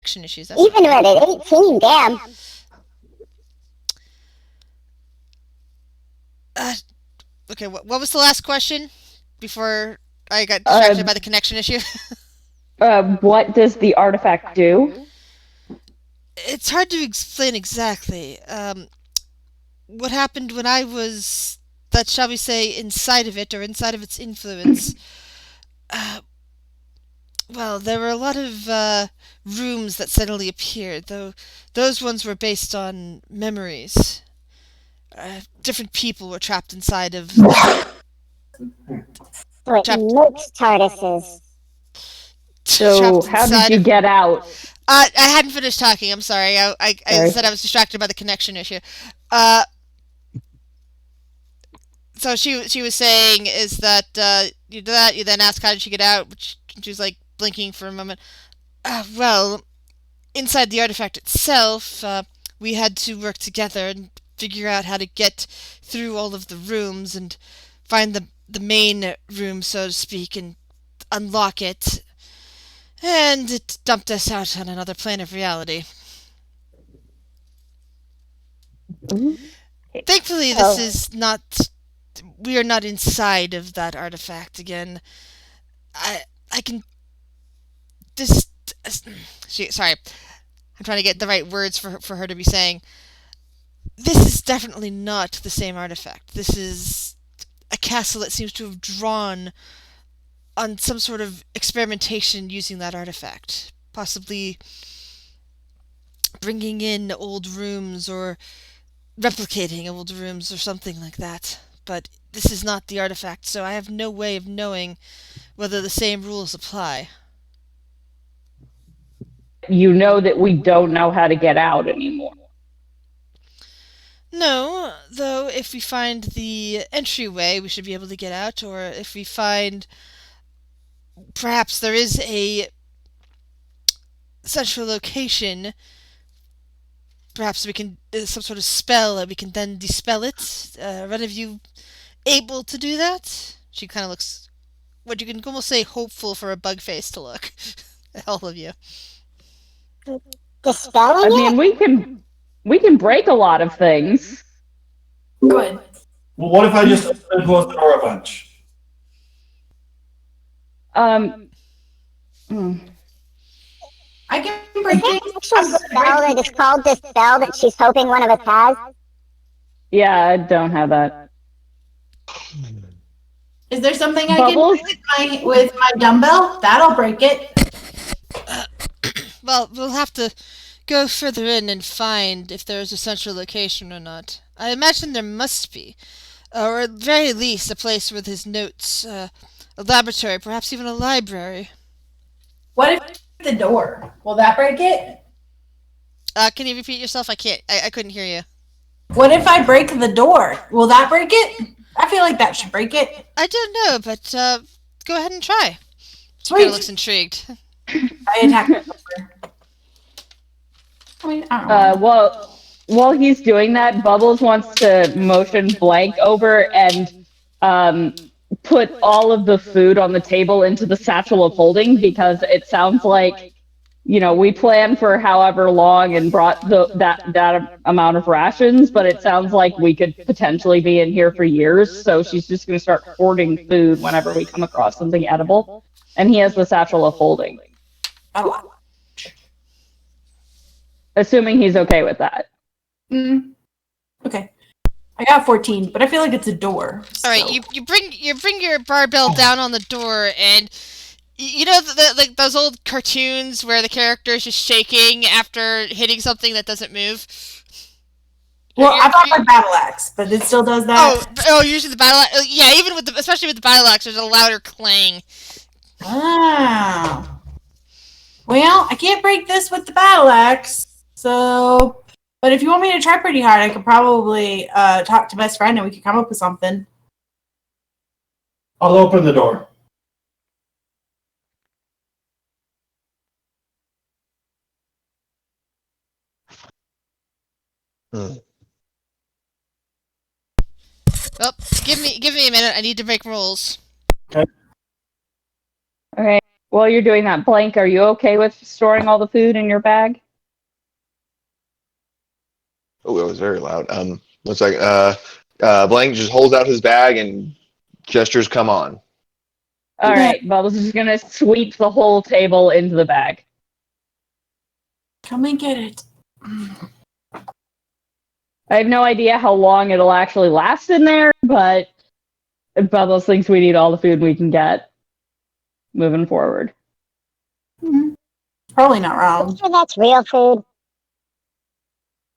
connection issues. That's Even with an 18, damn. uh, okay. What was the last question before I got distracted by the connection issue? What does the artifact do? It's hard to explain exactly. What happened when I was, that shall we say, inside of it or inside of its influence? Uh, well, there were a lot of rooms that suddenly appeared, though those ones were based on memories. Different people were trapped inside of. So it Trapped. makes TARDISes. So, Trapped how did inside you of. get out? I hadn't finished talking. I'm sorry. I Sorry. said I was distracted by the connection issue. Uh, so she was saying is that you do that. You then ask how did she get out, which she was like blinking for a moment. Well, inside the artifact itself, we had to work together and figure out how to get through all of the rooms and find the main room, so to speak, and unlock it. And it dumped us out on another plane of reality. Thankfully, this is not. We are not inside of that artifact again. I can. This. Sorry. I'm trying to get the right words for her to be saying. This is definitely not the same artifact. This is a castle that seems to have drawn on some sort of experimentation using that artifact. Possibly bringing in old rooms or replicating old rooms or something like that. But this is not the artifact, so I have no way of knowing whether the same rules apply. You know that we don't know how to get out anymore. No, though if we find the entryway, we should be able to get out, or if we find perhaps there is a central location, perhaps we can, some sort of spell, and we can then dispel it. Are any of you able to do that? She kind of looks, what you can almost say, hopeful for a bug face to look. All of you. Dispelling I mean, we can break a lot of things. Good. Well, what if I just close the door a bunch? I can break Is there it. an actual spell that is called Dispel that she's hoping one of us has? Yeah, I don't have that. Is there something Bubbles? I can do with my dumbbell? That'll break it. Well, we'll have to go further in and find if there is a central location or not. I imagine there must be. Or at very least a place with his notes, a laboratory, perhaps even a library. What if the door? Will that break it? Can you repeat yourself? I couldn't hear you. What if I break the door? Will that break it? I feel like that should break it. I don't know, but go ahead and try. She Sweet. kind of looks intrigued. I attack the door. I mean, I don't know. Well, while he's doing that, Bubbles wants to motion Blank over and put all of the food on the table into the satchel of holding, because it sounds like, you know, we planned for however long and brought that amount of rations, but it sounds like we could potentially be in here for years. So she's just going to start hoarding food whenever we come across something edible. And he has the satchel of holding. Oh. Assuming he's okay with that. Okay. I got 14, but I feel like it's a door. All right, so- you bring your barbell down on the door, and you know like those old cartoons where the character is just shaking after hitting something that doesn't move. Well, I thought my battle axe, but it still does that. Oh, usually the battle axe. Yeah, even with especially with the battle axe, there's a louder clang. Ah. Well, I can't break this with the battle axe, so. But if you want me to try pretty hard, I could probably talk to best friend and we could come up with something. I'll open the door. Well, give me a minute. I need to make rolls. Okay. Okay. While you're doing that, Blank, are you okay with storing all the food in your bag? Oh, that was very loud. Looks like Blank just holds out his bag and gestures come on. All right, Bubbles is gonna sweep the whole table into the bag. Come and get it. I have no idea how long it'll actually last in there, but Bubbles thinks we need all the food we can get moving forward. Mm-hmm. Probably not wrong. Sure that's real food.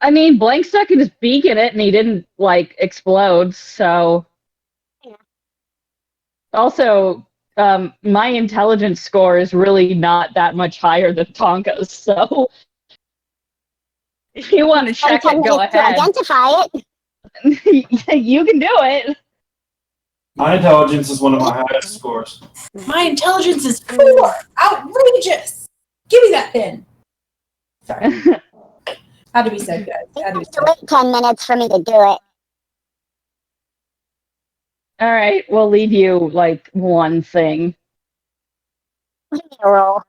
I mean, Blank stuck his beak in it and he didn't, like, explode, so... Yeah. Also, my intelligence score is really not that much higher than Tonka's, so... If you want to check it, go ahead. To identify it. You can do it. My intelligence is one of my highest scores. My intelligence is 4. Outrageous. Give me that pin. Sorry. Had to be said, guys. You Had to have be to said. wait 10 minutes for me to do it. All right, we'll leave you, like, one thing. Give me a roll.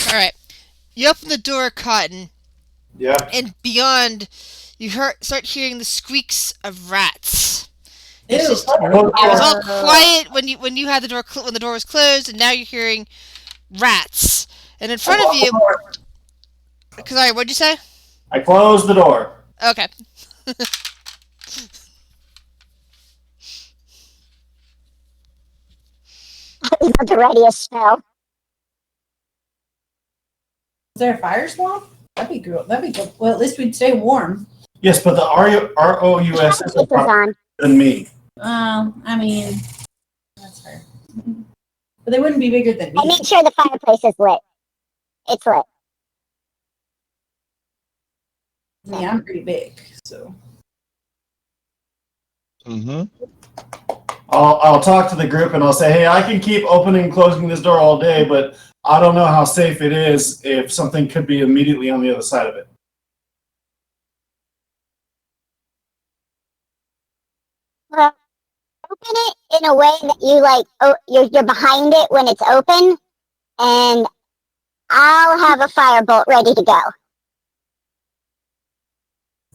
All right. You open the door, Cotton, Yeah. and beyond, you start hearing the squeaks of rats. Ew. It's just- Oh, It was all quiet when you had the door when the door was closed, and now you're hearing rats. And in front of you, sorry, what'd you say? I closed the door. Okay. He's about to ready a spell. Is there a fire swamp? That'd be good. That'd be good. Well, at least we'd stay warm. Yes, but the ROUS is This is on. than me. I mean, that's fair. But they wouldn't be bigger than I me. made sure the fireplace is lit. It's lit. Yeah, I'm pretty big, so. Mm-hmm. I'll talk to the group and I'll say, hey, I can keep opening and closing this door all day, but I don't know how safe it is if something could be immediately on the other side of it. Well, open it in a way that you like. Oh, you're behind it when it's open, and I'll have a firebolt ready to go.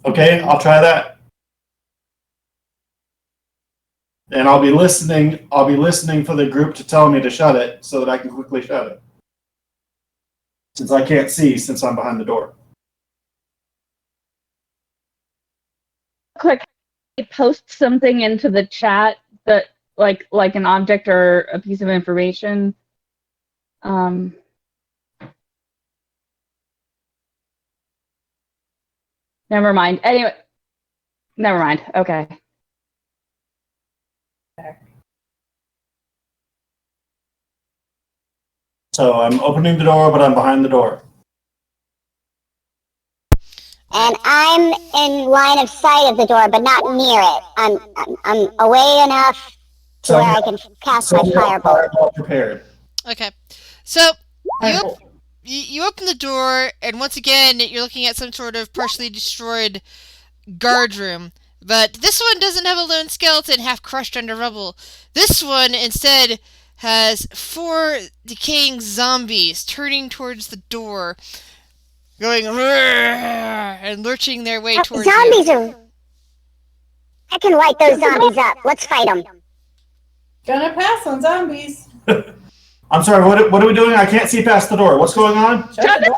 Okay, I'll try that. And I'll be listening for the group to tell me to shut it so that I can quickly shut it. Since I can't see since I'm behind the door. Quick, post something into the chat that, like an object or a piece of information. Never mind. Anyway, never mind. Okay. So I'm opening the door, but I'm behind the door. And I'm in line of sight of the door, but not near it. I'm away enough to So where I can cast my firebolt. Fireball prepared. Okay. So you Firebolt. you open the door, and once again, you're looking at some sort of partially destroyed guard room. But this one doesn't have a lone skeleton half crushed under rubble. This one instead has 4 decaying zombies turning towards the door, going and lurching their way towards Zombies you. are. I can light those zombies up. Let's fight them. Gonna pass on zombies. I'm sorry, what are we doing? I can't see past the door. What's going on? Shut the door!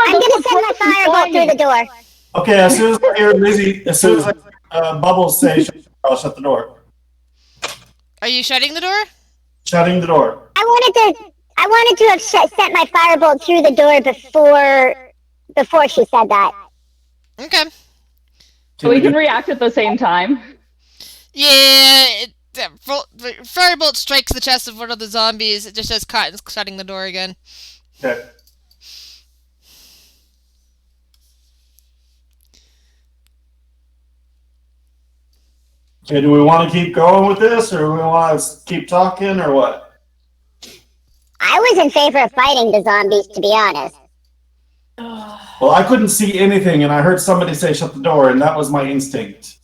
I'm gonna send my firebolt through the door. Okay, as soon as I hear Lizzie, as soon as Bubbles say, I'll shut the door. Are you shutting the door? Shutting the door. I wanted to have sent my firebolt through the door before she said that. Okay. So we can react at the same time. Yeah. Firebolt strikes the chest of one of the zombies. It just says Cotton's shutting the door again. Okay. Okay, do we want to keep going with this, or do we want to keep talking, or what? I was in favor of fighting the zombies, to be honest. Well, I couldn't see anything, and I heard somebody say shut the door, and that was my instinct.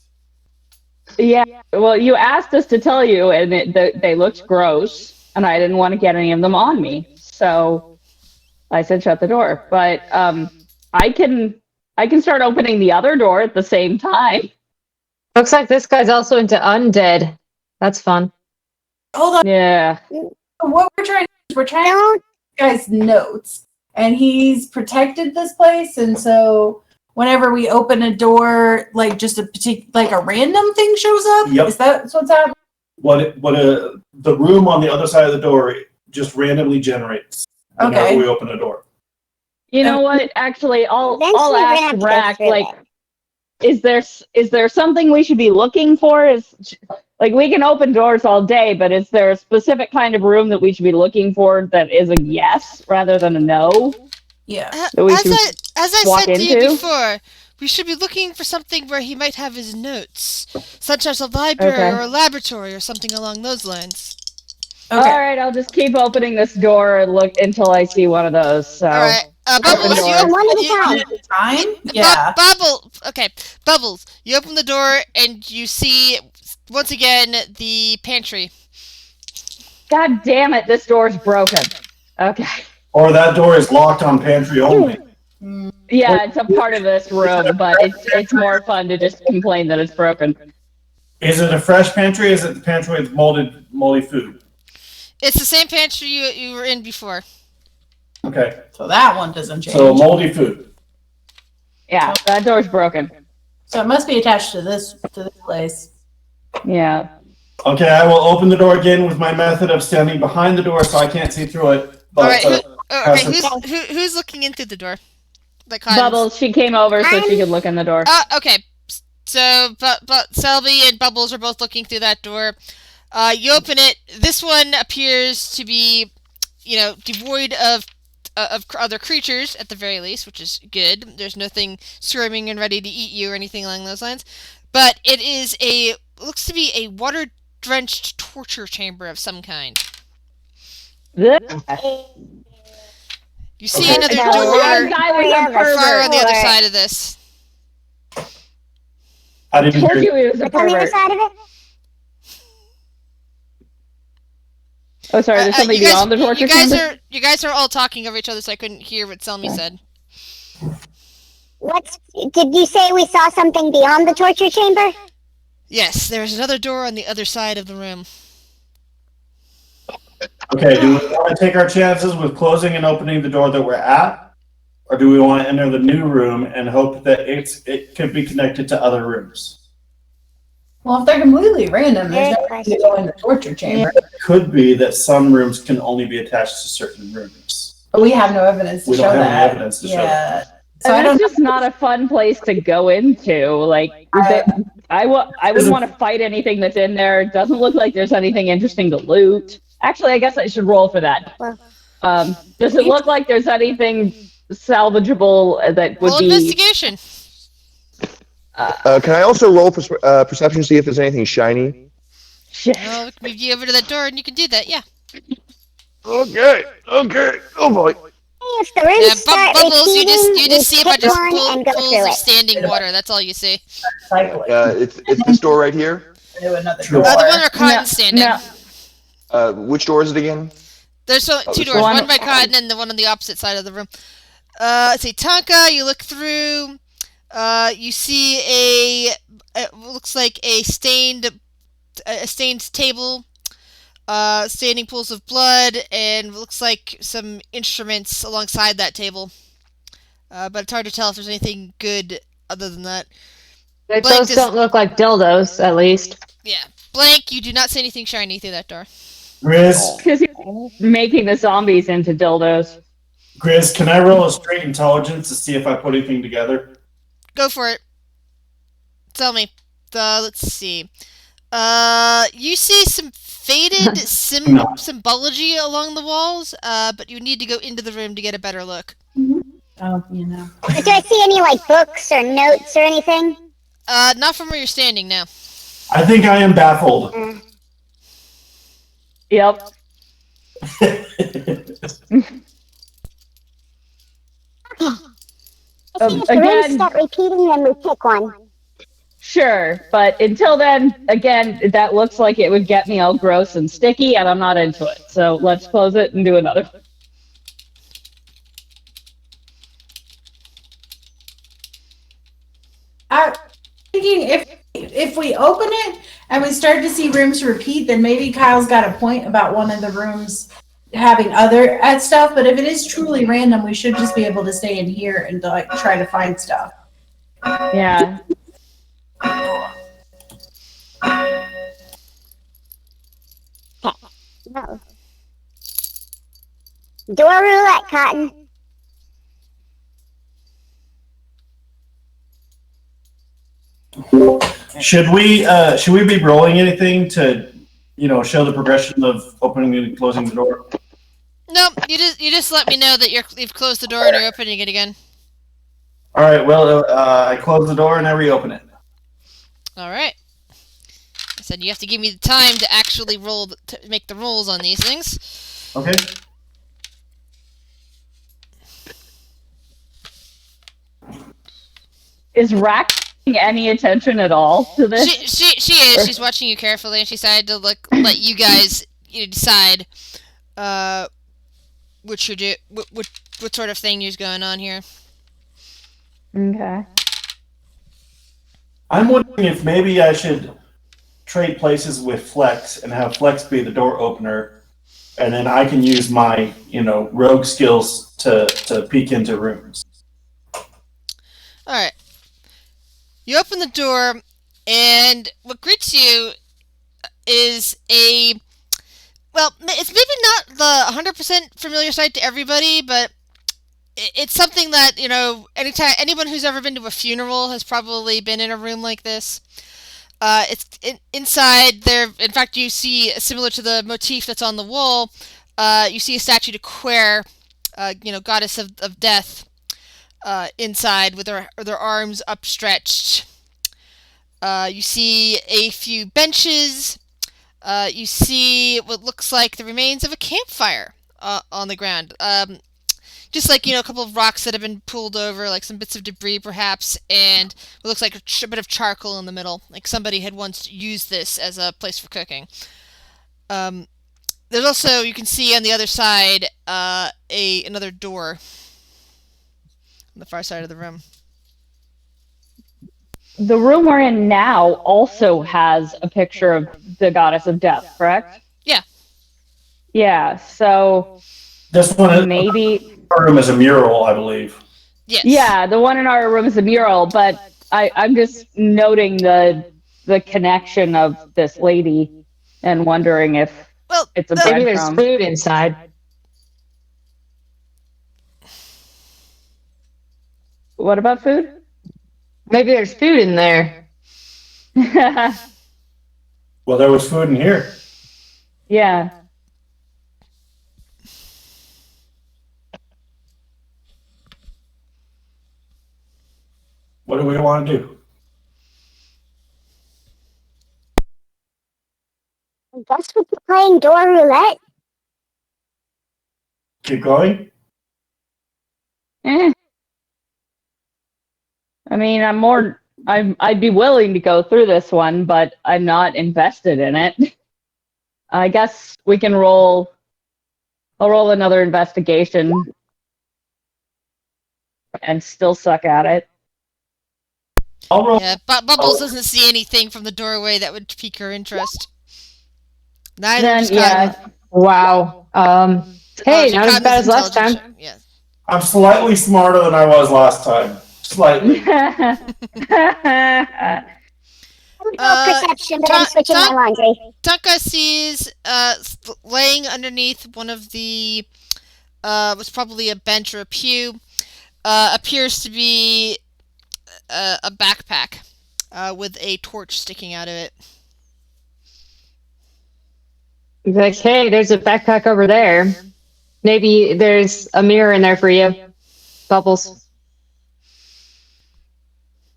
Yeah. Well, you asked us to tell you, and they looked gross, and I didn't want to get any of them on me, so I said shut the door. But I can start opening the other door at the same time. Looks like this guy's also into undead. That's fun. Hold on. Yeah. What we're trying to do is we're trying to get this guy's notes, and he's protected this place, and so whenever we open a door, like just a random thing shows up. Yep. Is that what's happening? The room on the other side of the door just randomly generates whenever we open a door. You know what? Actually, I'll Eventually we're gonna ask have to go Rack. through Like, it. is there something we should be looking for? Like, we can open doors all day, but is there a specific kind of room that we should be looking for that is a yes rather than a no? Yeah. That we should As I walk said to you into? before, we should be looking for something where he might have his notes, such as a library Okay. or a laboratory or something along those lines. Okay. All right, I'll just keep opening this door and look until I see one of those. So. All right, Bubbles, door. you One at a you- time. One at a time? Yeah. Bubbles, you open the door and you see once again the pantry. God damn it! This door's broken. Okay. Or that door is locked on pantry only. Yeah, it's a part of this room, but it's more fun to just complain that it's broken. Is it a fresh pantry? Or is it the pantry with moldy food? It's the same pantry you were in before. Okay, So that one doesn't change. so moldy food. Yeah, that door's broken. So it must be attached to this place. Yeah. Okay, I will open the door again with my method of standing behind the door so I can't see through it. But, All right, has who's looking in through the door? Like Bubbles, she came over so she could look in the door. Okay. So, but Selby and Bubbles are both looking through that door. You open it. This one appears to be, devoid of other creatures at the very least, which is good. There's nothing swarming and ready to eat you or anything along those lines. But it is looks to be a water-drenched torture chamber of some kind. You see another That door guy was a far on the other Or- side of this. I didn't Told hear you he was a What's on the other pervert. side of it? Oh, sorry, there's something beyond the torture chamber? You guys are all talking over each other, so I couldn't hear what Selmy said. Did you say we saw something beyond the torture chamber? Yes, there is another door on the other side of the room. Okay, do we want to take our chances with closing and opening the door that we're at? Or do we want to enter the new room and hope that it could be connected to other rooms? Well, if they're completely random, there's Good no reason to go in the torture chamber. It could be that some rooms can only be attached to certain rooms. But we have no evidence to We show don't have that. any evidence to show yeah. that. So I And don't it's just not a fun place to go into. Like, I wouldn't want to fight anything that's in there. It doesn't look like there's anything interesting to loot. Actually, I guess I should roll for that. Does it look like there's anything salvageable that would Roll be... investigation. Can I also roll perception to see if there's anything shiny? Shit. Well, we can move you over to that door, and you can do that. Yeah. Okay. Oh boy. If the rooms Yeah, start Bubbles. You repeating, just see a bunch pick of one and go pools through of it. standing water. That's all you see. cycle it It's this door right here. to another True. door. The one where Cotton's standing. No. Which door is it again? There's two this doors, one. one by Cotton and the one on the opposite side of the room. Let's see, Tonka, you look through, you see looks like a stained table, standing pools of blood, and looks like some instruments alongside that table. But it's hard to tell if there's anything good other than that. Blank Those don't look like dildos, at least. Yeah. Blank, you do not see anything shiny through that door. Grizz, Because he's making the zombies into dildos. can I roll a straight intelligence to see if I put anything together? Go for it. Tell me. Let's see. You see some faded No. symbology along the walls, but you need to go into the room to get a better look. Oh, you know. Do I see any books or notes or anything? Not from where you're standing now. I think I am baffled. Yep. If the rooms Again, start repeating, then we pick one. Sure, but until then, again, that looks like it would get me all gross and sticky, and I'm not into it. So let's close it and do another. I'm thinking if we open it and we start to see rooms repeat, then maybe Kyle's got a point about one of the rooms having other stuff. But if it is truly random, we should just be able to stay in here and like try to find stuff. Yeah. No. Door roulette, Cotton. Should we be rolling anything to, show the progression of opening and closing the door? No, you just let me know that you've closed the door and you're opening it again. All right. Well, I close the door and I reopen it. All right. I said you have to give me the time to actually make the rolls on these things. Okay. Is Rack paying any attention at all to this? She is. She's watching you carefully, and she decided to let you guys decide what sort of thing is going on here. Okay. I'm wondering if maybe I should trade places with Flex and have Flex be the door opener, and then I can use my, rogue skills to peek into rooms. All right. You open the door, and what greets you is it's maybe not the 100% familiar sight to everybody, but it's something that, anyone who's ever been to a funeral has probably been in a room like this. It's inside there. In fact, you see, similar to the motif that's on the wall, you see a statue to Quer, goddess of death, inside with their arms upstretched. You see a few benches. You see what looks like the remains of a campfire on the ground. Just like, a couple of rocks that have been pulled over, like some bits of debris perhaps, and what looks like a bit of charcoal in the middle. Like somebody had once used this as a place for cooking. There's also, you can see on the other side, another door on the far side of the room. The room we're in now also has a picture of the goddess of death, correct? Yeah. Yeah, so This one maybe our room is a mural, I believe. Yes. Yeah, the one in our room is a mural, but I'm just noting the connection of this lady and wondering if it's a Maybe there's breadcrumb. food inside. What about food? Maybe there's food in there. Well, there was food in here. Yeah. What do we want to do? I guess we keep playing door roulette. Keep going? I mean, I'd be willing to go through this one, but I'm not invested in it. I guess we can roll. I'll roll another investigation and still suck at it. I'll roll. Yeah, Bubbles doesn't see anything from the doorway that would pique her interest. Neither Then, does yeah. Cotton. Wow. Hey, not as bad as last time. Yeah. I'm slightly smarter than I was last time. Slightly. Perception, but I'm switching my laundry. Taka sees laying underneath one of the was probably a bench or a pew, appears to be a backpack with a torch sticking out of it. He's like, hey, there's a backpack over there. Maybe there's a mirror in there for you. Bubbles.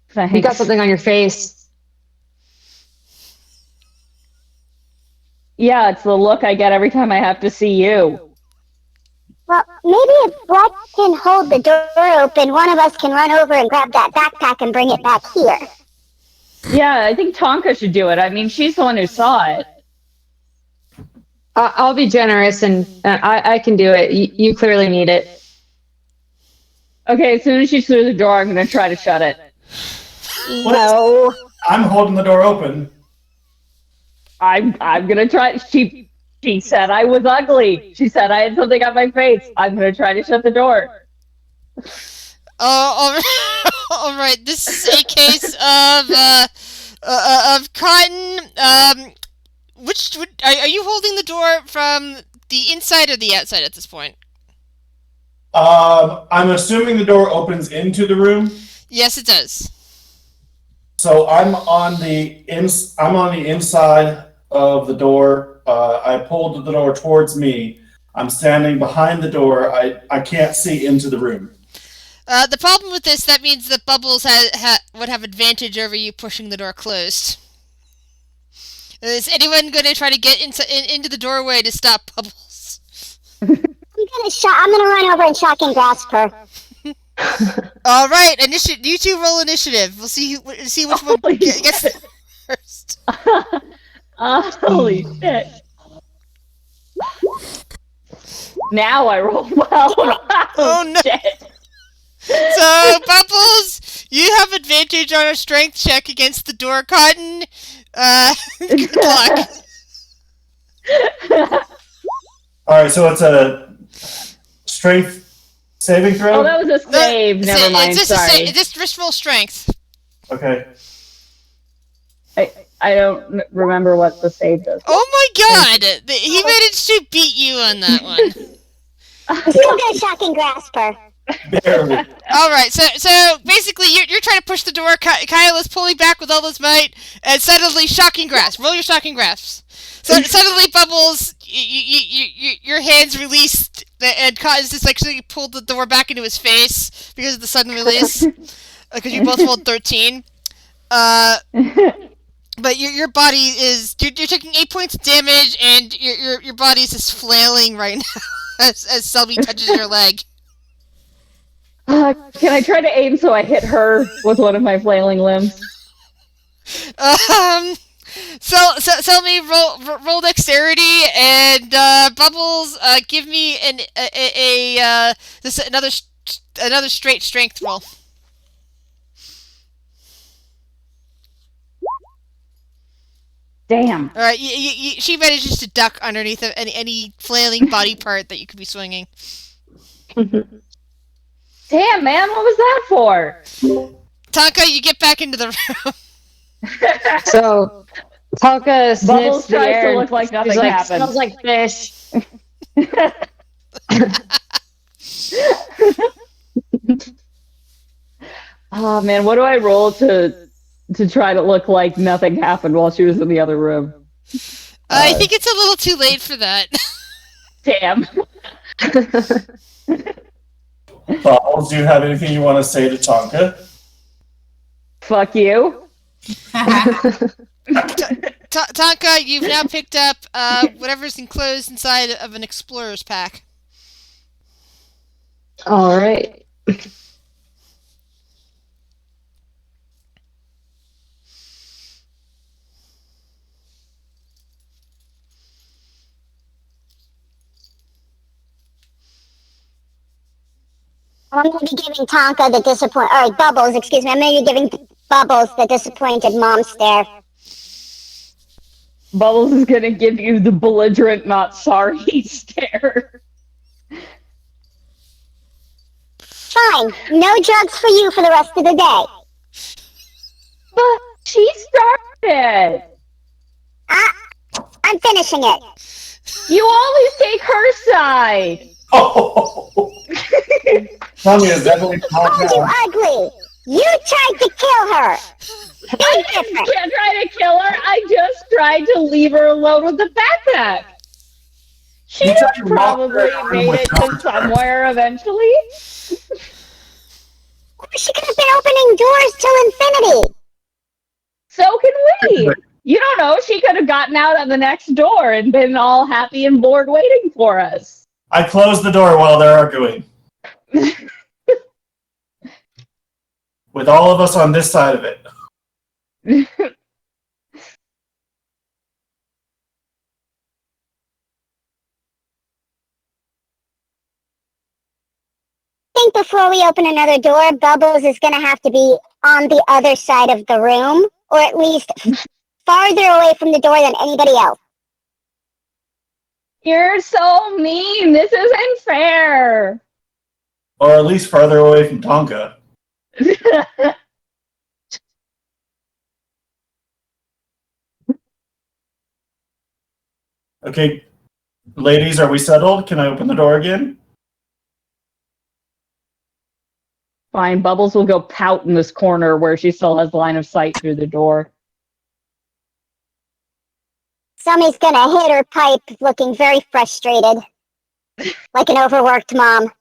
Thanks. You got something on your face. Yeah, it's the look I get every time I have to see you. Well, maybe if Flex can hold the door open, one of us can run over and grab that backpack and bring it back here. Yeah, I think Tonka should do it. I mean, she's the one who saw it. I'll be generous, and I can do it. You clearly need it. Okay, as soon as she's through the door, I'm going to try to shut it. No. I'm holding the door open. I'm going to try. She said I was ugly. She said I had something on my face. I'm going to try to shut the door. All right. All right. This is a case of Cotton. Are you holding the door from the inside or the outside at this point? I'm assuming the door opens into the room. Yes, it does. So I'm on the inside of the door. I pulled the door towards me. I'm standing behind the door. I can't see into the room. The problem with this, that means that Bubbles would have advantage over you pushing the door closed. Is anyone going to try to get into the doorway to stop Bubbles? I'm gonna run over and shock and grasp her. All right, you two roll initiative. We'll see which one gets there first. Holy shit. Now I roll well. Oh no. Shit. So, Bubbles, you have advantage on a strength check against the door, Cotton. Good luck. All right, so it's a strength saving throw. Oh, that was a save. Never mind. Sorry. Just roll strength. Okay. I don't remember what the save does. Oh my god! He managed to beat you on that one. Still gonna shock and grasp her. Barely. All right, so basically, you're trying to push the door. Kyle is pulling back with all his might, and suddenly, shocking grasp. Roll your shocking grasps. So suddenly, Bubbles, your hands released, and Cotton's just actually pulled the door back into his face because of the sudden release. Because you both rolled 13. But your body is you're taking 8 points of damage, and your body is just flailing right now as Selby touches your leg. Can I try to aim so I hit her with one of my flailing limbs? Selby, roll dexterity, and Bubbles, give me another straight strength roll. Damn. All right, she manages to duck underneath of any flailing body part that you could be swinging. Damn, man, what was that for? Tonka, you get back into the room. So, Tonka sniffs Bubbles the tries air to look like nothing like, happened. Smells like fish. Oh man, what do I roll to try to look like nothing happened while she was in the other room? I think it's a little too late for that. Damn. Bubbles, do you have anything you want to say to Tonka? Fuck you. Tonka, you've now picked up whatever's enclosed inside of an explorer's pack. All right. I'm gonna be giving Tonka the Bubbles, excuse me. I'm gonna be giving Bubbles the disappointed mom stare. Bubbles is gonna give you the belligerent, not sorry stare. Fine, no drugs for you for the rest of the day. But she started. I'm finishing it. You always take her side. Oh, Tommy is definitely calm Called you down. ugly. You tried to kill her. Big I difference. didn't try to kill her. I just tried to leave her alone with the backpack. She You tried to lock her probably in a room made with it no to somewhere eventually. She could have been opening doors till infinity. So can we. You don't know. She could have gotten out of the next door and been all happy and bored waiting for us. I closed the door while they're arguing. With all of us on this side of it. I think before we open another door, Bubbles is going to have to be on the other side of the room, or at least farther away from the door than anybody else. You're so mean. This isn't fair. Or at least farther away from Tonka. Okay, ladies, are we settled? Can I open the door again? Fine, Bubbles will go pout in this corner where she still has line of sight through the door. Somebody's going to hit her pipe looking very frustrated, like an overworked mom.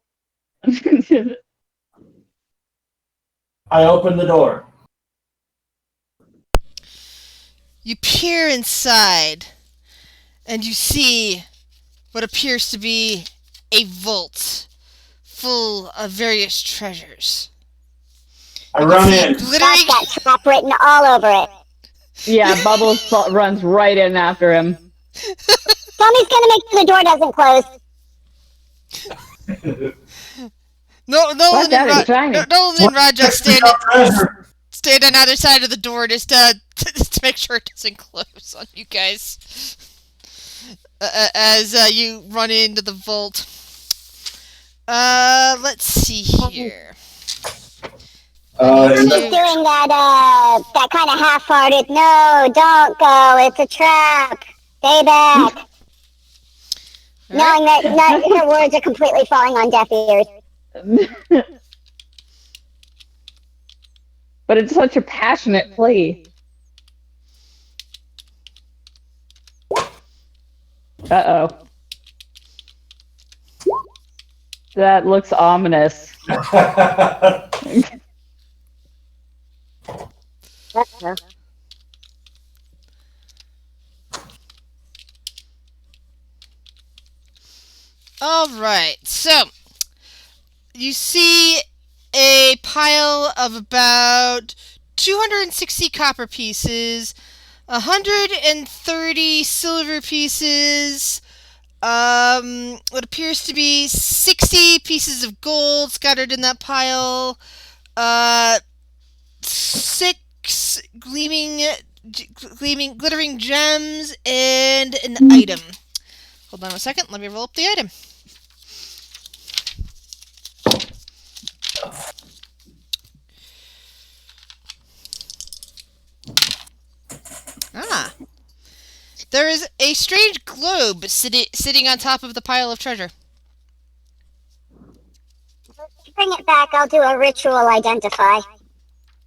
I open the door. You peer inside, and you see what appears to be a vault full of various treasures. I run in. That's got trap written all over it. Yeah, Bubbles runs right in after him. Somebody's going to make sure the door doesn't close. Nolan and Raja stand on either side of the door just to make sure it doesn't close on you guys. As you run into the vault. Let's see here. He's doing that kind of half-hearted, no, don't go, it's a trap, stay back. Knowing that her words are completely falling on deaf ears. But it's such a passionate plea. Uh-oh. That looks ominous. Alright, so you see a pile of about 260 copper pieces, 130 silver pieces, what appears to be 60 pieces of gold scattered in that pile, 6 glittering gems, and an item. Hold on a second, let me roll up the item. There is a strange globe sitting on top of the pile of treasure. Bring it back, I'll do a ritual identify.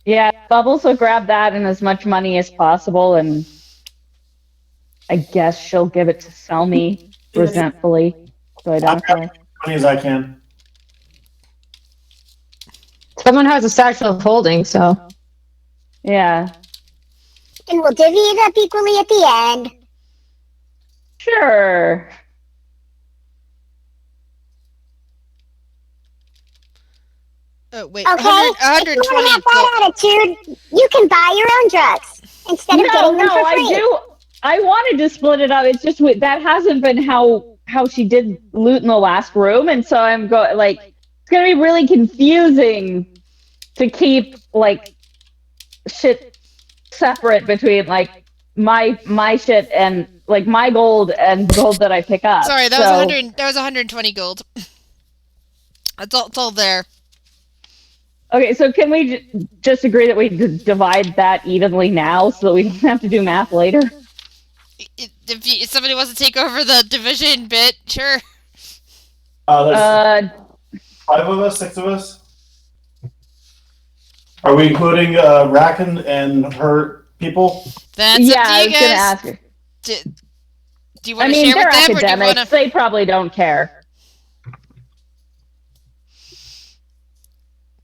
Yeah, Bubbles will grab that and as much money as possible, and I guess she'll give it to Selmy resentfully. So I don't as many as I can. Someone has a satchel of holding, so. Yeah. And we'll divvy it up equally at the end. Sure. Oh, wait. Okay, 120 if you have that attitude, you can buy your own drugs instead of getting them for free. I wanted to split it up. It's just that hasn't been how she did loot in the last room, and so I'm it's gonna be really confusing to keep shit separate between my shit and my gold and gold that I pick up. Sorry, that was 120 gold. It's all there. Okay, so can we just agree that we divide that evenly now so that we don't have to do math later? If somebody wants to take over the division bit, sure. There's 5 of us, 6 of us. Are we including Racken and her people? That's up to you I was guys. gonna ask her. Do you want to share they're with them, academics. or do you want to? They probably don't care.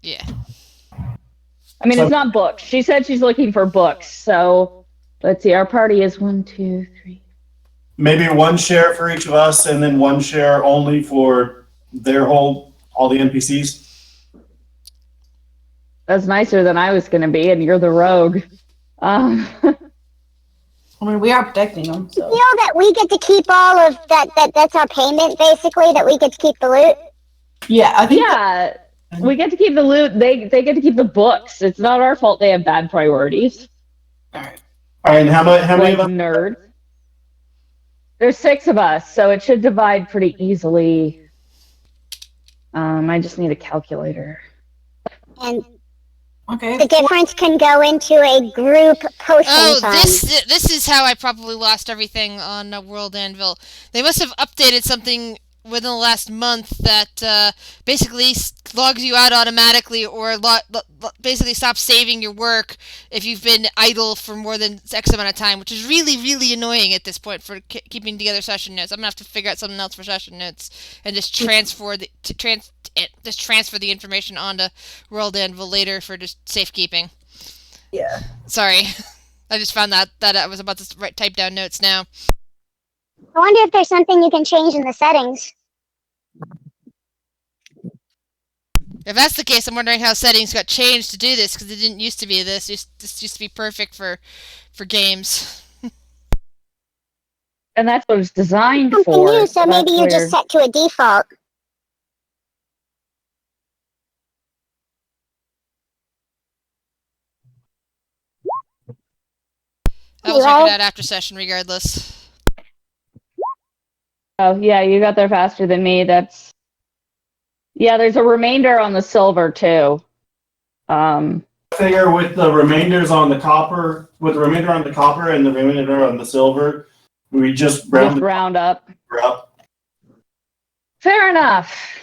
Yeah. I mean, it's not books. She said she's looking for books. So let's see. Our party is 1, 2, 3. Maybe 1 share for each of us, and then 1 share only for all the NPCs. That's nicer than I was going to be, and you're the rogue. I mean, we are protecting them. So. You know that we get to keep all of that. That's our payment, basically. That we get to keep the loot. Yeah, I think. Yeah, we get to keep the loot. They get to keep the books. It's not our fault they have bad priorities. All right. All right, and how many Like of us? nerds. There's 6 of us, so it should divide pretty easily. I just need a calculator. And Okay. the difference can go into a group potion Oh, fund. this is how I probably lost everything on World Anvil. They must have updated something within the last month that basically logs you out automatically, or basically stops saving your work if you've been idle for more than X amount of time, which is really, really annoying at this point for keeping together session notes. I'm gonna have to figure out something else for session notes and just transfer the information onto World Anvil later for just safekeeping. Yeah. Sorry. I just found that I was about to type down notes now. I wonder if there's something you can change in the settings. If that's the case, I'm wondering how settings got changed to do this, because it didn't used to be this. This used to be perfect for games. And that's what it's designed Something for. new, so maybe you just set to a default. I will check it out after session, regardless. Oh yeah, you got there faster than me. Yeah. There's a remainder on the silver too. Figure with the remainders on the copper, and the remainder on the silver, we just round up. up. Fair enough.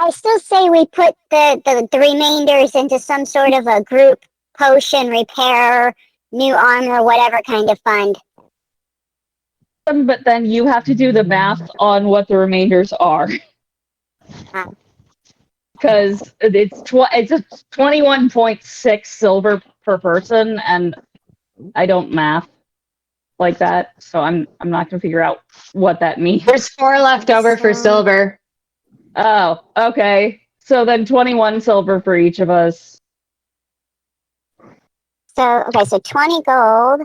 I still say we put the remainders into some sort of a group potion repair, new armor, whatever kind of fund. But then you have to do the math on what the remainders are. Because it's 21.6 silver per person, and I don't math like that, so I'm not gonna figure out what that means. There's 4 left over for silver. Oh, okay. So then 21 silver for each of us. So 20 gold.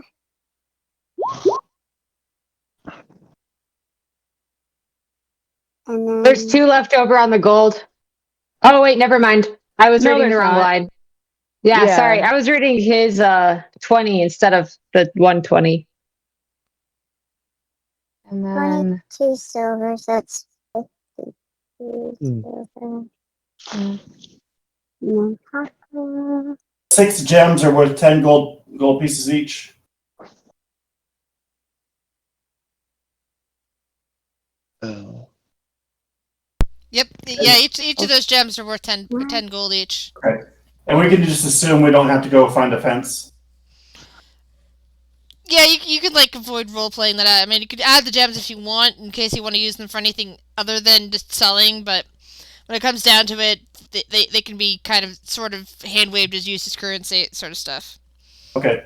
And then There's 2 left over on the gold. Oh wait, never mind. I was reading the wrong line. Yeah, sorry. I was reading his 20 instead of the 120. And then 22 silver, so that's 52 silver. 6 gems are worth 10 gold pieces each. Oh. Yep. Yeah. Each of those gems are worth 10 gold each. Okay. And we can just assume we don't have to go find a fence. Yeah, you could avoid role playing that out. I mean, you could add the gems if you want, in case you want to use them for anything other than just selling. But when it comes down to it, they can be kind of sort of hand waved as used as currency sort of stuff. Okay.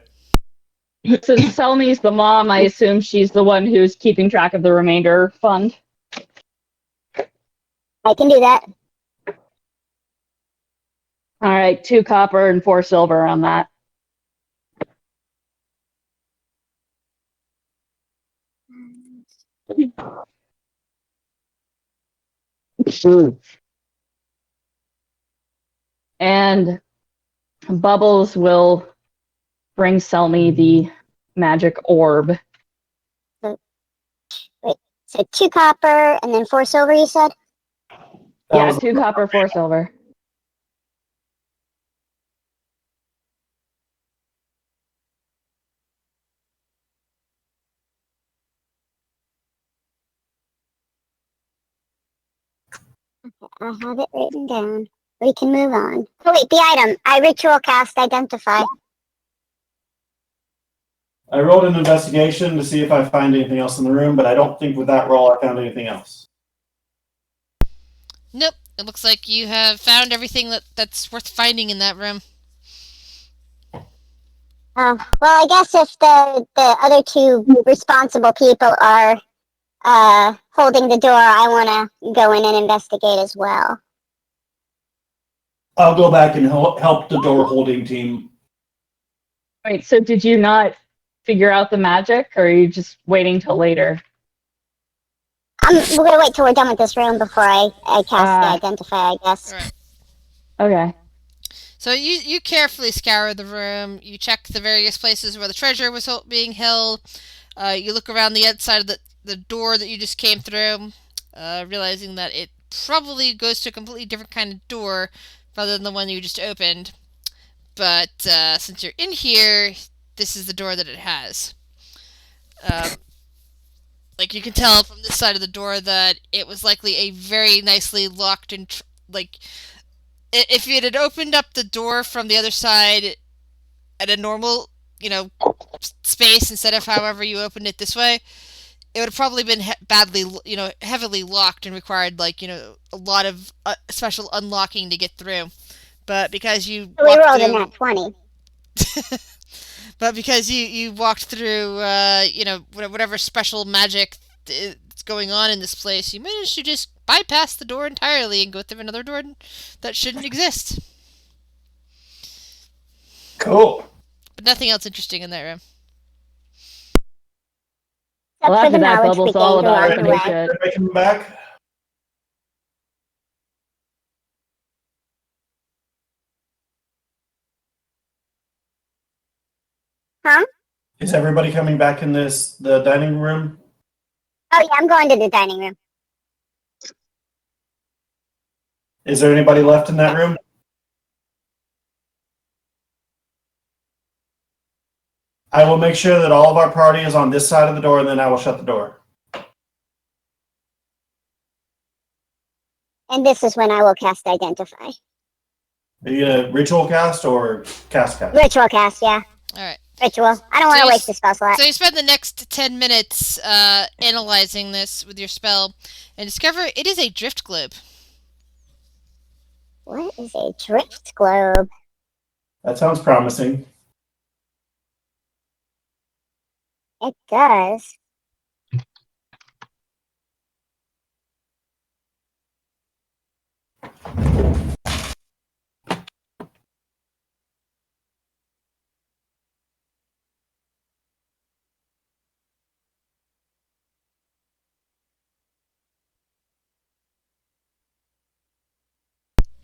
Since Selmy's the mom, I assume she's the one who's keeping track of the remainder fund. I can do that. All right, 2 copper and 4 silver on that. And Bubbles will bring Selmy the magic orb. So 2 copper and then 4 silver, you said? Yeah, 2 copper, 4 silver. I have it written down. We can move on. Oh wait, the item. I ritual cast identify. I rolled an investigation to see if I find anything else in the room, but I don't think with that roll I found anything else. Nope. It looks like you have found everything that's worth finding in that room. Well, I guess if the other two responsible people are holding the door, I want to go in and investigate as well. I'll go back and help the door holding team. Wait, so did you not figure out the magic, or are you just waiting till later? We're gonna wait till we're done with this room before I cast the identify, I guess. All right. Okay. So you carefully scour the room. You check the various places where the treasure was being held. You look around the outside of the door that you just came through, realizing that it probably goes to a completely different kind of door rather than the one you just opened. But since you're in here, this is the door that it has. Like you can tell from this side of the door that it was likely a very nicely locked and if you had opened up the door from the other side at a normal, space instead of however you opened it this way, it would have probably been badly, heavily locked and required a lot of special unlocking to get through. But because you we rolled a nat 20. But because you walked through, whatever special magic is going on in this place, you managed to just bypass the door entirely and go through another door that shouldn't exist. Cool. But nothing else interesting in that room. Well, after that, Bubble's all about opening shit. Everybody coming back? Huh? Is everybody coming back in the dining room? Oh, yeah, I'm going to the dining room. Is there anybody left in that room? I will make sure that all of our party is on this side of the door, and then I will shut the door. And this is when I will cast Identify. Are you a ritual cast or cast? Ritual cast, yeah. All right. Ritual. I don't want to waste the spell slot. So you spend the next 10 minutes analyzing this with your spell and discover it is a drift globe. What is a drift globe? That sounds promising. It does.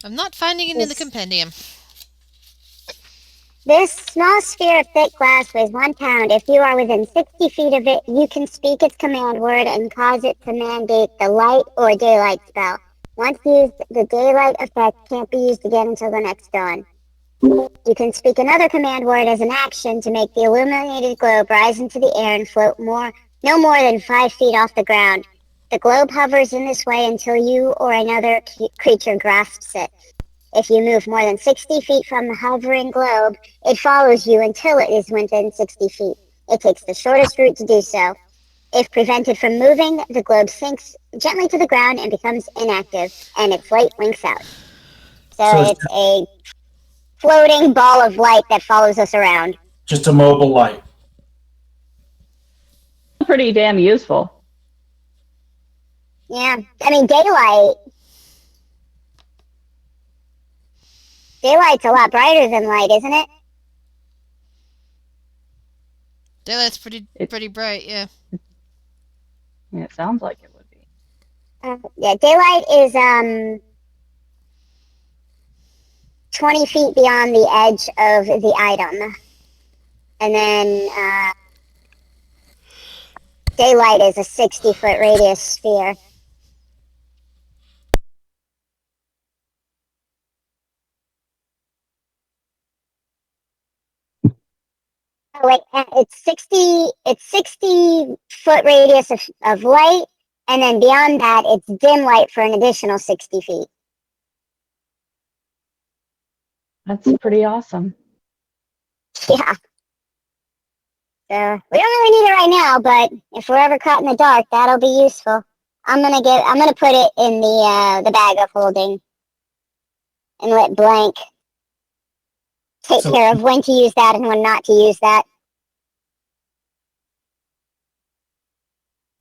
I'm not finding it in the compendium. This small sphere of thick glass weighs 1 pound. If you are within 60 feet of it, you can speak its command word and cause it to mandate the light or daylight spell. Once used, the daylight effect can't be used again until the next dawn. You can speak another command word as an action to make the illuminated globe rise into the air and float no more than 5 feet off the ground. The globe hovers in this way until you or another creature grasps it. If you move more than 60 feet from the hovering globe, it follows you until it is within 60 feet. It takes the shortest route to do so. If prevented from moving, the globe sinks gently to the ground and becomes inactive, and its light winks out. So it's a floating ball of light that follows us around. Just a mobile light. Pretty damn useful. Yeah, I mean, daylight's a lot brighter than light, isn't it? Daylight's pretty bright, yeah. Yeah, it sounds like it would be. Yeah, daylight is 20 feet beyond the edge of the item. And then daylight is a 60-foot radius sphere. Oh, wait, it's 60-foot radius of light, and then beyond that, it's dim light for an additional 60 feet. That's pretty awesome. Yeah. So we don't really need it right now, but if we're ever caught in the dark, that'll be useful. I'm gonna put it in the bag of holding and let Blank take care of when to use that and when not to use that.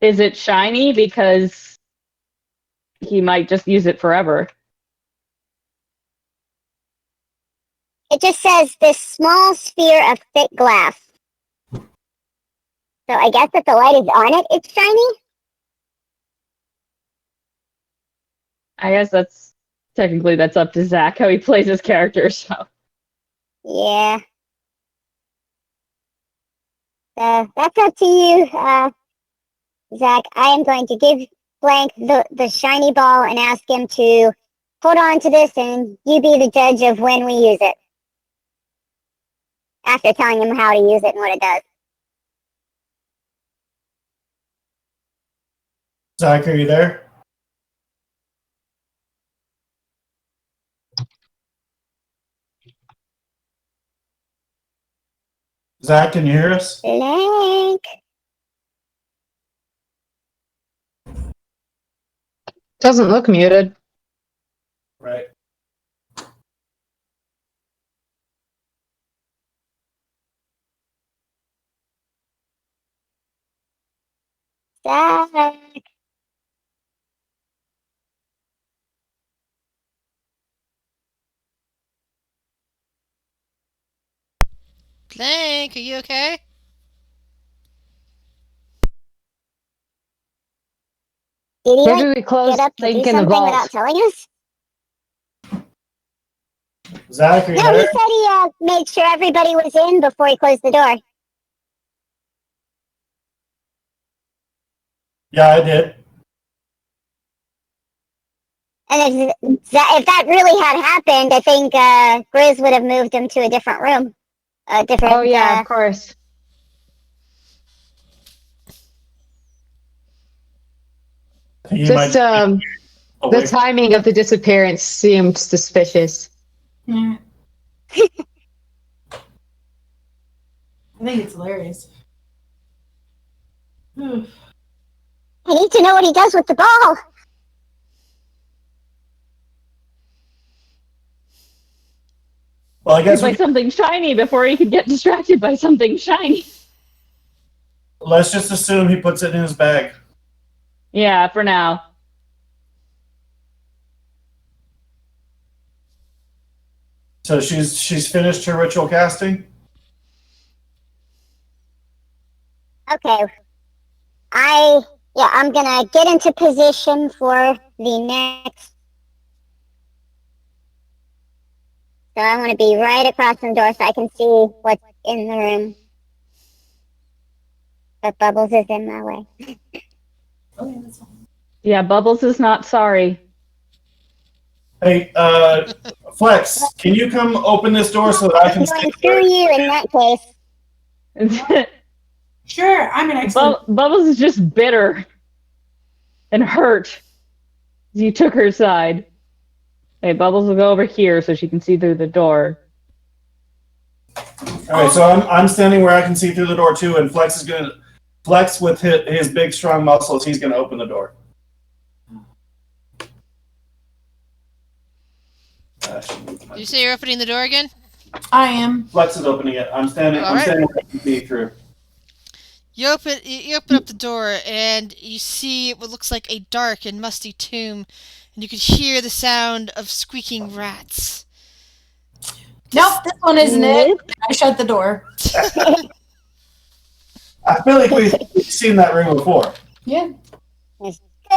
Is it shiny? Because he might just use it forever. It just says this small sphere of thick glass. So I guess if the light is on it, it's shiny? I guess that's up to Zach, how he plays his character, so. Yeah. That's up to you, Zach. I am going to give Blank the shiny ball and ask him to hold on to this, and you be the judge of when we use it. After telling him how to use it and what it does. Zach, are you there? Zach, can you hear us? Blank. Doesn't look muted. Right. Zach. Blank, are you okay? Did he Maybe we close get up to do Link in the something vault. without telling us? Zach, are you No, he there? said he made sure everybody was in before he closed the door. Yeah, I did. And if that really had happened, I think Grizz would have moved him to a different room. A different. Oh yeah, of course. I think he Just might the timing of the disappearance seemed suspicious. Yeah. I think it's hilarious. I need to know what he does with the ball. Well, I guess by something shiny before he could get distracted by something shiny. Let's just assume he puts it in his bag. Yeah, for now. So she's finished her ritual casting? Okay. I'm gonna get into position for the next. So I want to be right across from the door so I can see what's in the room. But Bubbles is in my way. Okay, that's fine. Yeah, Bubbles is not sorry. Hey, Flex, can you come open this door so that I can I'm going through you in that case. Sure, I'm an excellent. Bubbles is just bitter and hurt. You took her side. Hey, Bubbles will go over here so she can see through the door. All right, so I'm standing where I can see through the door too, and Flex is gonna Flex with his big strong muscles. He's gonna open the door. You say you're opening the door again? I am. Flex is opening it. I'm standing. All I'm right. standing where I can see through. You open up the door and you see what looks like a dark and musty tomb, and you can hear the sound of squeaking rats. Nope, this one isn't it. I shut the door. I feel like we've seen that room before. Yeah.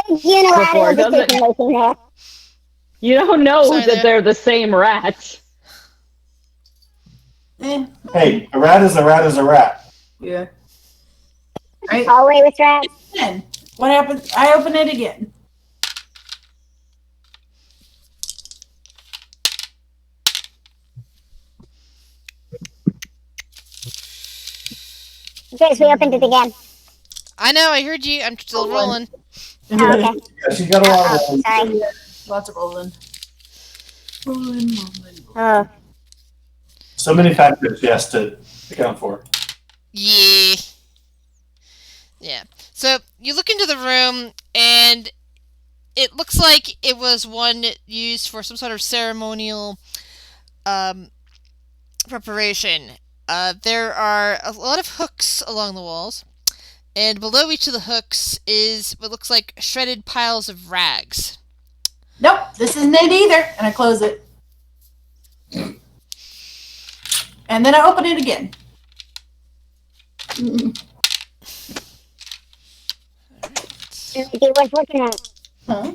Unilateral decision making there. You don't know Sorry, that they're the same rats. Hey, a rat is a rat is a rat. Yeah. Right. Hallway with rats. Then what happens? I open it again. Okay, so we opened it again. I know, I heard you. I'm still rolling. Oh, okay. Yeah, she's got a lot of rolls. Sorry. Lots of rolling. Rolling. Oh. So many factors she has to account for. Yeah. Yeah. So you look into the room, and it looks like it was one used for some sort of ceremonial preparation. There are a lot of hooks along the walls, and below each of the hooks is what looks like shredded piles of rags. Nope, this isn't it either. And I close it. And then I open it again. It was looking at. Huh?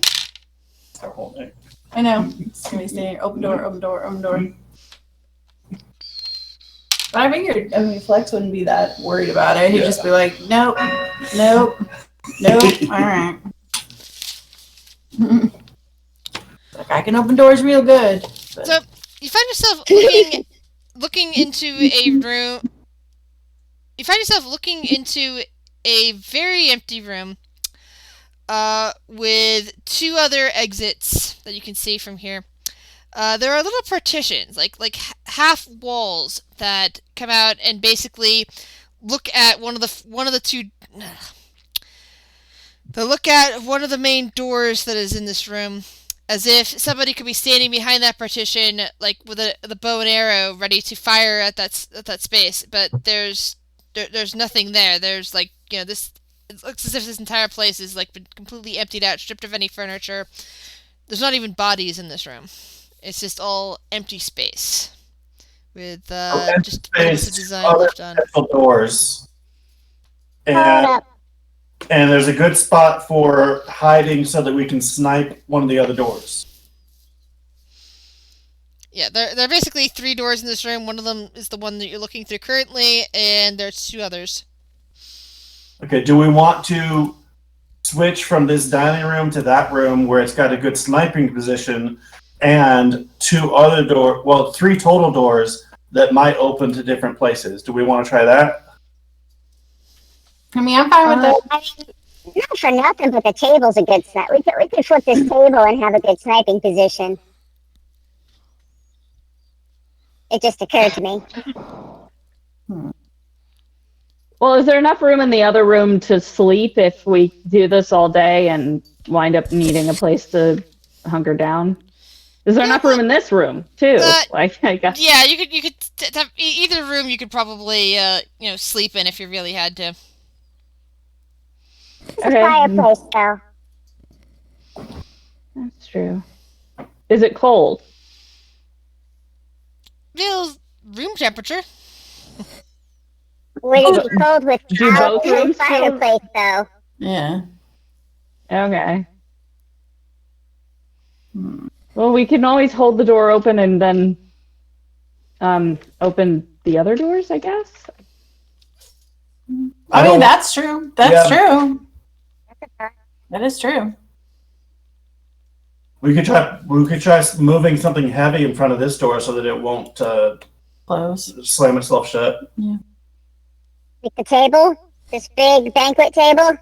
Our whole day. I know. It's gonna be standing. Open door, open door, open door. But I figured, Flex wouldn't be that worried about it. He'd just be like, nope, nope, nope. All right. Like, I can open doors real good. But. So you find yourself looking into a room. You find yourself looking into a very empty room, with two other exits that you can see from here. There are little partitions, like half walls that come out and basically look at one of the two. They look at one of the main doors that is in this room, as if somebody could be standing behind that partition, like with the bow and arrow, ready to fire at that space. But there's nothing there. There's this. It looks as if this entire place is been completely emptied out, stripped of any furniture. There's not even bodies in this room. It's just all empty space with just bits of design left on. Doors. And there's a good spot for hiding so that we can snipe one of the other doors. Yeah, there are basically 3 doors in this room. One of them is the one that you're looking through currently, and there's 2 others. Okay, do we want to switch from this dining room to that room where it's got a good sniping position and 3 total doors that might open to different places? Do we want to try that? I mean, I'm fine with that. Not for nothing, but the table's a good snipe. We could flip this table and have a good sniping position. It just occurred to me. Well, is there enough room in the other room to sleep if we do this all day and wind up needing a place to hunker down? Is there enough room in this room too? I guess. Yeah, you could have either room. You could probably sleep in if you really had to. It's a fireplace, though. That's true. Is it cold? Feels room temperature. Would it be cold without the fireplace, though? Yeah. Okay. Well, we can always hold the door open and then open the other doors, I guess. I mean, that's true. That's true. That is true. We could try moving something heavy in front of this door so that it won't close, slam itself shut. Yeah. Like the table, this big banquet table.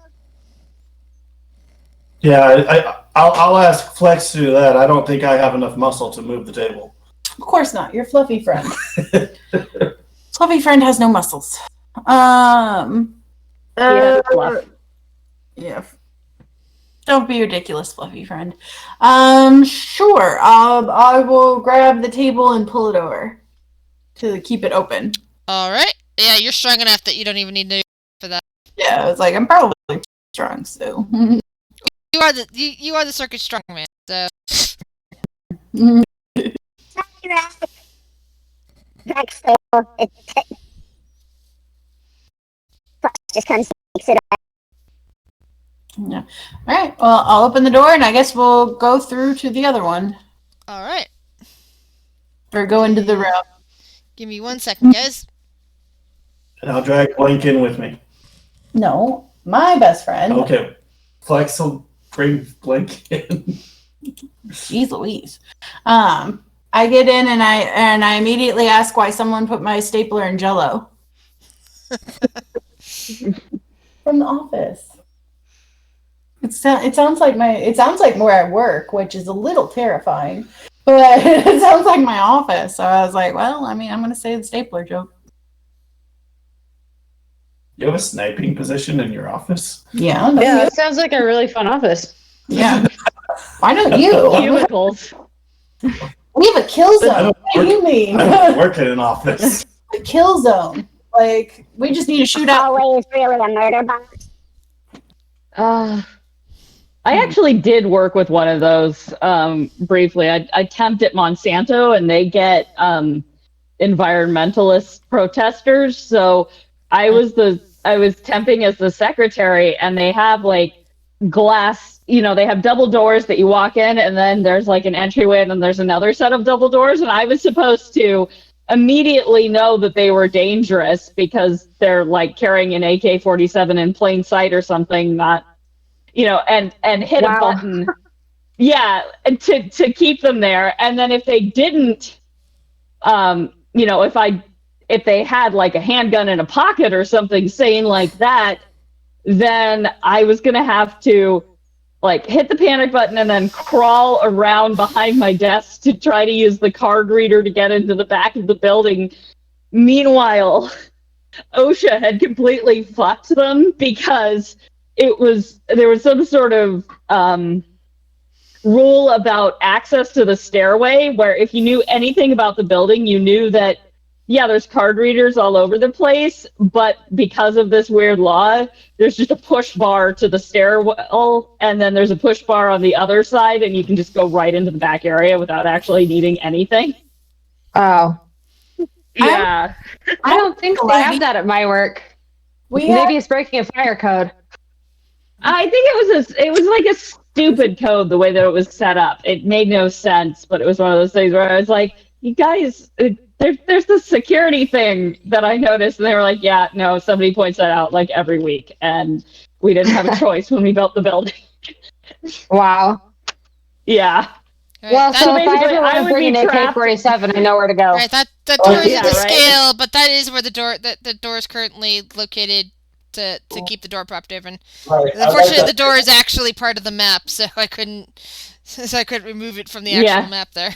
Yeah, I'll ask Flex to do that. I don't think I have enough muscle to move the table. Of course not. Your fluffy friend. Fluffy friend has no muscles. Yeah. Don't be ridiculous, fluffy friend. Sure. I will grab the table and pull it over to keep it open. All right. Yeah, you're strong enough that you don't even need to for that. Yeah, it's like I'm probably strong, so. You are the circus strongman. So. Just kind of makes it up. Yeah. All right. Well, I'll open the door, and I guess we'll go through to the other one. All right. Or go into the room. Give me 1 second, guys. And I'll drag Blank in with me. No, my best friend. Okay. Flex will bring Blank in. Jeez Louise. I get in and I immediately ask why someone put my stapler in Jell-O. From the office. It sounds like where I work, which is a little terrifying. But it sounds like my office. So I was like, well, I mean, I'm gonna say the stapler joke. You have a sniping position in your office? Yeah. Yeah, it sounds like a really fun office. Yeah. Why don't you? Cubicles. We have a kill zone. What do you mean? I don't work in an office. A kill zone. Like, we just need to shoot out. Hallway is really a murder box. I actually did work with one of those briefly. I temped at Monsanto, and they get environmentalist protesters. So I was temping as the secretary, and they have like glass. They have double doors that you walk in, and then there's like an entryway, and then there's another set of double doors. And I was supposed to immediately know that they were dangerous because they're like carrying an AK-47 in plain sight or something, not. And hit a button. Yeah, and to keep them there. And then if they didn't, if they had like a handgun in a pocket or something sane like that, then I was gonna have to like hit the panic button and then crawl around behind my desk to try to use the card reader to get into the back of the building. Meanwhile, OSHA had completely fucked them because there was some sort of rule about access to the stairway where if you knew anything about the building, you knew that, there's card readers all over the place, but because of this weird law, there's just a push bar to the stairwell, and then there's a push bar on the other side, and you can just go right into the back area without actually needing anything. Oh. Yeah. I don't think they have that at my work. Maybe it's breaking a fire code. I think it was like a stupid code the way that it was set up. It made no sense, but it was one of those things where I was like, you guys, there's this security thing that I noticed, and they were like, yeah, no, somebody points that out like every week, and we didn't have a choice when we built the building. Wow. Yeah. Right, Well, so if I ever want to bring an AK-47, I know where to go. Right, that door is at the scale, but that is where the door is currently located to keep the door propped open. Right. Unfortunately, the door is actually part of the map, so I couldn't remove it from the actual map there.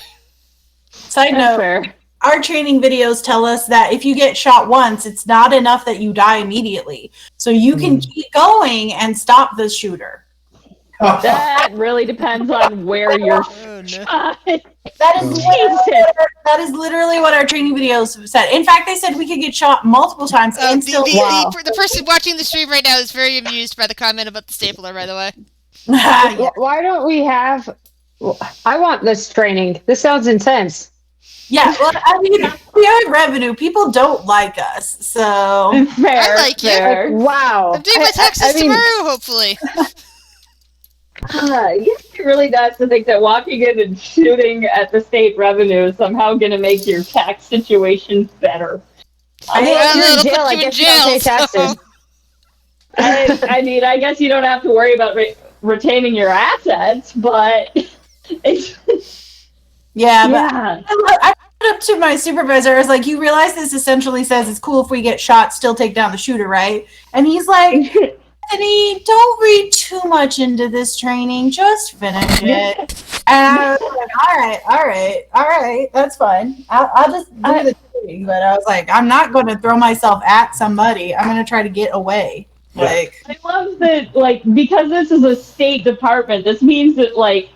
Side note, our training videos tell us that if you get shot once, it's not enough that you die immediately. So you can keep going and stop the shooter. That really depends on where you're shot. That is literally what our training videos said. In fact, they said we could get shot multiple times and still. The person watching the stream right now is very amused by the comment about the stapler, by the way. Why don't we have... I want this training. This sounds intense. Yeah, well, I mean, we are revenue. People don't like us, so... Fair, I like you. Wow. I'm doing my taxes tomorrow, hopefully. It really does to think that walking in and shooting at the state revenue is somehow going to make your tax situation better. If you're in jail, I guess you don't pay taxes. I mean, I guess you don't have to worry about retaining your assets, but... I put up to my supervisor, I was like, you realize this essentially says it's cool if we get shot, still take down the shooter, right? And he's like... Anthony, don't read too much into this training. Just finish it. And I was like, all right, that's fine. I'll just do the training. But I was like, I'm not going to throw myself at somebody. I'm going to try to get away. I love that, because this is a state department, this means that,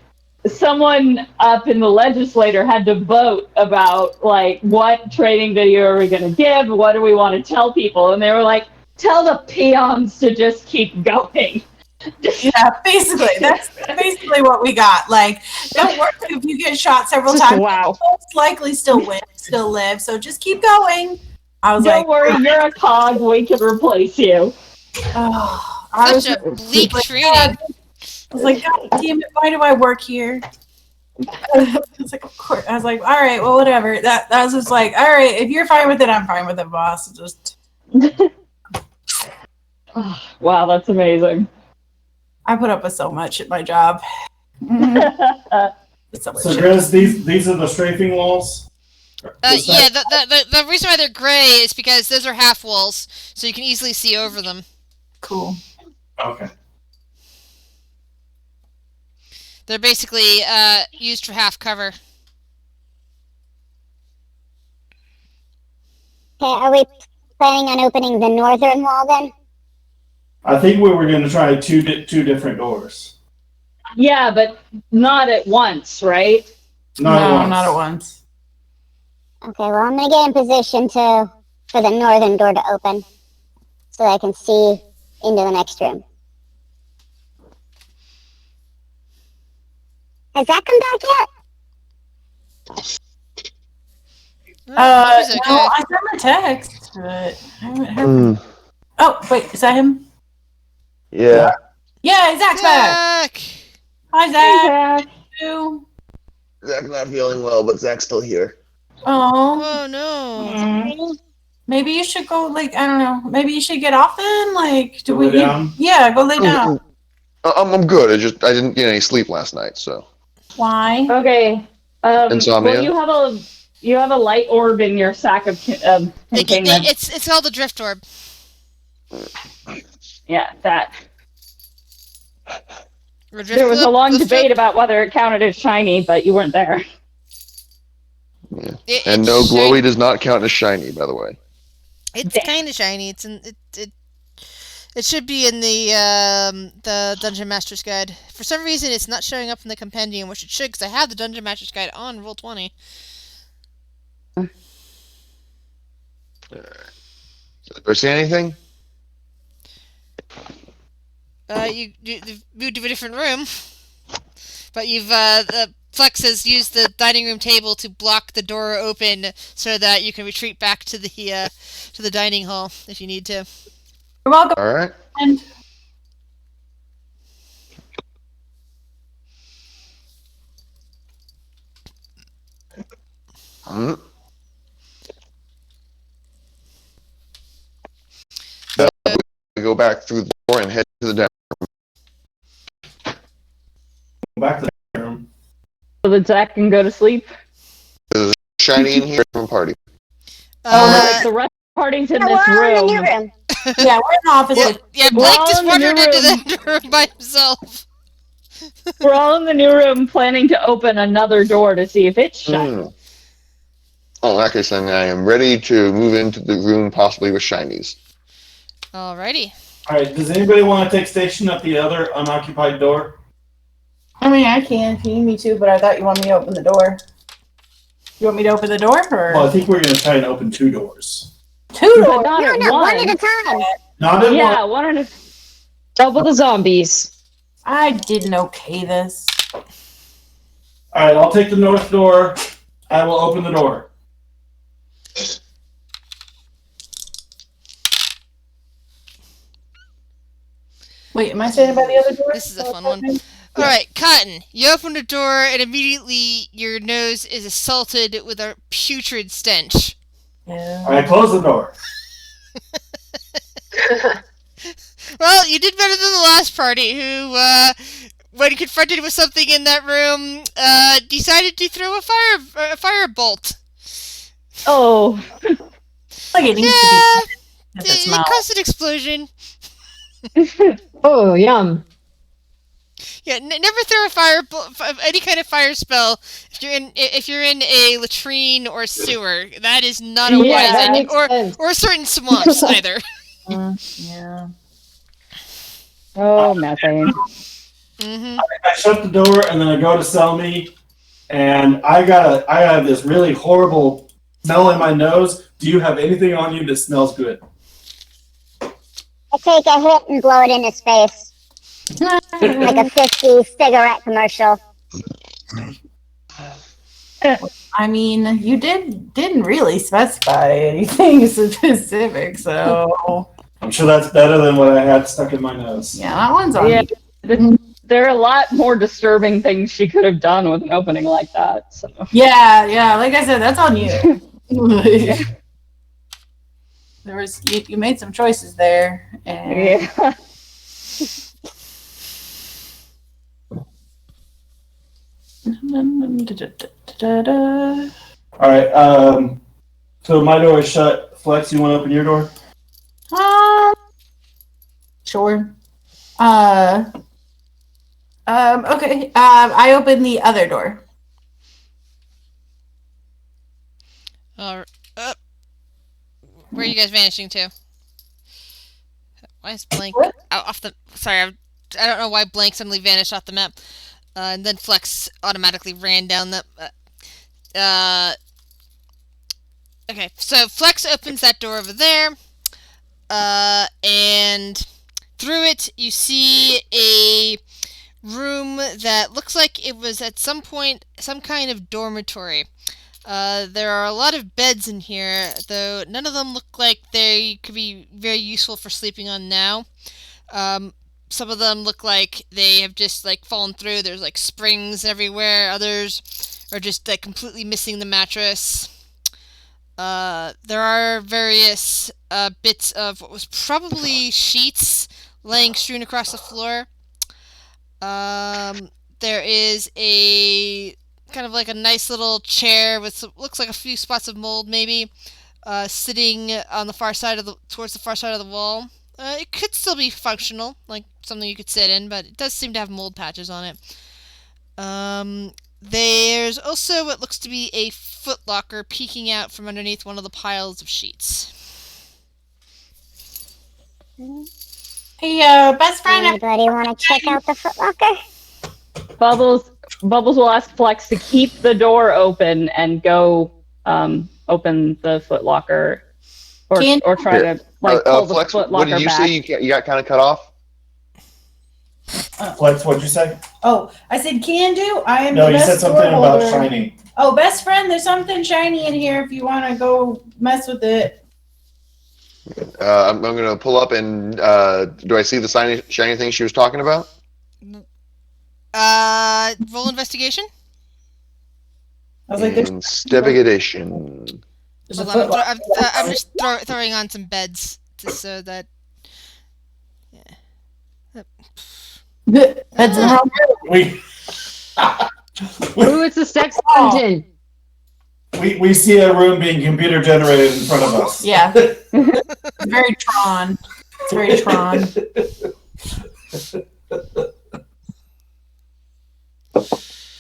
someone up in the legislature had to vote about, what training video are we going to give? What do we want to tell people? And they were like, tell the peons to just keep going. Yeah, basically. That's basically what we got. Don't worry if you get shot several times. Wow. You'll most likely still live. So just keep going. I was Don't worry, you're a cog. We can replace you. Oh, Such a bleak training. I was like, God damn it, why do I work here? I was like, of course. I was like, all right, well, whatever. That was just like, all right, if you're fine with it, I'm fine with it, boss. Just... Wow, that's amazing. I put up with so much at my job. So, Grizz, these are the strafing walls? The reason why they're gray is because those are half walls, so you can easily see over them. Cool. Okay. They're basically used for half cover. Okay, are we planning on opening the northern wall then? I think we were going to try two different doors. Yeah, but not at once, right? Not at once. Okay, well, I'm gonna get in position for the northern door to open, so that I can see into the next room. Has that come back yet? No, I sent him a text, but I haven't heard. Oh, wait, is that him? Yeah. Yeah, Zach's back. Hi, Zach. Hey, Zach's not feeling well, but Zach's still here. Oh no. Maybe you should go. Like, I don't know. Maybe you should get off then. Like, Go lay down? Yeah, go lay down. I'm good. I didn't get any sleep last night, so. Why? Okay. Insomnia. Well, you have a light orb in your sack of containment. It's called the drift orb. Yeah, that. There was a long debate about whether it counted as shiny, but you weren't there. Yeah. And no, glowy does not count as shiny, by the way. It's kind of shiny. It should be in the Dungeon Master's Guide. For some reason, it's not showing up in the compendium, which it should, because I have the Dungeon Master's Guide on Roll20. Ever see anything? You moved to a different room, but you've Flex has used the dining room table to block the door open so that you can retreat back to the dining hall if you need to. You're welcome. All right. And We go back through the door and head to the dining Go back to the dining room. So that Zach can go to sleep. There's shiny in here from party. The rest of the party's in this we're room. in the new room. Yeah, we're in the office. Yeah, Blake just wandered into the room by himself. We're all in the new room planning to open another door to see if it's shiny. Oh, in that case, then I am ready to move into the room possibly with shinies. Alrighty. Alright, does anybody want to take station at the other unoccupied door? I mean, I can if you need me to, but I thought you wanted me to open the door. You want me to open the door? Or? Well, I think we're going to try and open 2 doors. 2 doors? No, one at a time. Not at Yeah, once. one at a Double the zombies. I didn't okay this. Alright, I'll take the north door. I will open the door. Wait, am I standing by the other door? This is a fun one. Alright, Cotton, you open the door and immediately your nose is assaulted with a putrid stench. Yeah. Alright, close the door. Well, you did better than the last party who, when confronted with something in that room, decided to throw a firebolt. Oh. Like it needs to be. It caused an explosion. Oh, yum. Yeah, never throw any kind of fire spell if you're in a latrine or sewer. That is not a wise idea, or certain swamps either. Yeah. Oh, methane. Mm-hmm. I shut the door and then I go to sell me, and I have this really horrible smell in my nose. Do you have anything on you that smells good? I take a hit and blow it in his face. Like a 50 cigarette commercial. I mean, you didn't really specify anything specific, so I'm sure that's better than what I had stuck in my nose. yeah, that one's on you. There are a lot more disturbing things she could have done with an opening like that. So. Yeah, like I said, that's on you. There was you made some choices there, and Yeah. Alright, so my door is shut. Flex, you want to open your door? Sure. Okay. I opened the other door. Where are you guys vanishing to? Why is blank off the? Sorry, I don't know why blank suddenly vanished off the map. And then Flex automatically ran down the. Okay, so Flex opens that door over there, and through it you see a room that looks like it was at some point some kind of dormitory. There are a lot of beds in here, though none of them look like they could be very useful for sleeping on now. Some of them look like they have just like fallen through. There's like springs everywhere. Others are just like completely missing the mattress. There are various bits of what was probably sheets laying strewn across the floor. There is a kind of like a nice little chair with looks like a few spots of mold maybe, sitting on the far side of towards the far side of the wall. It could still be functional, like something you could sit in, but it does seem to have mold patches on it. There's also what looks to be a footlocker peeking out from underneath one of the piles of sheets. Hey, best friend. Anybody want to check out the footlocker? Bubbles will ask Flex to keep the door open and go open the footlocker, or try to like pull Flex, the footlocker what did you back. say? You got kind of cut off. Flex, what'd you say? Oh, I said can do. I am No, the you best said something door about holder. shiny. Oh, best friend, there's something shiny in here if you want to go mess with it. I'm going to pull up and do I see the shiny thing she was talking about? Roll investigation. I was like, there's Investigation. a Hold on, foot I'm just throwing on some beds so that. That's the wrong We Ooh, it's a sex dungeon. we see a room being computer generated in front of us. Yeah. It's very Tron. It's very Tron.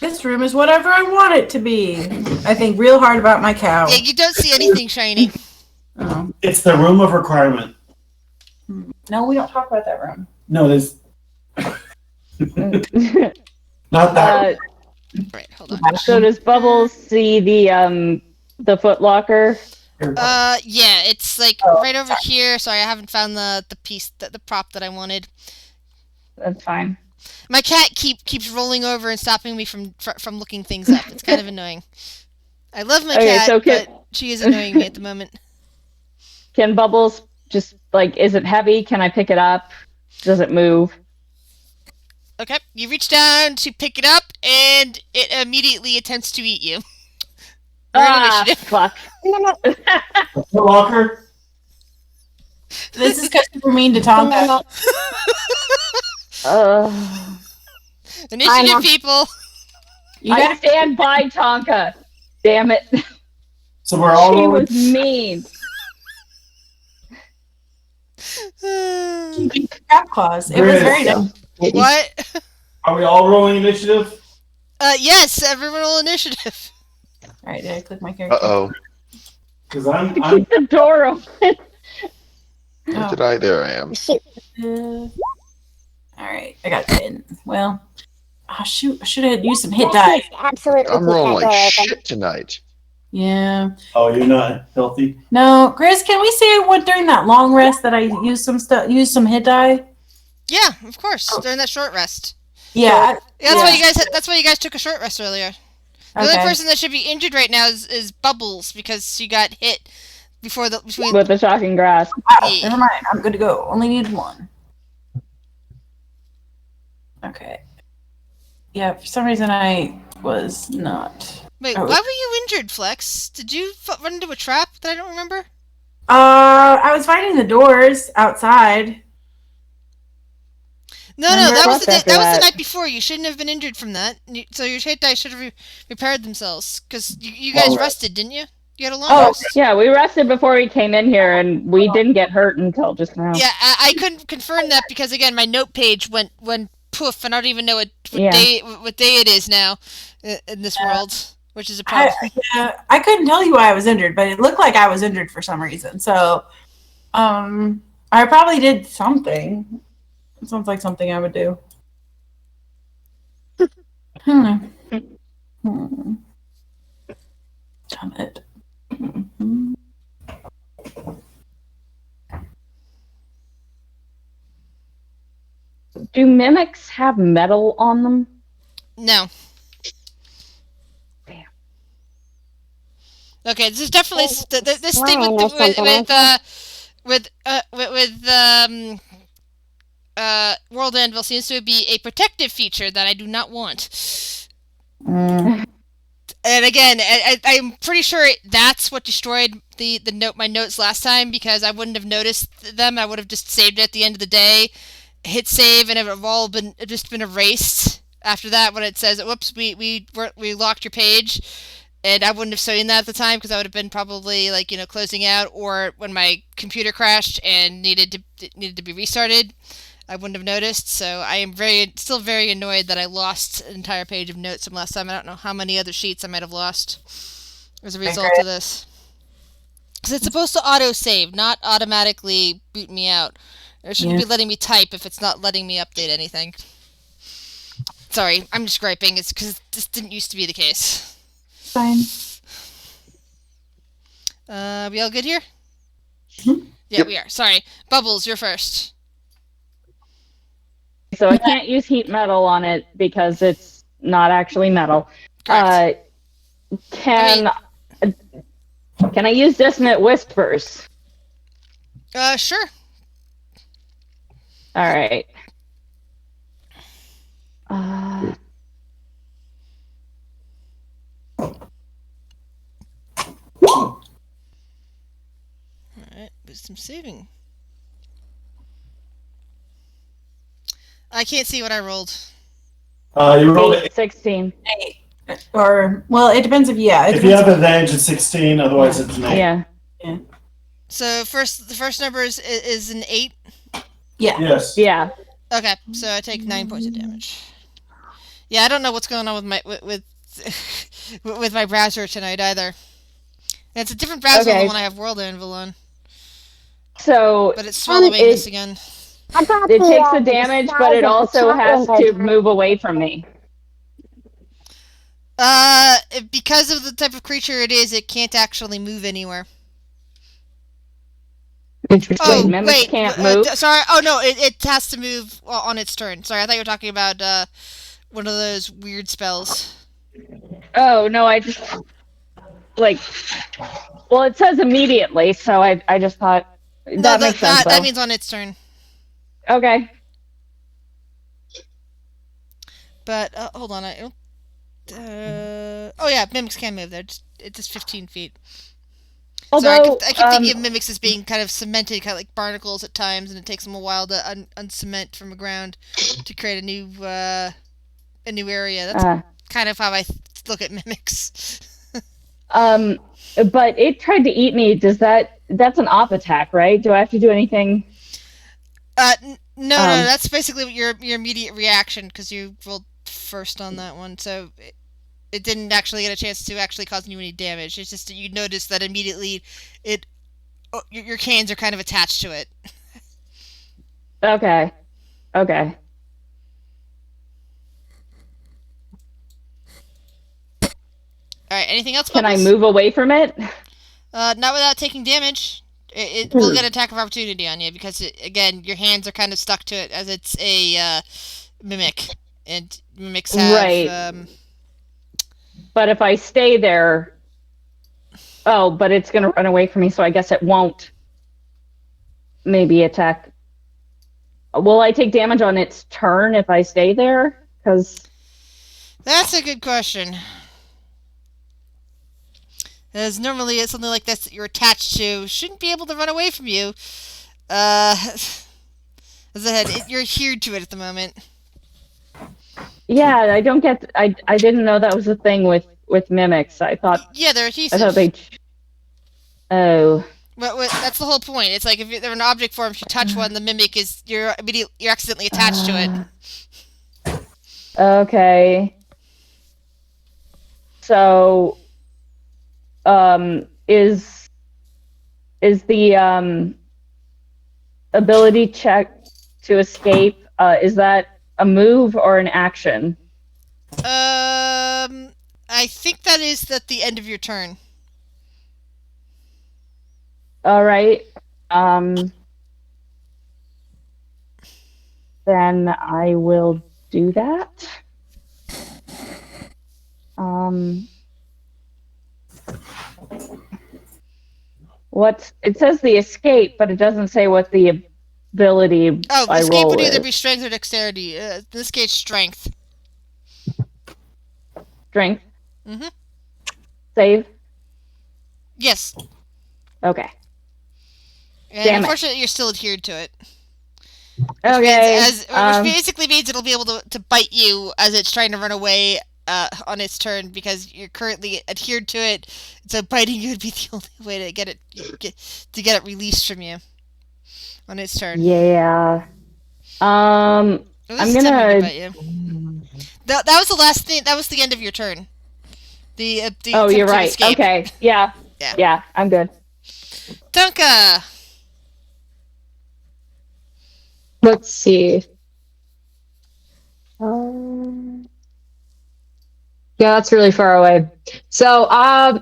This room is whatever I want it to be. I think real hard about my cow. Yeah, you don't see anything shiny. Oh. It's the room of requirement. No, we don't talk about that room. No, there's not that. Right, hold on. So does Bubbles see the footlocker? Yeah, it's like right over here. Sorry, I haven't found the piece, the prop that I wanted. That's fine. My cat keeps rolling over and stopping me from looking things up. It's kind of annoying. I love my cat, but she is annoying me at the moment. Can Bubbles just like, is it heavy? Can I pick it up? Does it move? Okay, you reach down to pick it up, and it immediately attempts to eat you. Initiative. Fuck. Locker. This is because you were mean to Tonka. Initiative, people. I stand by Tonka. Damn it. So we're all She rolling. was mean. Crab claws. It was very dumb. What? Are we all rolling initiative? Yes, everyone roll initiative. Alright, did I click my character? Uh-oh. Because I'm Keep the door open. Where did I? There I am. Shoot. Alright, I got 10. Well, oh shoot, I should have used some hit die. Absolutely. I'm keep rolling that door like open. shit tonight. Yeah. Oh, you're not healthy? No, Chris, can we say what during that long rest that I used some hit die? Yeah, of course. During that short rest. Yeah. Yeah, that's why you guys took a short rest earlier. The only person that should be injured right now is Bubbles because she got hit before with the shocking grass. Yeah. Never mind. I'm good to go. Only need one. Okay. Yeah, for some reason I was not. Wait, why were you injured, Flex? Did you run into a trap that I don't remember? I was finding the doors outside. No, that was the night before. You shouldn't have been injured from that. So your hit dice should have repaired themselves because you guys rested, didn't you? You had a long rest. Yeah, we rested before we came in here, and we didn't get hurt until just now. Yeah, I couldn't confirm that because again, my note page went poof, and I don't even know what day it is now in this world, which is a problem. I couldn't tell you why I was injured, but it looked like I was injured for some reason. So, I probably did something. It sounds like something I would do. Damn it. Mm-hmm. Do mimics have metal on them? No. Damn. Okay, this is definitely this thing Slime or something, with World Anvil seems to be a protective feature that I do not want. And again, I'm pretty sure that's what destroyed my notes last time, because I wouldn't have noticed them. I would have just saved it at the end of the day, hit save, and it would have all been erased after that when it says, "Whoops, we locked your page." And I wouldn't have seen that at the time, because I would have been probably closing out, or when my computer crashed and needed to be restarted, I wouldn't have noticed. So I am still very annoyed that I lost an entire page of notes from last time. I don't know how many other sheets I might have lost as a result of this. Because it's supposed to auto-save, not automatically boot me out. It shouldn't be letting me type if it's not letting me update anything. Sorry, I'm just griping. It's because this didn't used to be the case. Fine. We all good here? Mm-hmm. Yeah, Yep. we are. Sorry. Bubbles, you're first. So I can't use heat metal on it because it's not actually metal. Correct. Can I use dissonant whispers? Sure. All right. Alright, wisdom saving. I can't see what I rolled. You rolled 16. Or, well, it depends if you have advantage, it's 16. Otherwise, it's an 8. Yeah. So the first number is an 8. Yeah. Yes. Yeah. Okay, so I take 9 points of damage. Yeah, I don't know what's going on with my with my browser tonight either. And it's a different browser than the one I have World Anvil on. So, but it's swallowing this again. It takes the damage, but it also has to move away from me. Because of the type of creature it is, it can't actually move anywhere. Interesting. Mimics can't move? Sorry. Oh, no, it has to move on its turn. Sorry, I thought you were talking about one of those weird spells. Oh, no, I just... Well, it says immediately, so I just thought... That makes sense, that means on its turn. Okay. But, hold on, oh yeah, mimics can move there. It's just 15 feet. Although, I keep thinking of mimics as being kind of cemented, kind of like barnacles at times, and it takes them a while to uncement from the ground to create a new area. That's kind of how I look at mimics. But it tried to eat me. That's an op attack, right? Do I have to do anything? No, that's basically your immediate reaction, because you rolled first on that one, so it didn't actually get a chance to actually cause you any damage. It's just that you notice that immediately your cans are kind of attached to it. Okay. All right, anything else, Can Bubbles? I move away from it? Not without taking damage. It will get an attack of opportunity on you, because, again, your hands are kind of stuck to it, as it's a mimic. And mimics have... Right. But if I stay there... Oh, but it's going to run away from me, so I guess it won't maybe attack. Will I take damage on its turn if I stay there? Because... That's a good question. As normally it's something like this that you're attached to shouldn't be able to run away from you. As I said, you're adhered to it at the moment. Yeah, I don't get... I didn't know that was a thing with mimics. I thought... Yeah, they're adhesive. I thought they... Oh. But that's the whole point. It's like if they're an object form, if you touch one, the mimic is... You're accidentally attached to it. Okay. So... is the ability check to escape, is that a move or an action? I think that is at the end of your turn. All right. Then I will do that. It says the escape, but it doesn't say what the ability I escape roll would either is. be strength or dexterity. In this case, strength. Strength. Mm-hmm. Save. Yes. Okay. And Damn unfortunately, you're still adhered to it. Okay. Which basically means it'll be able to bite you as it's trying to run away on its turn because you're currently adhered to it. So biting you would be the only way to get it released from you on its turn. Yeah. I'm attempting gonna. to bite you. That was the last thing. That was the end of your turn. The Oh, you're attempt to right. escape. Okay. Yeah. Yeah. Yeah. I'm good. Tonka. Let's see. Yeah, that's really far away. So,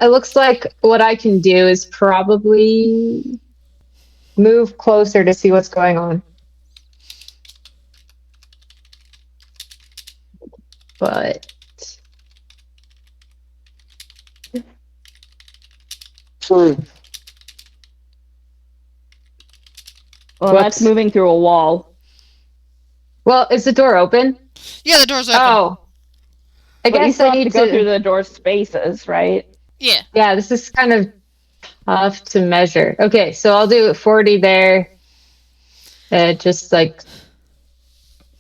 it looks like what I can do is probably move closer to see what's going on. But Well, that's moving through a wall. Well, is the door open? Yeah, the door's open. Oh. I guess I need to go through the door spaces, right? Yeah. Yeah, this is kind of tough to measure. Okay, so I'll do 40 there. Just like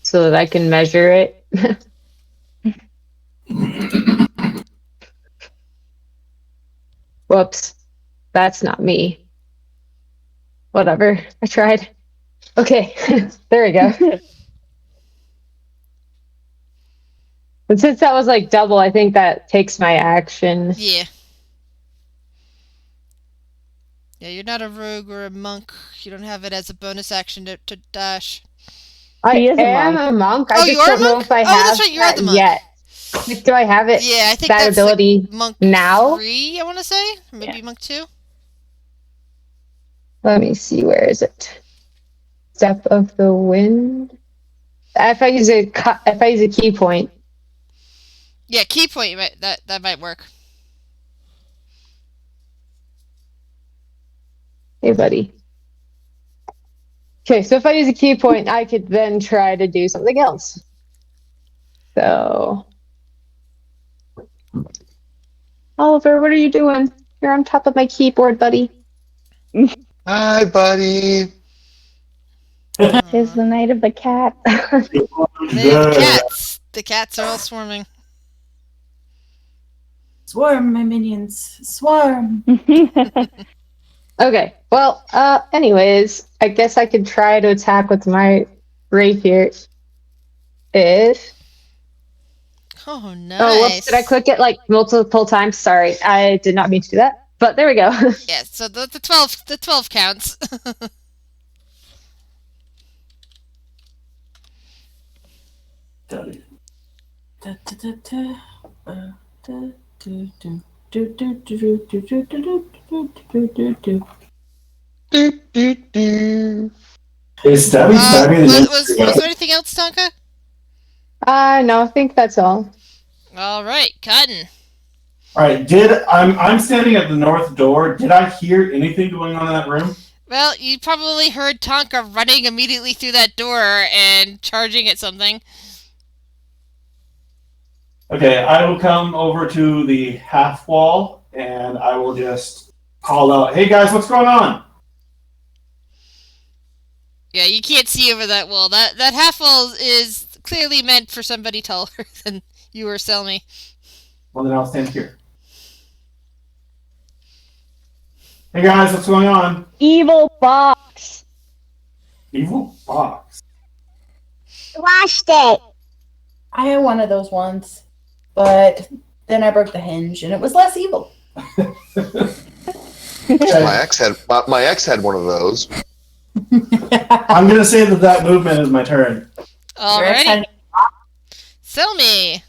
so that I can measure it. Whoops. That's not me. Whatever. I tried. Okay. There we go. And since that was like double, I think that takes my action. Yeah. Yeah, you're not a rogue or a monk. You don't have it as a bonus action to dash. I am a monk. I just don't know if I have that's right, you are the monk. yet. Like, do I have it? Yeah, I think that that's ability like monk now? 3, I want to say. Maybe monk 2. Let me see. Where is it? Step of the wind. If I use a key point. Yeah, key point. That might work. Hey, buddy. Okay, so if I use a key point, I could then try to do something else. So, Oliver, what are you doing? You're on top of my keyboard, buddy. Hi, buddy. It's the night of the cat. The cats. The cats are all swarming. Swarm, my minions. Swarm. Okay. Well, anyways, I guess I could try to attack with my rapier. If. Oh, nice. Oh, whoops. Did I click it like multiple times? Sorry. I did not mean to do that. But there we go. Yeah, so the 12 counts. Is stabbing the was there anything else, Tonka? No, I think that's all. All right, Cotton. All right. I'm standing at the north door. Did I hear anything going on in that room? Well, you probably heard Tonka running immediately through that door and charging at something. Okay, I will come over to the half wall and I will just call out, "Hey guys, what's going on?" Yeah, you can't see over that wall. That half wall is clearly meant for somebody taller than you or Selmy. Well, then I'll stand here. Hey guys, what's going on? Evil box. Evil box. Washed it. I had one of those once, but then I broke the hinge and it was less evil. My ex had one of those. I'm gonna say that movement is my turn. Alrighty. Selmy.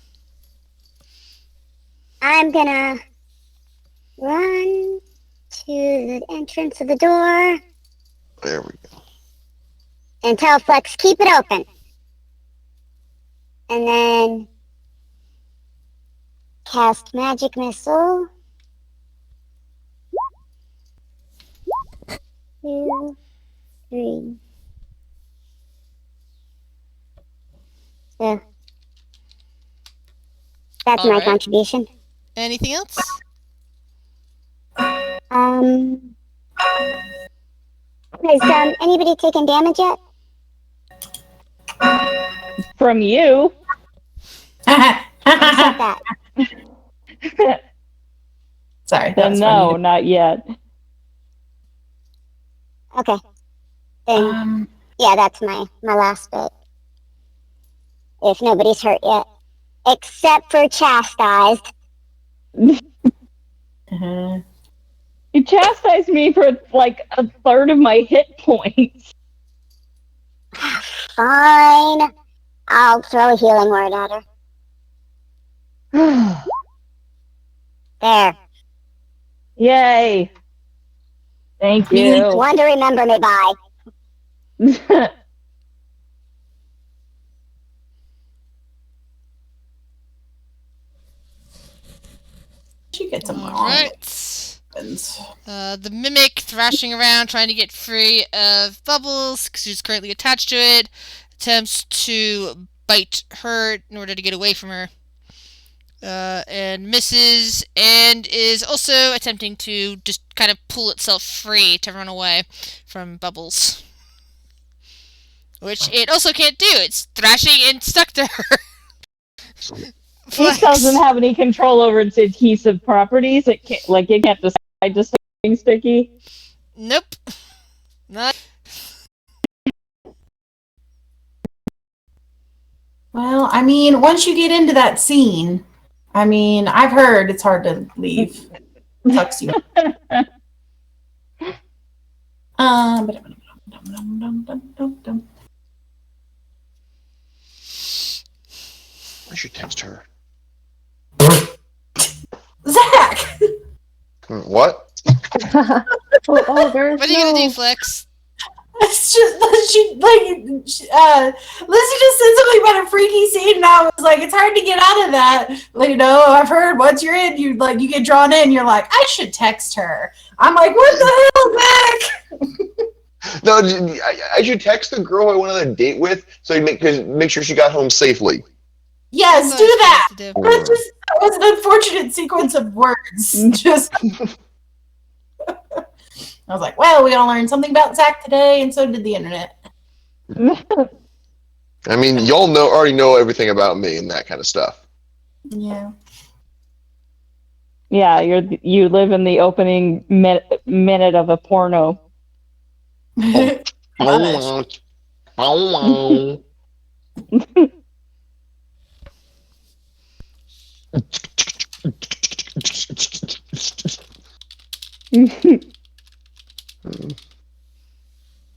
I'm gonna 1, the entrance of the door There we go. and tell Flex keep it open. And then cast magic missile. 2, 3. So that's my contribution. Anything else? Has anybody taken damage yet? From you. Except that. Sorry. Then no, not yet. Okay. Then, yeah, that's my last bit. If nobody's hurt yet. Except for chastised. You chastised me for like a third of my hit points. Fine. I'll throw a healing word at her. There. Yay. Thank you. One to remember me by. She gets some. All right. The mimic thrashing around trying to get free of Bubbles because she's currently attached to it. Attempts to bite her in order to get away from her. And misses, and is also attempting to just kind of pull itself free to run away from Bubbles. Which it also can't do. It's thrashing and stuck to her. It doesn't have any control over its adhesive properties. It can't decide just something sticky. Nope. Not. Well, I mean, once you get into that scene, I mean, I've heard it's hard to leave. Sucks you. I should text her. Zach! What? Oh, there's What are you gonna do, Flex? It's just Lizzie just said something about a freaky scene, and I was like, it's hard to get out of that. Like, you know, I've heard once you're in, you get drawn in. You're like, I should text her. I'm like, what the hell, Zach? No, I should text the girl I went on a date with, so I make sure she got home safely. Yes, do that. That was an unfortunate sequence of words. Just. I was like, well, we all learned something about Zach today, and so did the internet. I mean, y'all already know everything about me and that kind of stuff. Yeah. Yeah, you live in the opening minute of a porno. Yeah,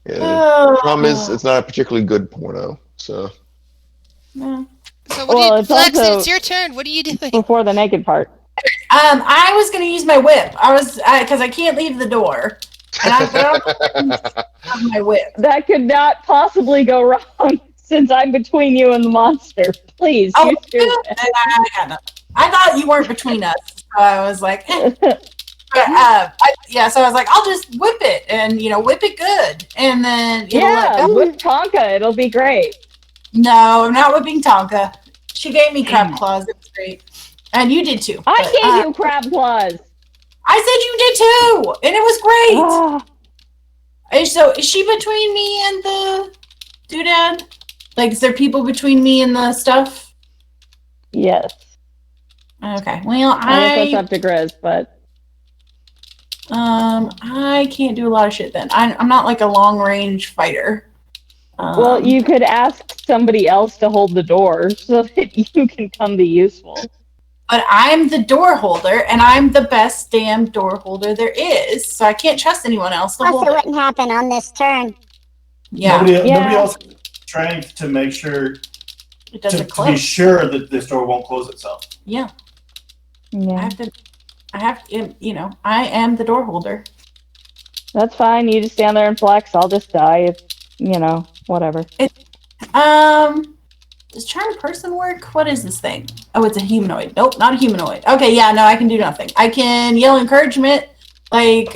the problem is it's not a particularly good porno, so. Yeah. So what do Flex, it's your turn. What are you doing? Before the naked part. I was going to use my whip. Because I can't leave the door. And I have my whip. That could not possibly go wrong since I'm between you and the monster. Please, I thought you weren't between us. So I was like, so I was like, I'll just whip it and, whip it good. And then, whip Tonka. It'll be great. No, I'm not whipping Tonka. She gave me crab claws. It was great. And you did too. I gave you crab claws. I said you did too. And it was great. So is she between me and the doodad? Like, is there people between me and the stuff? Yes. Okay. Well, I guess up to Grizz, but I can't do a lot of shit then. I'm not like a long range fighter. Well, you could ask somebody else to hold the door so that you can come be useful. But I'm the door holder, and I'm the best damn door holder there is, so I can't trust anyone else to hold it. Plus, it wouldn't happen on this turn. Yeah. Nobody else has strength to make sure it doesn't to be sure that this door won't close itself. Yeah. I have to, I am the door holder. That's fine. You just stand there and flex. I'll just die. If, whatever. Does charm person work? What is this thing? Oh, it's a humanoid. Nope, not a humanoid. Okay, yeah, no, I can do nothing. I can yell encouragement, like,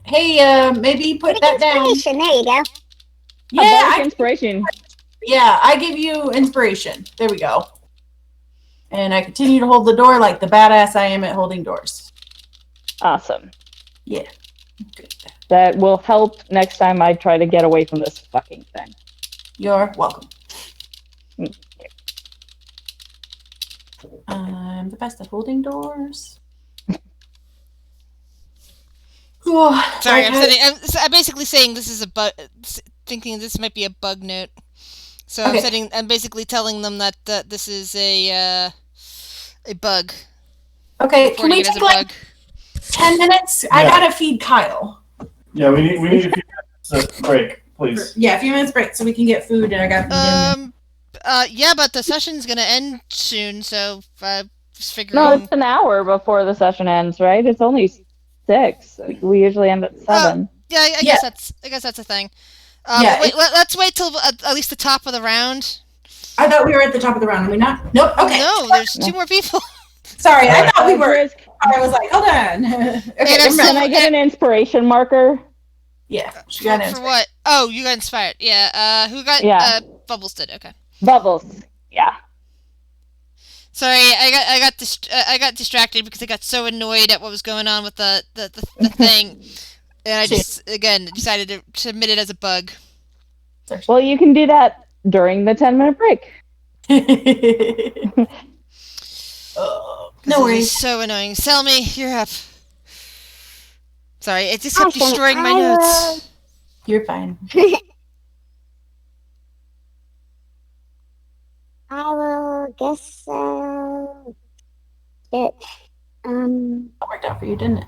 hey, maybe put that down. There you go. Yeah, inspiration. Yeah, I give you inspiration. There we go. And I continue to hold the door like the badass I am at holding doors. Awesome. Yeah. Good. That will help next time I try to get away from this fucking thing. You're welcome. I'm the best at holding doors. Sorry, I'm basically saying this is a bug. Thinking this might be a bug note. So okay. I'm basically telling them that this is a bug. Okay, can we take like 10 minutes? Yeah. I gotta feed Kyle. Yeah, we need a few minutes break, please. Yeah, a few minutes break so we can get food and I got yeah, but the session's gonna end soon, so just figuring. No, it's an hour before the session ends, right? It's only 6. We usually end at 7. Yeah, I guess that's a thing. Let's wait till at least the top of the round. I thought we were at the top of the round. Are we not? Nope. Okay. No, there's 2 more people. Sorry, I thought we were. I was like, hold on. Okay, can I get an inspiration marker? Yeah, she got for what? Oh, you got inspired. Yeah. Who got? Yeah. Bubbles did. Okay. Bubbles. Yeah. Sorry, I got distracted because I got so annoyed at what was going on with the thing, and I just decided to submit it as a bug. Well, you can do that during the 10-minute break. No worries. It's so annoying. Selmy, you're up. Sorry, it just kept destroying my notes. You're fine. I will guess so. It worked out for you, didn't it?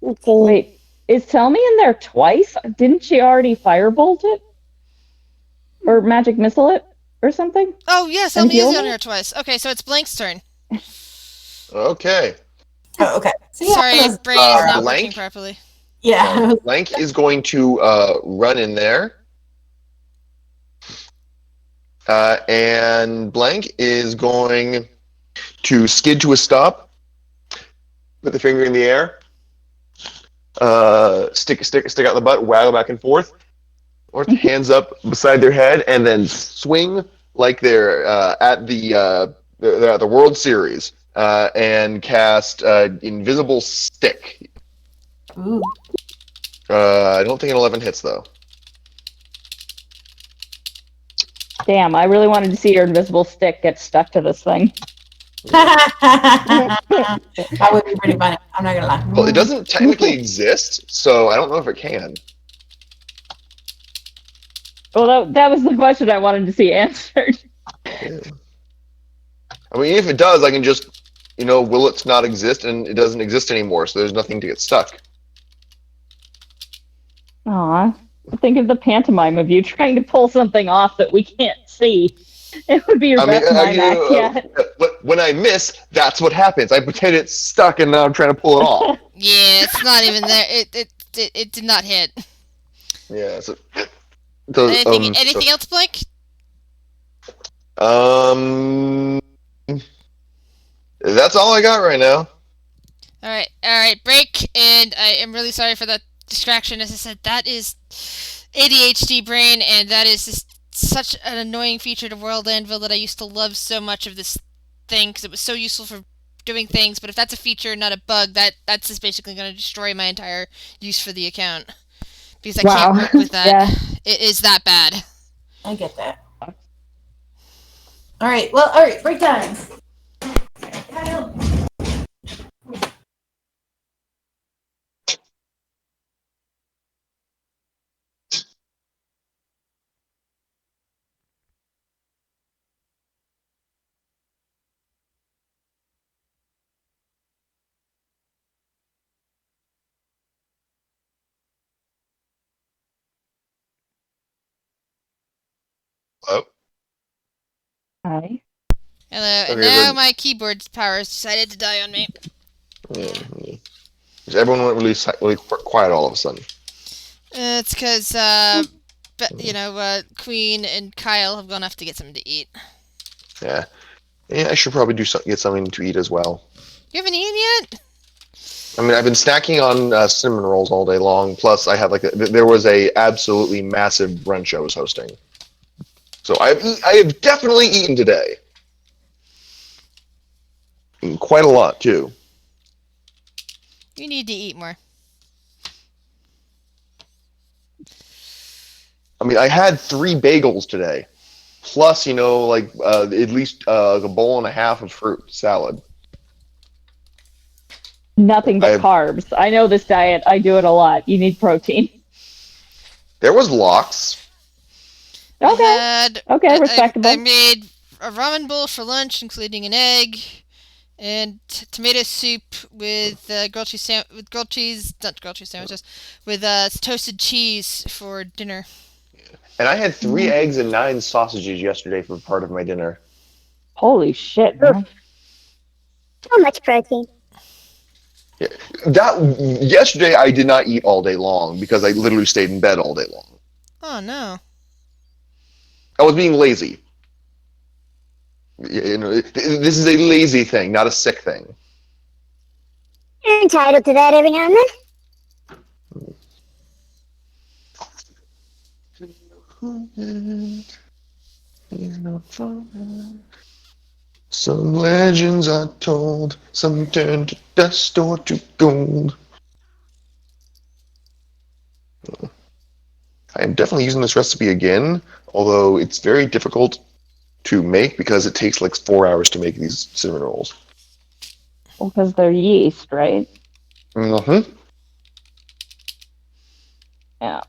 Let's see. Wait, is Selmy in there twice? Didn't she already firebolt it? Or magic missile it? Or something? Oh, yeah, Selmy is on here twice. Okay, so it's Blank's turn. Okay. Oh, okay. Sorry, brain is not working properly. Yeah. Blank is going to run in there. And Blank is going to skid to a stop, put the finger in the air, stick out the butt, waggle back and forth, or hands up beside their head, and then swing like they're at the World Series, and cast Invisible Stick. Ooh. I don't think an 11 hits though. Damn, I really wanted to see your invisible stick get stuck to this thing. That would be pretty funny. I'm not gonna lie. Well, it doesn't technically exist, so I don't know if it can. Well, that was the question I wanted to see answered. Yeah. I mean, if it does, I can just, will it not exist, and it doesn't exist anymore, so there's nothing to get stuck. Aw. Think of the pantomime of you trying to pull something off that we can't see. It would be your best mime act yet. When I miss, that's what happens. I pretend it's stuck, and now I'm trying to pull it off. Yeah, it's not even there. It did not hit. Yeah. So, anything else, Blake? That's all I got right now. All right, break. And I am really sorry for that distraction. As I said, that is ADHD brain, and that is just such an annoying feature to World Anvil that I used to love so much of this thing because it was so useful for doing things. But if that's a feature, not a bug, that's just basically going to destroy my entire use for the account because I can't work with that. Yeah. It is that bad. I get that. All right, break time. Kyle. Hello? Hi. Hello, and now my keyboard's power has decided to die on me. Yeah. Everyone went really quiet all of a sudden. It's because, Queen and Kyle have gone off to get something to eat. Yeah. Yeah, I should probably get something to eat as well. You haven't eaten yet? I mean, I've been snacking on cinnamon rolls all day long. Plus, I had there was a absolutely massive brunch I was hosting, so I have definitely eaten today, and quite a lot too. You need to eat more. I mean, I had 3 bagels today, plus at least a bowl and a half of fruit salad. Nothing but carbs. I know this diet. I do it a lot. You need protein. There was lox. Okay. Okay, respectable. I made a ramen bowl for lunch, including an egg and tomato soup with grilled cheese sandwiches, with toasted cheese for dinner. And I had 3 eggs and 9 sausages yesterday for part of my dinner. Holy shit, man. So much protein. Yesterday I did not eat all day long because I literally stayed in bed all day long. Oh no. I was being lazy. This is a lazy thing, not a sick thing. You're entitled to that every now and then. Some legends are told, some turn to dust or to gold. I am definitely using this recipe again, although it's very difficult to make because it takes like 4 hours to make these cinnamon rolls. Well, because they're yeast, right? Mm-hmm. Yeah.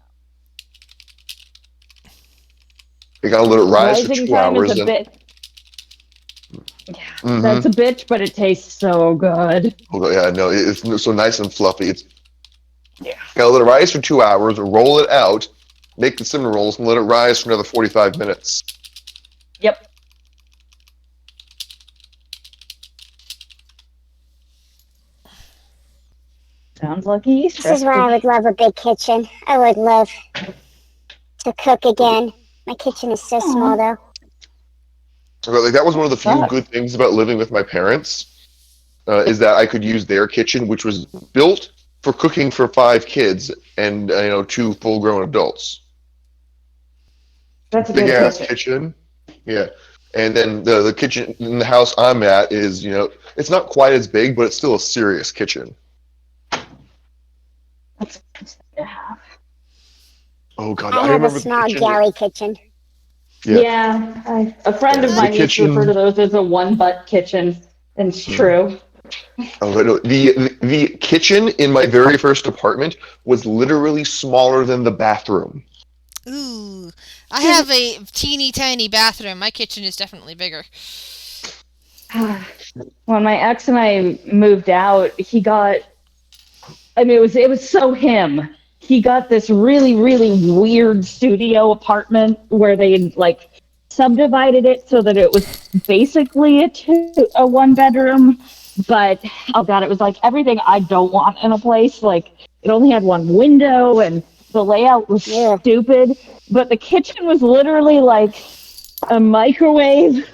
You gotta let it rise for 2 hours. Is a bit. Yeah, that's a bitch, but it tastes so good. Oh, yeah, no, it's so nice and fluffy. Gotta let it rise for 2 hours, roll it out, make the cinnamon rolls, and let it rise for another 45 minutes. Yep. Sounds like a yeast This is why I would love a big kitchen. I would love to cook again. My kitchen is so small, though. Like, that was one of the few good things about living with my parents, is that I could use their kitchen, which was built for cooking for 5 kids and 2 full-grown adults. That's a big ass kitchen. Yeah, and then the kitchen in the house I'm at is it's not quite as big, but it's still a serious kitchen. That's Oh god, I have a small galley kitchen. Yeah, a friend of mine used to refer to those as a one-butt kitchen, and it's true. Oh, no, the kitchen in my very first apartment was literally smaller than the bathroom. Ooh, I have a teeny tiny bathroom. My kitchen is definitely bigger. When my ex and I moved out, he got. I mean, it was so him. He got this really, really weird studio apartment where they subdivided it so that it was basically a 1-bedroom. But oh god, it was like everything I don't want in a place. Like it only had 1 window and the layout was stupid. But the kitchen was literally like a microwave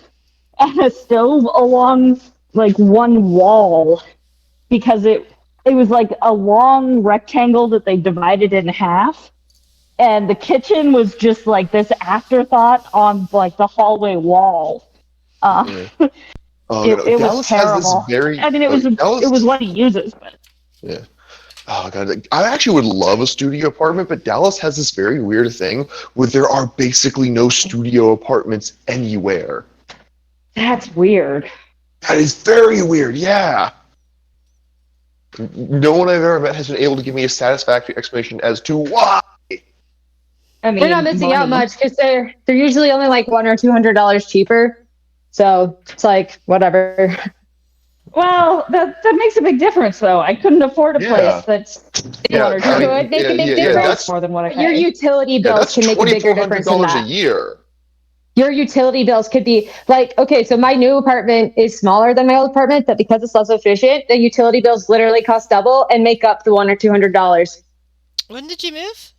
and a stove along 1 wall because it was like a long rectangle that they divided in half, and the kitchen was just like this afterthought on the hallway wall. It was terrible. I mean, it was what he uses, but yeah. Oh god, I actually would love a studio apartment, but Dallas has this very weird thing where there are basically no studio apartments anywhere. That's weird. That is very weird. Yeah. No one I've ever met has been able to give me a satisfactory explanation as to why. I mean, they're not missing out much because they're usually only $100 or $200 cheaper. So it's whatever. Well, that makes a big difference, though. I couldn't afford a place that's $1 or $200. Make a big difference. More than what I pay. Your utility bills can make a bigger difference than that. $2,400 a year. Your utility bills could be okay, so my new apartment is smaller than my old apartment, but because it's less efficient, the utility bills literally cost double and make up the $100 or $200. When did you move?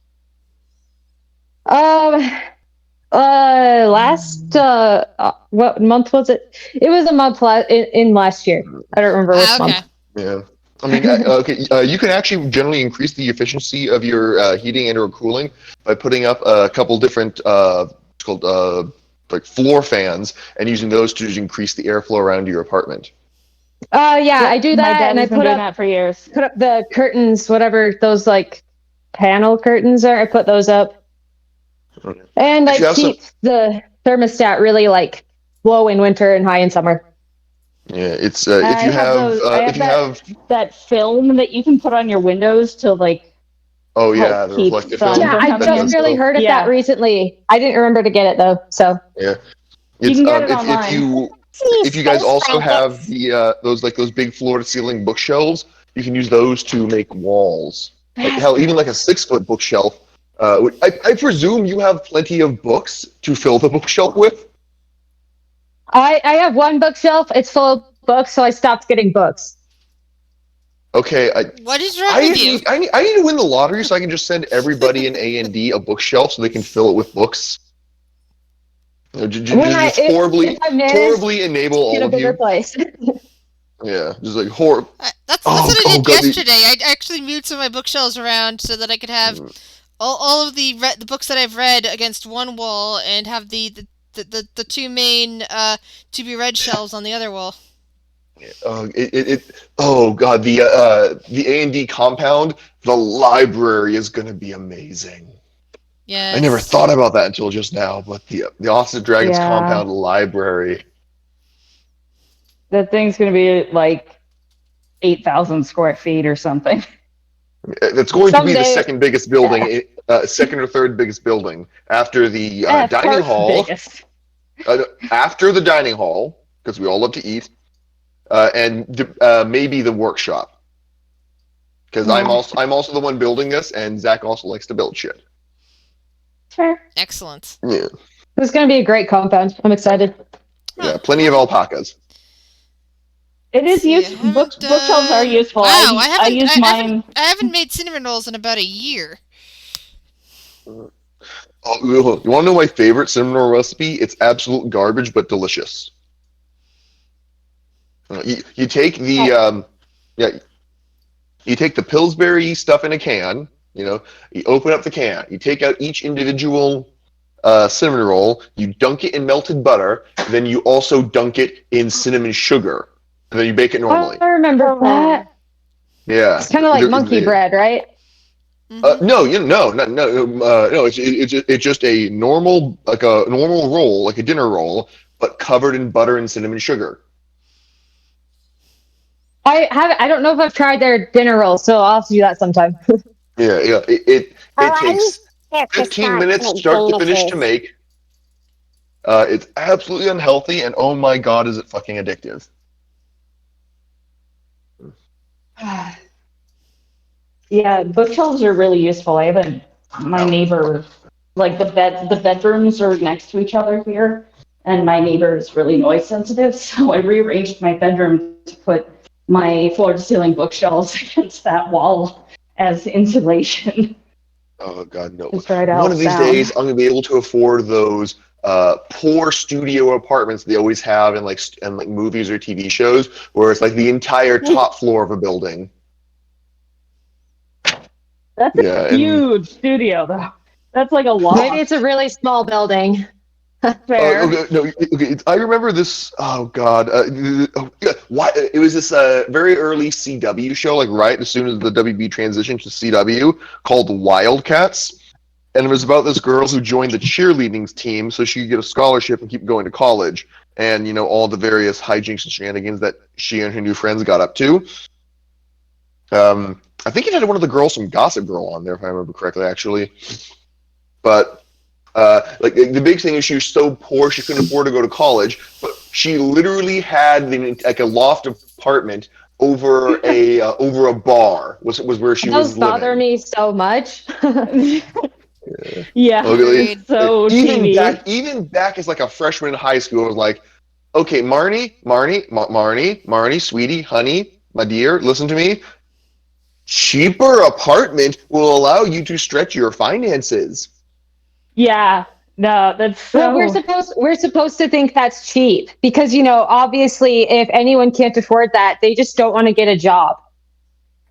Last what month was it? It was a month in last year. I don't remember which Okay. month. Yeah. I mean, okay. You can actually generally increase the efficiency of your heating and or cooling by putting up a couple different it's called like floor fans and using those to increase the airflow around your apartment. Yeah, Yep, I do my that, dad and I has been put doing up that for years. the curtains, whatever those like panel curtains are. I put those up, and If I you have some, keep the thermostat really like low in winter and high in summer. yeah, it's I have those. I if have you have, that film that you can put on your windows to like oh yeah, help the keep reflective sun film Yeah, from I that coming just in. does really help. heard of that Yeah, recently. I didn't remember to get it though, so. Yeah, you it's can get it if online. you See if you guys space also have blankets. the those big floor to ceiling bookshelves, you can use those to make walls. Like hell, even like a 6 foot bookshelf. I presume you have plenty of books to fill the bookshelf with. I have one bookshelf. It's full of books, so I stopped getting books. Okay, What is wrong with you? I need to win the lottery so I can just send everybody in A&D a bookshelf so they can fill it with books. You know, just If I manage horribly to enable get all a of bigger you. place. Yeah, just like horrible. That's what I Oh did god, yesterday. I actually moved some of my bookshelves around so that I could have all of the books that I've read against one wall and have the two main to be read shelves on the other wall. oh god, the A&D compound, the library is gonna be amazing. I never Yes. thought about that until just now, but the Office of Dragons Yeah, compound library. that thing's gonna be like 8,000 square feet or something. It's going to be the Someday, second biggest building, second or third biggest building after the dining First hall. biggest. After the dining hall, because we all love to eat, and maybe the workshop, because Yeah, I'm also the one building this, and Zach also likes to build shit. fair. Excellent. Yeah, this is going to be a great compound. I'm excited. yeah, Huh, plenty of alpacas. It let's is see. I use haven't bookshelves are done. useful. Wow, I use mine. I haven't made cinnamon rolls in about a year. Oh, you want to know my favorite cinnamon roll recipe? It's absolute garbage, but delicious. You take the yeah, you take the Pillsbury stuff in a can. You know, you open up the can. You take out each individual cinnamon roll. You dunk it in melted butter. Then you also dunk it in cinnamon sugar. And then you bake it normally. I remember that. Yeah. It's kind of like monkey bread, right? Mm-hmm. No, no. It's just a normal roll, like a dinner roll, but covered in butter and cinnamon sugar. I don't know if I've tried their dinner rolls, so I'll have to do that sometime. Yeah. It I use takes their 15 croissants minutes to make start to finish to danishes. make. It's absolutely unhealthy, and oh my god, is it fucking addictive. Yeah, bookshelves are really useful. My neighbor, like the bedrooms are next to each other here, and my neighbor is really noise sensitive, so I rearranged my bedroom to put my floor to ceiling bookshelves against that wall as insulation Oh god, no. to try to One help of these sound. days, I'm gonna be able to afford those poor studio apartments they always have in like movies or TV shows, where it's like the entire top floor of a building. That's Yeah, a and huge studio, though. That's like a Maybe it's a loft. really small building. Fair. okay, no, okay. I remember this. Oh God, yeah, why? It was this very early CW show, like right as soon as the WB transitioned to CW, called Wildcats, and it was about this girl who joined the cheerleading team so she could get a scholarship and keep going to college, and all the various hijinks and shenanigans that she and her new friends got up to. I think it had one of the girls from Gossip Girl on there, if I remember correctly, actually, but. Like the big thing is she was so poor she couldn't afford to go to college, but she literally had like a loft apartment over a bar was where she Those was bother living. me so much. Yeah, Okay, Agreed. it's so TV. even back as like a freshman in high school, I was like, okay, Marnie, sweetie, honey, my dear, listen to me. Cheaper apartment will allow you to stretch your finances. Yeah. No, that's so. Well, we're supposed to think that's cheap because obviously, if anyone can't afford that, they just don't want to get a job.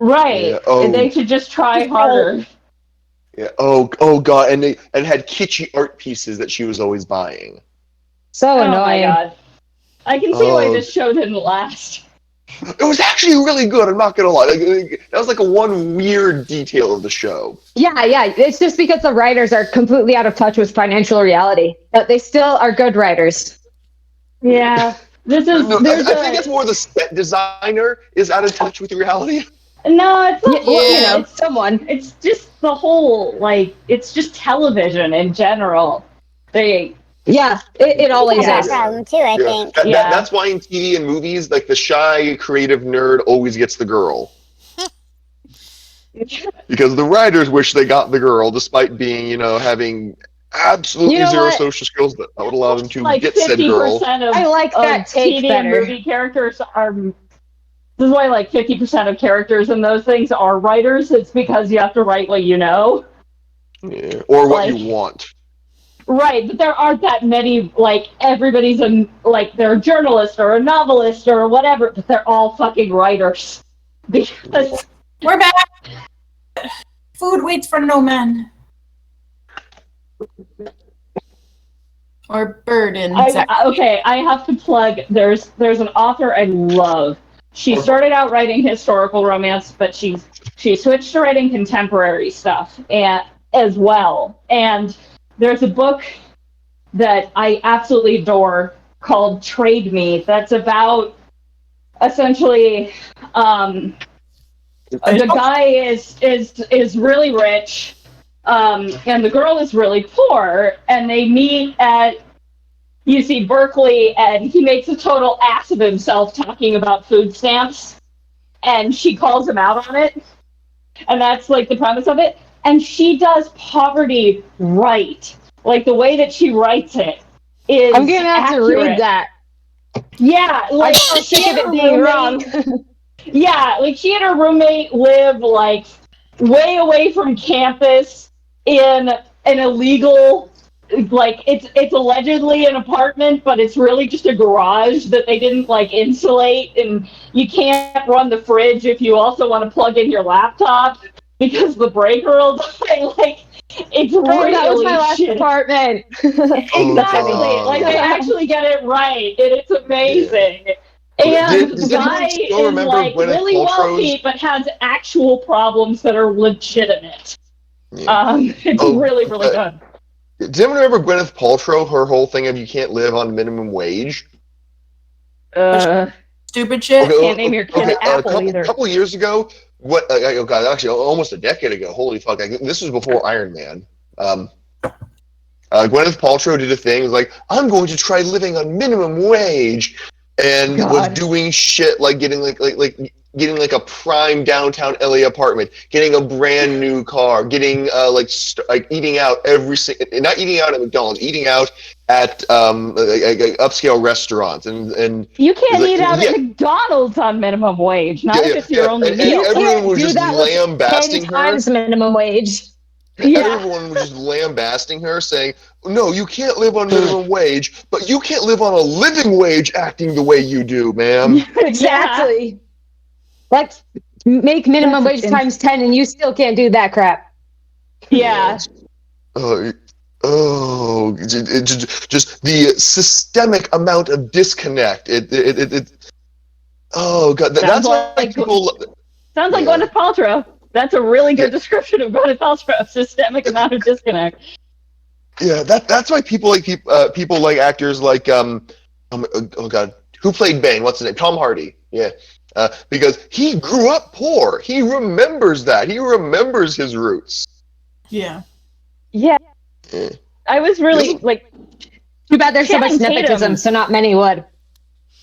Right. Yeah. Oh. They should just try harder. Yeah. Oh God. And had kitschy art pieces that she was always buying. So annoying. Oh my God. I can see why this show didn't last. It was actually really good. I'm not gonna lie. That was like a one weird detail of the show. Yeah. It's just because the writers are completely out of touch with financial reality, but they still are good writers. Yeah. I think it's more the set designer is out of touch with reality. No, it's not. Well, it's someone. It's just the whole it's just television in general. It always That's is. a problem too, I think. That's why in TV and movies, like the shy, creative nerd always gets the girl. Because the writers wish they got the girl, despite being, having absolutely zero social skills that would allow them to get said girl. I like that take TV better. and movie characters are. This is why 50% of characters in those things are writers. It's because you have to write what you know. Yeah. Or what you want. Right, but there aren't that many, everybody's they're a journalist or a novelist or whatever, but they're all fucking writers. Because we're back. Food waits for no man. Or bird in okay, I have to plug, there's an author I love. She started out writing historical romance, but she switched to writing contemporary stuff as well. And there's a book that I absolutely adore called Trade Me that's about essentially the guy is really rich and the girl is really poor, and they meet at UC Berkeley, and he makes a total ass of himself talking about food stamps, and she calls him out on it, and that's the premise of it. And she does poverty right. The way that she writes it is I'm gonna have accurate. to read that. Yeah, I'm so sick of it being wrong. Yeah, she and her roommate live way away from campus in an illegal, it's allegedly an apartment, but it's really just a garage that they didn't insulate, and you can't run the fridge if you also want to plug in your laptop because the breaker will die. It's really that was my last shit. apartment. Exactly. They actually get it right, and it's amazing. Yeah. And the guy is really wealthy, but has actual problems that are legitimate. Yeah. It's really, really good. Does anyone remember Gwyneth Paltrow? Her whole thing of you can't live on minimum wage. Stupid shit. Can't name your kid Apple either. A couple years ago, oh god, actually almost a decade ago. Holy fuck! This was before Iron Man. Gwyneth Paltrow did a thing I'm going to try living on minimum wage, and was doing shit like getting getting a prime downtown LA apartment, getting a brand new car, getting eating out not eating out at McDonald's, eating out at upscale restaurants, and you can't eat out at McDonald's on minimum wage, not if it's your only meal. Everyone was just lambasting 10 times minimum wage. Yeah. Everyone was just lambasting her, saying, "No, you can't live on minimum wage, but you can't live on a living wage acting the way you do, ma'am." Exactly. Make minimum wage times 10, and you still can't do that crap. Yeah. Just the systemic amount of disconnect. Oh god, that's why people. Sounds like Gwyneth Paltrow. That's a really good description of Gwyneth Paltrow. Systemic amount of disconnect. Yeah, that's why people like actors like oh god, who played Bane? What's his name? Tom Hardy. Yeah, because he grew up poor. He remembers that. He remembers his roots. Yeah. Yeah. I was really Too bad there's so much nepotism, so not many would.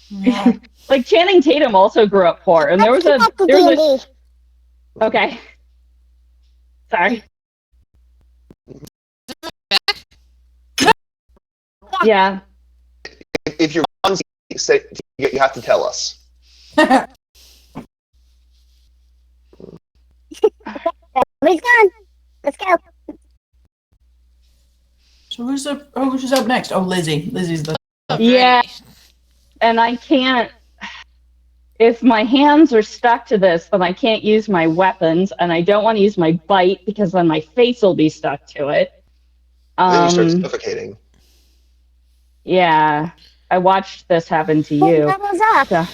Yeah. Channing Tatum also grew up poor, and there was a okay. Sorry. Yeah. If you're on, you have to tell us. He's gone. Let's go. So who's up next? Oh, Lizzie. Lizzie's the. Yeah, and I can't. If my hands are stuck to this, then I can't use my weapons, and I don't want to use my bite because then my face will be stuck to it. Then you start suffocating. Yeah, I watched this happen to you. Bubbles up. So,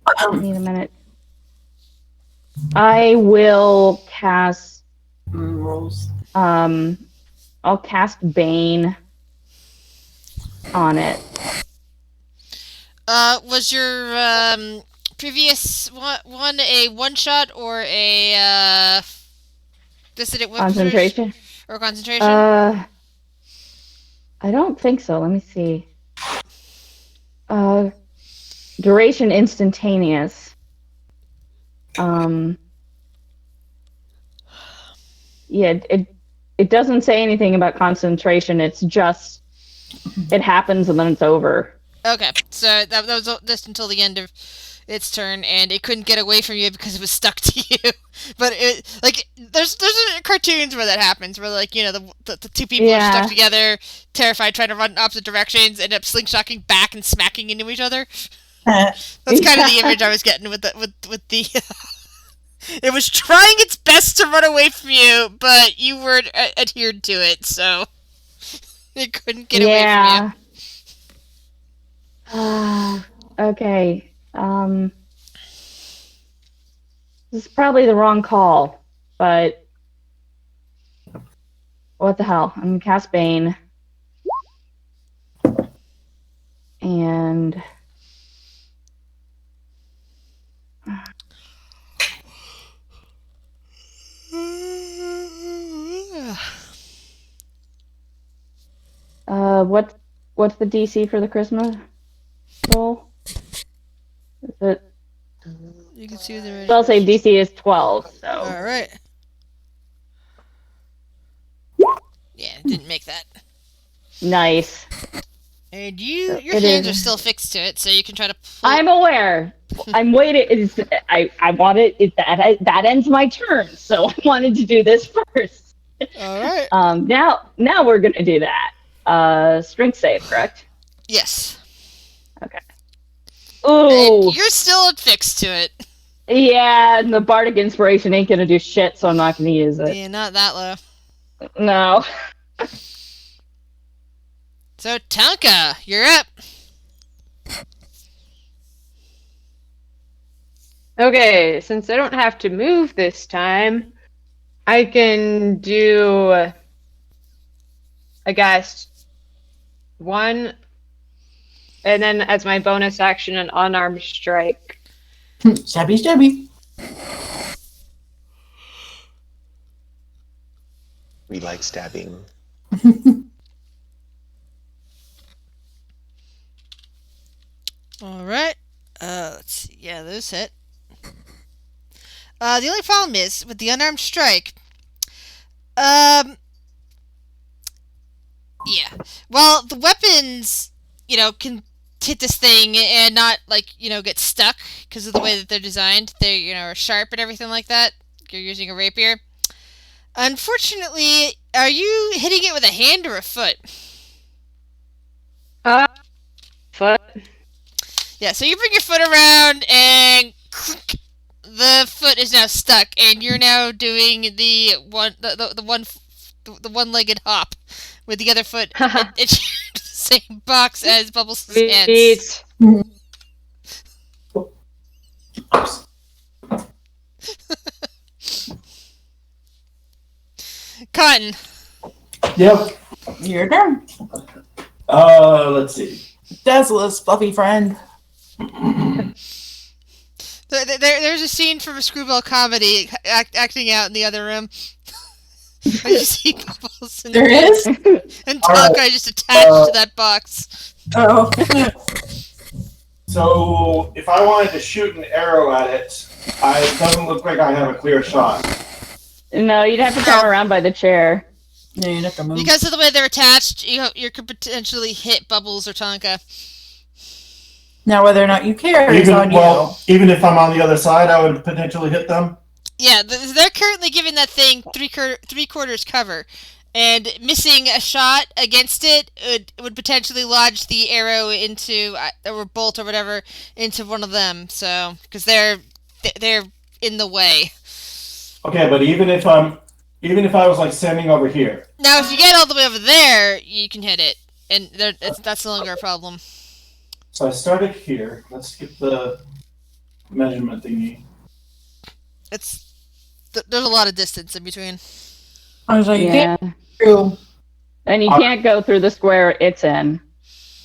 I need a minute. I will cast. Rolls. I'll cast Bane on it. Was your previous one a one shot or a dissident whip Concentration? or concentration? I don't think so. Let me see. Duration instantaneous. Yeah, it doesn't say anything about concentration. It's just it happens and then it's over. Okay, so that was just until the end of its turn, and it couldn't get away from you because it was stuck to you. But it there's cartoons where that happens, where the two people are stuck together, terrified, trying to run in opposite directions, end up slingshotting back and smacking into each other. That's kind of the image I was getting with the. It was trying its best to run away from you, but you weren't adhered to it, so it couldn't get away from you. Okay. This is probably the wrong call, but what the hell? I'm gonna cast Bane. And what's the DC for the Christmas roll? Is it? You can see the. Spell save DC is 12. So. All right. Yeah, didn't make that. Nice. And your hands are still fixed to it, so you can try to pull. I'm aware. I'm waiting. I want it. That ends my turn, so I wanted to do this first. All right. Now we're gonna do that. Strength save, correct? Yes. Okay. Ooh. And you're still fixed to it. Yeah, and the bardic inspiration ain't gonna do shit, so I'm not gonna use it. Yeah, not that low. No. So Tonka, you're up. Okay, since I don't have to move this time, I can do, I guess, one, and then as my bonus action, an unarmed strike. Stabby. We like stabbing. All right. Let's see. Yeah, those hit. The only problem is with the unarmed strike. Yeah. Well, the weapons, can hit this thing and not get stuck because of the way that they're designed. They, are sharp and everything like that. You're using a rapier. Unfortunately, are you hitting it with a hand or a foot? Foot. Yeah, so you bring your foot around and the foot is now stuck, and you're now doing the one-legged hop with the other foot. It's the same box as Bubbles' hands. Cotton. Yep. Your turn. Let's see. Dazzle's fluffy friend. There's a scene from a screwball comedy acting out in the other room. You see Bubbles there is? And Tonka just attached to that box. Oh. So, if I wanted to shoot an arrow at it, it doesn't look like I have a clear shot. No, you'd have to come around by the chair. Yeah, you'd have to move. Because of the way they're attached, you could potentially hit Bubbles or Tonka. Now, whether or not you care is on even if I'm on the other side, I would potentially hit them. Yeah, they're currently giving that thing three-quarters cover, and missing a shot against it would potentially lodge the arrow into or bolt or whatever into one of them. So because they're in the way. Okay, but even if I was like standing over here. Now, if you get all the way over there, you can hit it, and that's no longer a problem. So I started here. Let's skip the measurement thingy. There's a lot of distance in between. I was like, Yeah. True. And you can't go through the square it's in.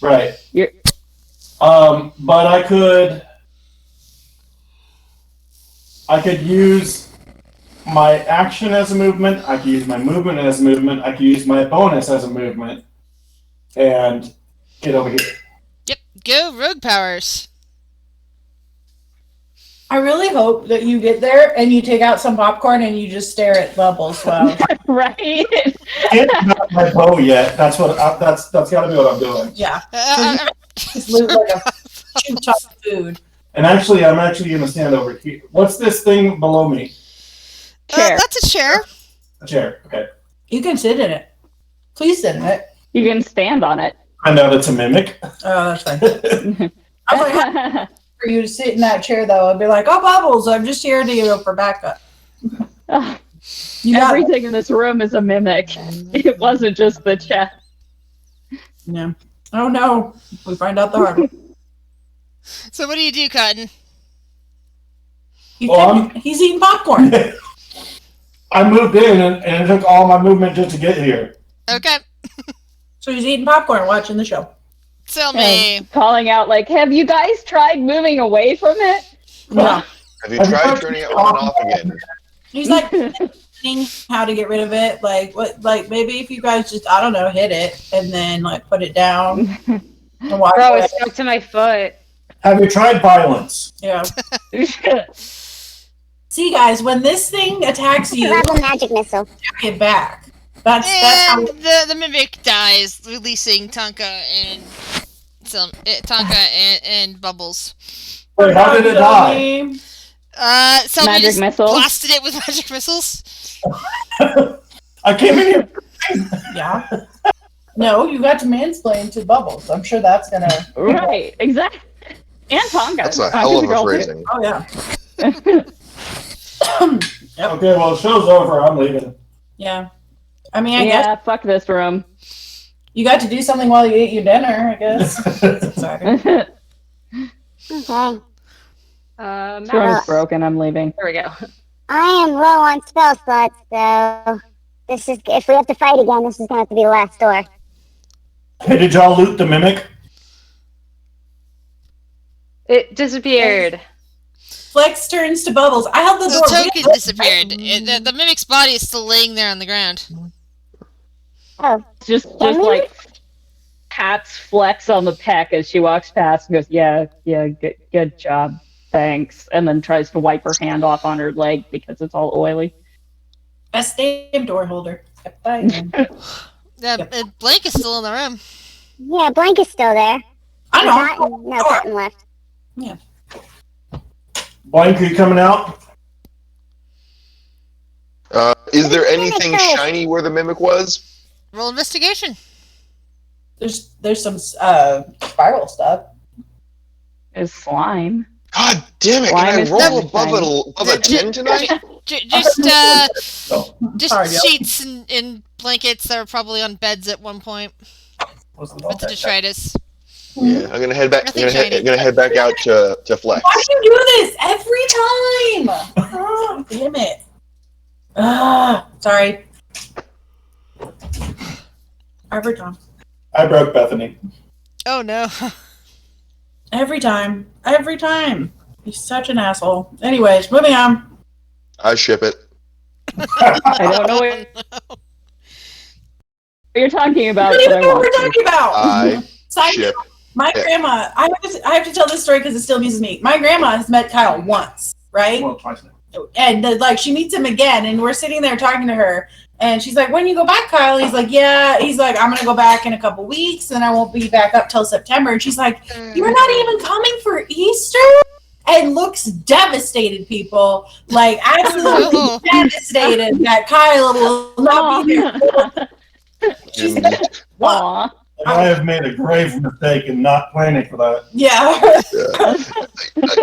Right. You're... But I could use my action as a movement. I could use my movement as a movement. I could use my bonus as a movement, and get over here. Yep. Go rogue powers. I really hope that you get there and you take out some popcorn and you just stare at Bubbles. Wow. Right. It's not my bow yet. That's got to be what I'm doing. Yeah. Just loot like a cheap ton of food. And actually, I'm actually going to stand over here. What's this thing below me? Chair. That's a chair. A chair. Okay. You can sit in it. Please sit in it. You can stand on it. I know it's a mimic. Oh, that's fine. I was like, for you to sit in that chair, though, and be like, "Oh, Bubbles, I'm just here to go for backup." Everything in this room is a mimic. It wasn't just the chest. Yeah. Oh no, we find out the hard way. So what do you do, Cotton? He's eating popcorn. I moved in and it took all my movement just to get here. Okay. So he's eating popcorn, watching the show. Tell me. And calling out like, have you guys tried moving away from it? No. Have you tried turning it on and off again? He's like learning how to get rid of it. Like what? Like maybe if you guys just I don't know, hit it and then like put it down and walk Bro, away. it stuck to my foot. Have you tried violence? Yeah. See, guys, when this thing attacks you, Grab a magic missile. jack it back. That's how. And the mimic dies, releasing Tonka and Bubbles. Wait, how did it die? Selby Magic just missile? blasted it with magic missiles. I came in here. Yeah. No, you got to mansplain to Bubbles. I'm sure that's gonna. Right, exactly. And Tonga. That's a hell of a girl, too. phrasing. Oh yeah. Okay, well, the show's over. I'm leaving. Yeah. I mean, I guess Yeah, fuck this room. you got to do something while you ate your dinner. I guess. Sorry. This Okay. room is broken. I'm leaving. There we go. I am low on spell slots, so this is if we have to fight again, this is gonna have to be the last door. Hey, did y'all loot the mimic? It disappeared. Flex turns to Bubbles. I held the The door. token disappeared. The mimic's body is still laying there on the ground. Oh, Just like pats Flex on the peck as she walks past and goes, yeah, good job, thanks, and then tries to wipe her hand off on her leg because it's all oily. Best damn door holder. Bye. And Blake is still in the room. yeah, Blank is still there. I know. Cotton, no, Cotton left. Blank, are you coming out? Is there anything shiny where the mimic was? Roll investigation. There's some spiral stuff. Is slime. God damn it! Why Can I is roll that above a 10 tonight? Just Sorry, yep. sheets and blankets that were probably on beds at one point with the detritus. Yeah, I'm gonna head back. Nothing shiny. Gonna head back out to Flex. Why do you do this every time? Oh, damn it. Sorry. Every time. I broke Bethany. Oh no. Every time. Every time. He's such an asshole. Anyways, moving on. I ship it. I don't know what you're talking about. I don't even but know I what we're want to. talking about. I Side ship. note, my grandma, I have to tell this story because it still amuses me. My grandma has met Kyle once, right? Well, twice now. And like she meets him again, and we're sitting there talking to her, And she's like, when you go back, Kyle? He's like, yeah. He's like, I'm going to go back in a couple weeks, and I won't be back up till September. And she's like, you're not even coming for Easter? And looks devastated, people. Like, absolutely devastated that Kyle will not be there. She's like, what? And I have made a grave mistake in not planning for that. Yeah.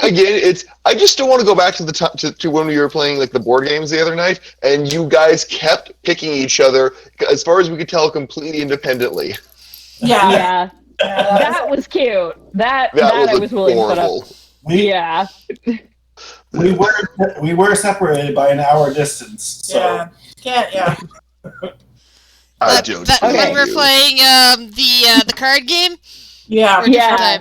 Again, I just don't want to go back to the to when we were playing like the board games the other night, and you guys kept picking each other as far as we could tell completely independently. Yeah. That was cute. That was I was willing adorable. to put up. We were separated by an hour distance. So. Yeah. I don't. When we're playing the card game. Yeah. Yeah.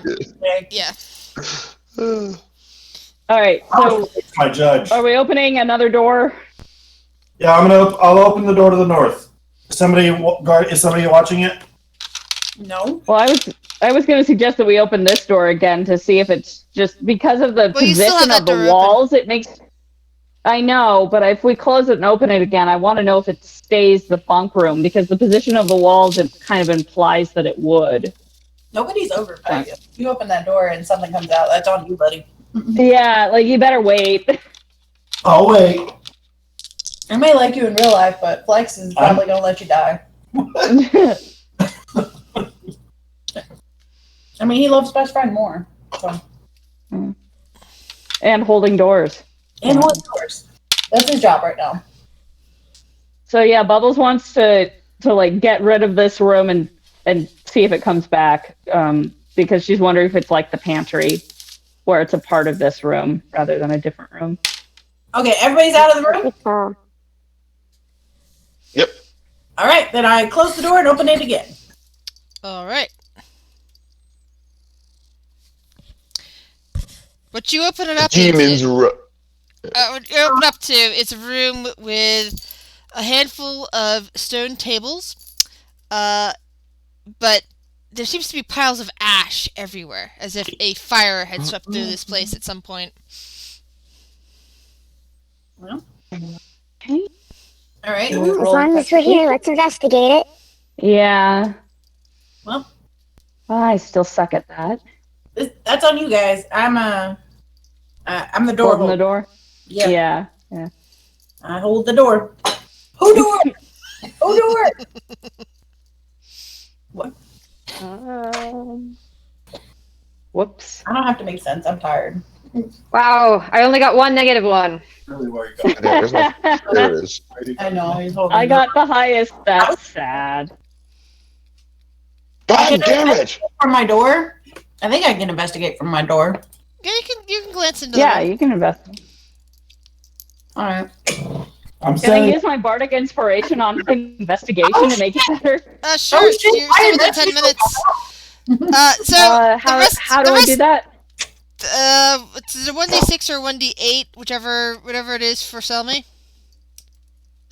All right. So it's my judge. Are we opening another door? Yeah, I'll open the door to the north. Is somebody watching it? No. Well, I was going to suggest that we open this door again to see if it's just because of the position of the walls. It makes. I know, but if we close it and open it again, I want to know if it stays the bunk room, because the position of the walls, it kind of implies that it would. Nobody's over by you. You open that door and something comes out. That's on you, buddy. Yeah, like you better wait. I'll wait. I may like you in real life, but Flex is probably going to let you die. I mean, he loves best friend more. So. And holding doors. And holding doors. That's his job right now. So yeah, Bubbles wants to like get rid of this room and see if it comes back, because she's wondering if it's like the pantry, where it's a part of this room rather than a different room. Okay, everybody's out of the room? Yep. All right, then I close the door and open it again. All right. What you open it up Demons. you open up to it's a room with a handful of stone tables, but there seems to be piles of ash everywhere, as if a fire had swept through this place at some point. Well, okay. All right. As long as we're here, let's investigate it. Yeah. Well, I still suck at that. That's on you guys. I'm the door. Holding the door? Yeah. Yeah. I hold the door. Who door? Who door? What? Whoops. I don't have to make sense. I'm tired. Wow, I only got one negative one. Really where you go. There it is. I know. He's holding. I got the highest. That's sad. God damn it! From my door. I think I can investigate from my door. Yeah, you can glance into the room. You can investigate. All right. Can I use my bardic inspiration on investigation to make it better? Sure. You're still within 10 minutes. How do I do that? It's a 1d6 or 1d8, whichever it is for Selmy.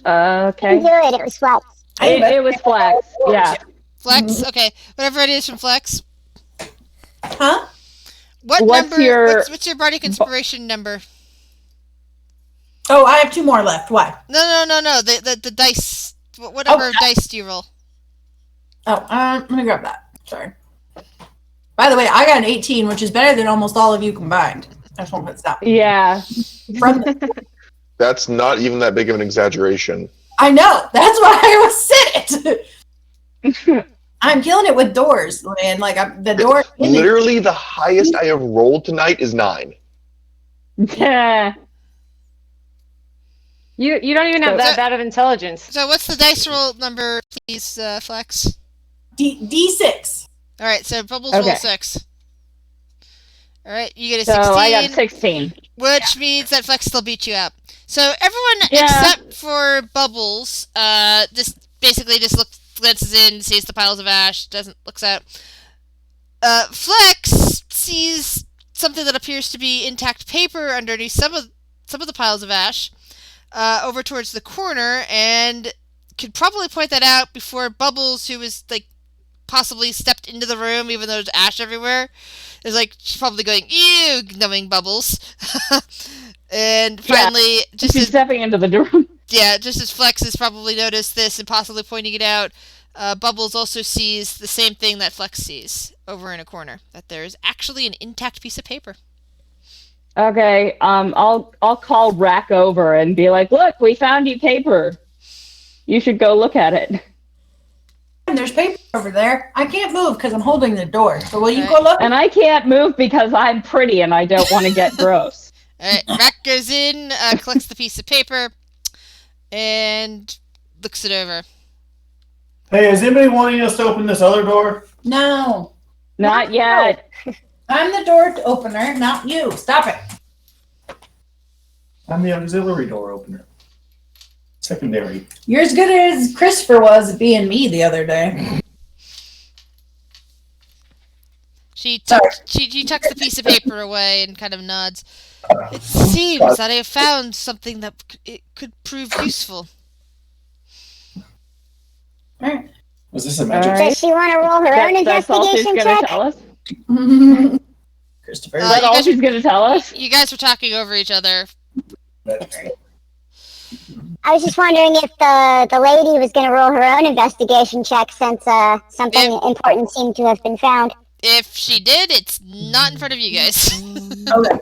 Okay. Do it. It was Flex. It was Flex. Yeah. Flex. Okay, whatever it is from Flex. Huh? What's What's your bardic inspiration number? Oh, I have 2 more left. Why? No. The dice. Whatever dice do you roll? Oh, let me grab that. Sorry. By the way, I got an 18, which is better than almost all of you combined. I just want to stop. Yeah. That's not even that big of an exaggeration. I know. That's why I was sick. I'm killing it with doors, man. Like the door. Literally, the highest I have rolled tonight is 9. Yeah. You don't even have that bad of intelligence. So what's the dice roll number, please, Flex? D6. All right, so Bubbles roll 6. All right, you get a 16. So I got 16. Which means that Flex still beat you up. So everyone except for Bubbles, just glances in, sees the piles of ash, looks out. Flex sees something that appears to be intact paper underneath some of the piles of ash, over towards the corner, and could probably point that out before Bubbles, who was like possibly stepped into the room, even though there's ash everywhere, is like she's probably going, "Ew, numbing Bubbles." And finally, she's stepping into the room. Yeah, just as Flex has probably noticed this and possibly pointing it out, Bubbles also sees the same thing that Flex sees over in a corner. That there's actually an intact piece of paper. Okay, I'll call Rack over and be like, "Look, we found you paper. You should go look at it." And there's paper over there. I can't move because I'm holding the door. So will you go look? And I can't move because I'm pretty and I don't want to get gross. Alright, Rack goes in, collects the piece of paper, and looks it over. Hey, is anybody wanting us to open this other door? No. Not yet. I'm the door opener, not you. Stop it. I'm the auxiliary door opener. Secondary. You're as good as Christopher was at being me the other day. She tucks the piece of paper away and kind of nods. It seems that I have found something that it could prove useful. Was this a magic? All right. Does she want to roll her own That's all she's investigation gonna check? tell us. Christopher. Is that you all guys she's gonna tell us? You guys were talking over each other. I was just wondering if the lady was going to roll her own investigation check since something important seemed to have been found. If she did, it's not in front of you guys. Okay.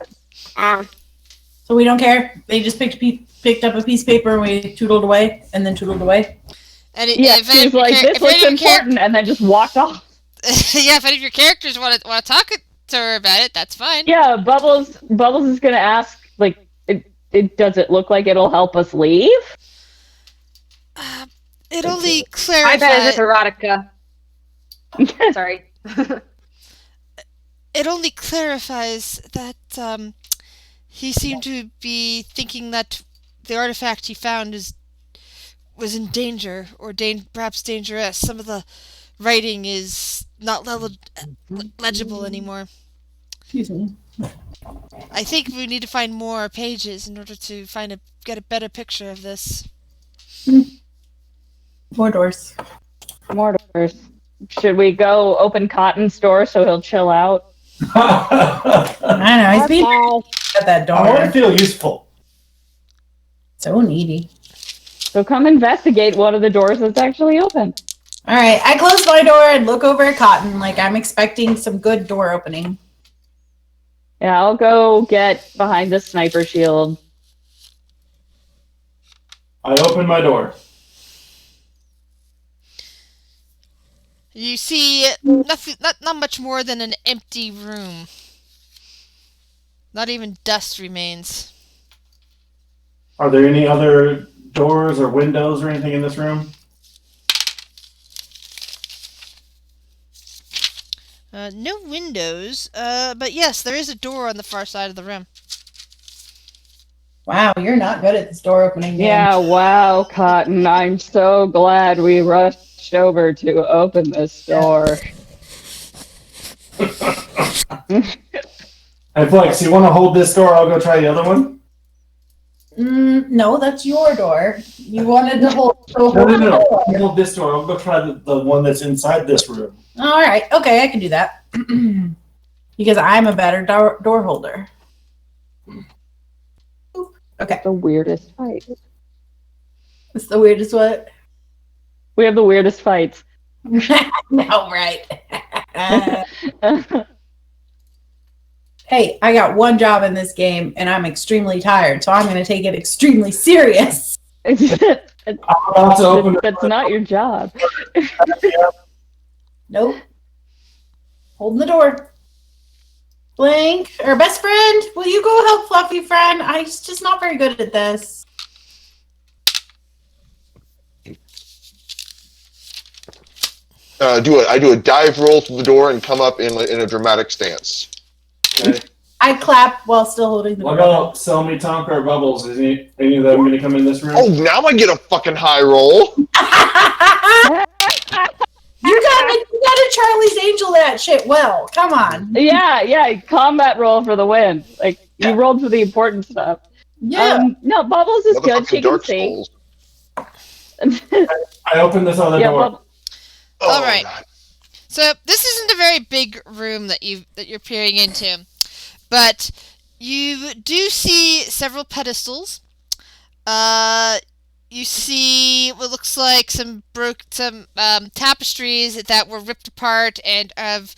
So we don't care. They just picked up a piece of paper and we tootled away and then tootled away. And Yeah, she's like, "This looks important," and then just walked off. Yeah, if any of your characters want to talk to her about it, that's fine. Yeah, Bubbles is gonna ask, like, does it look like it'll help us leave? It only I clarifies. bet it's erotica. Sorry. It only clarifies that he seemed to be thinking that the artifact he found was in danger, or perhaps dangerous. Some of the writing is not legible anymore. Excuse me. I think we need to find more pages in order to get a better picture of this. More doors. More doors. Should we go open Cotton's door so he'll chill out? I know. He's being at that door. I want to feel useful. So needy. So come investigate one of the doors that's actually open. All right. I close my door and look over at Cotton like I'm expecting some good door opening. Yeah, I'll go get behind the sniper shield. I open my door. You see nothing, not much more than an empty room. Not even dust remains. Are there any other doors or windows or anything in this room? No windows, but yes, there is a door on the far side of the room. Wow, you're not good at this door opening game. Yeah, wow, Cotton. I'm so glad we rushed over to open this door. Hey, Flex, you want to hold this door? I'll go try the other one. No, that's your door. You wanted to hold the whole No. door. I'll hold this door. I'll go try the one that's inside this room. All right. Okay, I can do that. Because I'm a better door holder. Okay. The weirdest fight. It's the weirdest what? We have the weirdest fights. No, right. Hey, I got one job in this game and I'm extremely tired, so I'm going to take it extremely serious. I'm about to open That's not your job. Nope. Holding the door. Blank, our best friend, will you go help Fluffy friend? I'm just not very good at this. I do a dive roll through the door and come up in a dramatic stance. Okay. I clap while still holding the What door. about Selmy, Tonka, or Bubbles? Is any of them going to come in this room? Oh, now I get a fucking high roll. You got a Charlie's Angel that shit well. Come on. Yeah, combat roll for the win. Like, you rolled for the important stuff. Yeah. No, Bubbles is good. She Motherfucking can Dark see. Souls. I open this other door. Oh, All right. God. So this isn't a very big room that you're peering into, but you do see several pedestals. you see what looks like some tapestries that were ripped apart and have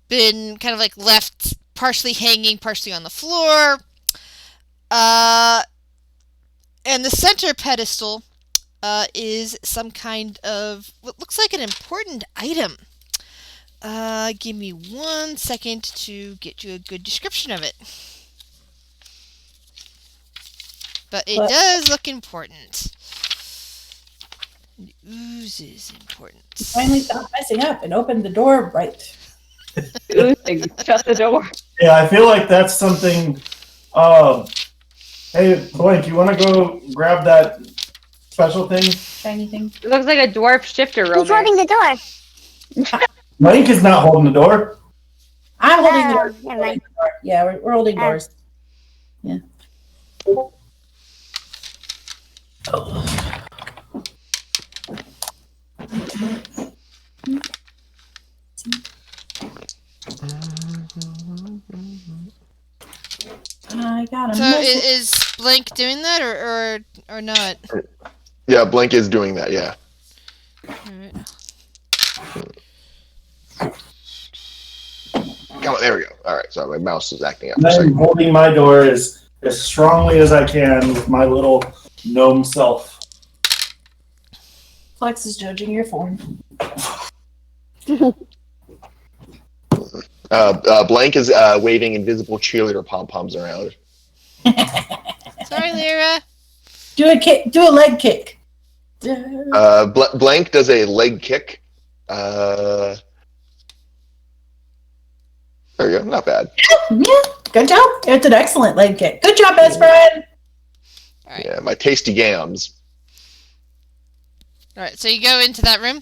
been kind of like left partially hanging, partially on the floor. And the center pedestal is some kind of what looks like an important item. Give me 1 second to get you a good description of it. But it does look important. It oozes importance. Finally stop messing up and open the door right. Oozing. Shut the door. Yeah, I feel like that's something. Hey, Blank, you want to go grab that special thing? Shiny thing. It looks like a dwarf shifter Who's holding roller. the door? Blank is not holding the door. I'm holding the door. Never mind. Yeah, we're holding doors. Yeah. I got him. So is Blank doing that or not? Yeah, Blank is doing that. Yeah. Alright. Come on, there we go. All right, sorry, my mouse is acting up. And I'm holding my door as strongly as I can with my little gnome self. Flex is judging your form. Blank is waving invisible cheerleader pom poms around. Sorry, Lyra. Do a kick. Do a leg kick. Blank does a leg kick. There you go. Not bad. Yeah, good job. It's an excellent leg kick. Good job, best friend. Alright. Yeah, my tasty gams. Alright, so you go into that room.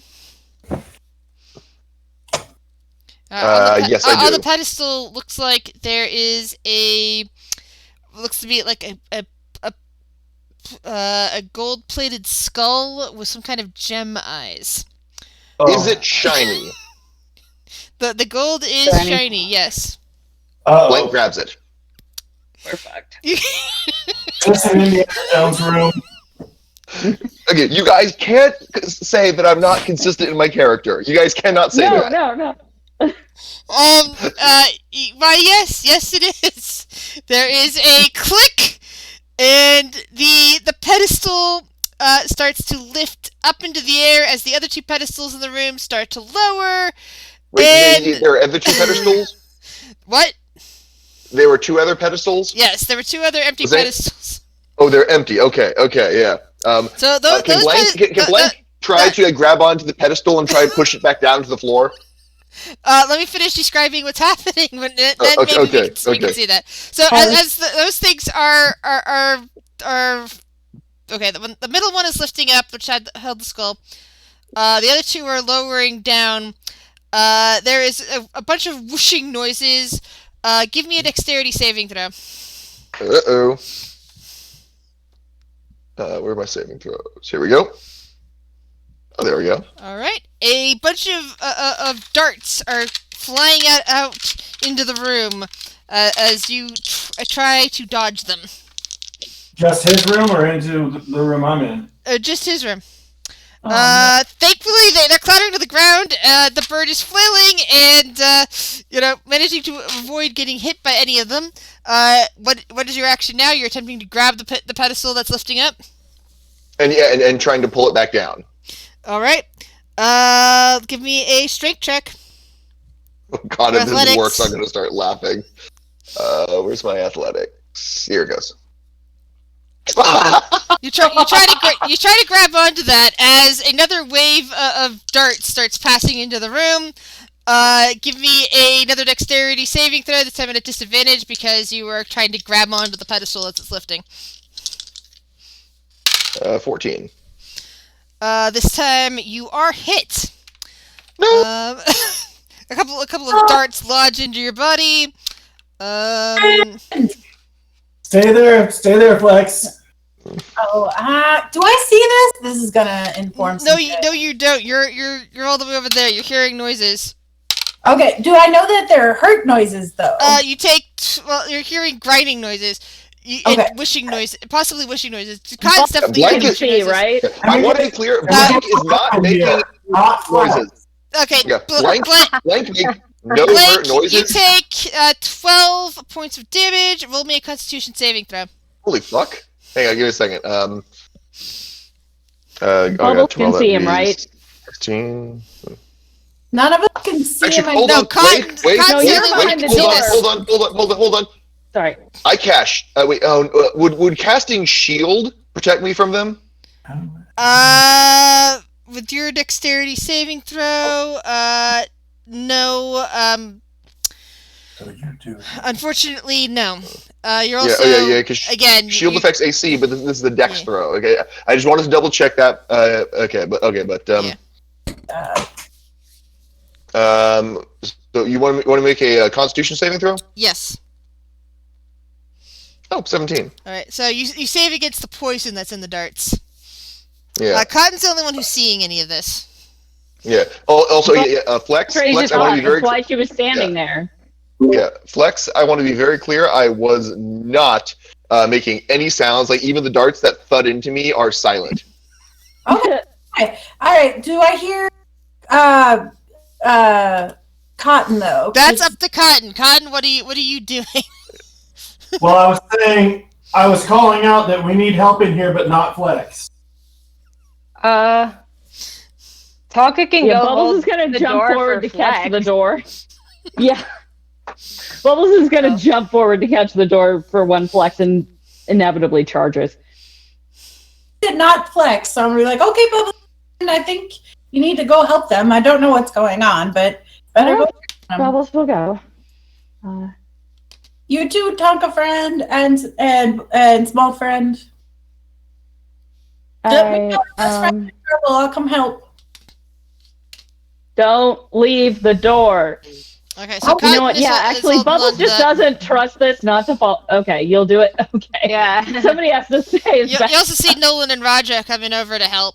Yes, I on do. the pedestal looks like there is looks to be like a gold-plated skull with some kind of gem eyes. Is it shiny? The gold is shiny, yes. Blank grabs it. We're fucked. Just in Indiana Jones room. Okay, you guys can't say that I'm not consistent in my character. You guys cannot say that. No. Why, yes, it is. There is a click, and the pedestal starts to lift up into the air as the other two pedestals in the room start to lower. Wait, there are other two pedestals? What? There were two other pedestals? Yes, there were two other empty pedestals. Oh, they're empty. Okay, yeah. So can Blank try to grab onto the pedestal and try to push it back down to the floor? Let me finish describing what's happening. Then maybe we can see that. So as those things are okay. The middle one is lifting up, which held the skull. The other two are lowering down. There is a bunch of whooshing noises. Give me a dexterity saving throw. Uh-oh. Where are my saving throws? Here we go. Oh, there we go. All right. A bunch of darts are flying out into the room as you try to dodge them. Just his room or into the room I'm in? Just his room. Oh, Thankfully, they're clattering to the ground. The bird is flailing and, managing to avoid getting hit by any of them. What is your action now? You're attempting to grab the pedestal that's lifting up? And trying to pull it back down. All right. Give me a strength check. Oh, God, if Athletics. this works, I'm going to start laughing. Where's my athletics? Here it goes. You try to grab onto that as another wave of darts starts passing into the room. Give me another dexterity saving throw. This time at a disadvantage because you were trying to grab onto the pedestal as it's lifting. 14. This time you are hit. No. A couple of darts lodge into your body. Stay there, Flex. Oh, do I see this? This is gonna inform. No, you don't. You're all the way over there. You're hearing noises. Okay. Do I know that there are hurt noises though? You're hearing grinding noises. Okay. And wishing noises, possibly wishing noises. Cotton's definitely Blank hearing is- wishing See, noises. right? I want to be clear. Blank is not making Not noises. Okay, Yeah, blank make no Blank, you noises. take 12 points of damage. Roll me a Constitution saving throw. Holy fuck! Hang on, give me a second. Bubbles can 12, see that'd him, be right? 16. None of us can see Actually, him. hold No, on. Cotton- Wait, Cotton's the only one who can see this. hold on. Sorry. I cash. Wait. Would casting shield protect me from them? With your dexterity saving throw, no. So you do. Unfortunately, no. You're Yeah, also Because again shield you- affects AC, but this is the dex Yeah. throw. Okay, I just wanted to double check that. So you want to make a Constitution saving throw? Yes. Oh, 17. All right. So you save against the poison that's in the darts. Yeah, Cotton's the only one who's seeing any of this. yeah. Oh, also, Flex. Crazy Flex, I want to thought. be very That's why she was standing there. Yeah, Flex, I want to be very clear. I was not making any sounds. Like, even the darts that thud into me are silent. Okay. All right. Do I hear Cotton though? That's up to Cotton. Cotton, what are you doing? Well, I was saying, I was calling out that we need help in here, but not Flex. Talka can Yeah, go Bubbles hold is gonna the jump door forward for to catch Flex. the door. Yeah. Bubbles is gonna jump forward to catch the door for when Flex and inevitably charges. Did not Flex, so I'm gonna be like, okay, Bubbles, I think you need to go help them. I don't know what's going on, but better go. Bubbles will go. You too, Tonka friend and small friend. I'll come help. Don't leave the door. Okay, so You Cotton know what? is Yeah, is actually, holding Bubbles on just to that. doesn't trust this not to fall. Okay, you'll do it. Okay. Yeah. Somebody has to say his You back. also see Nolan and Raja coming over to help.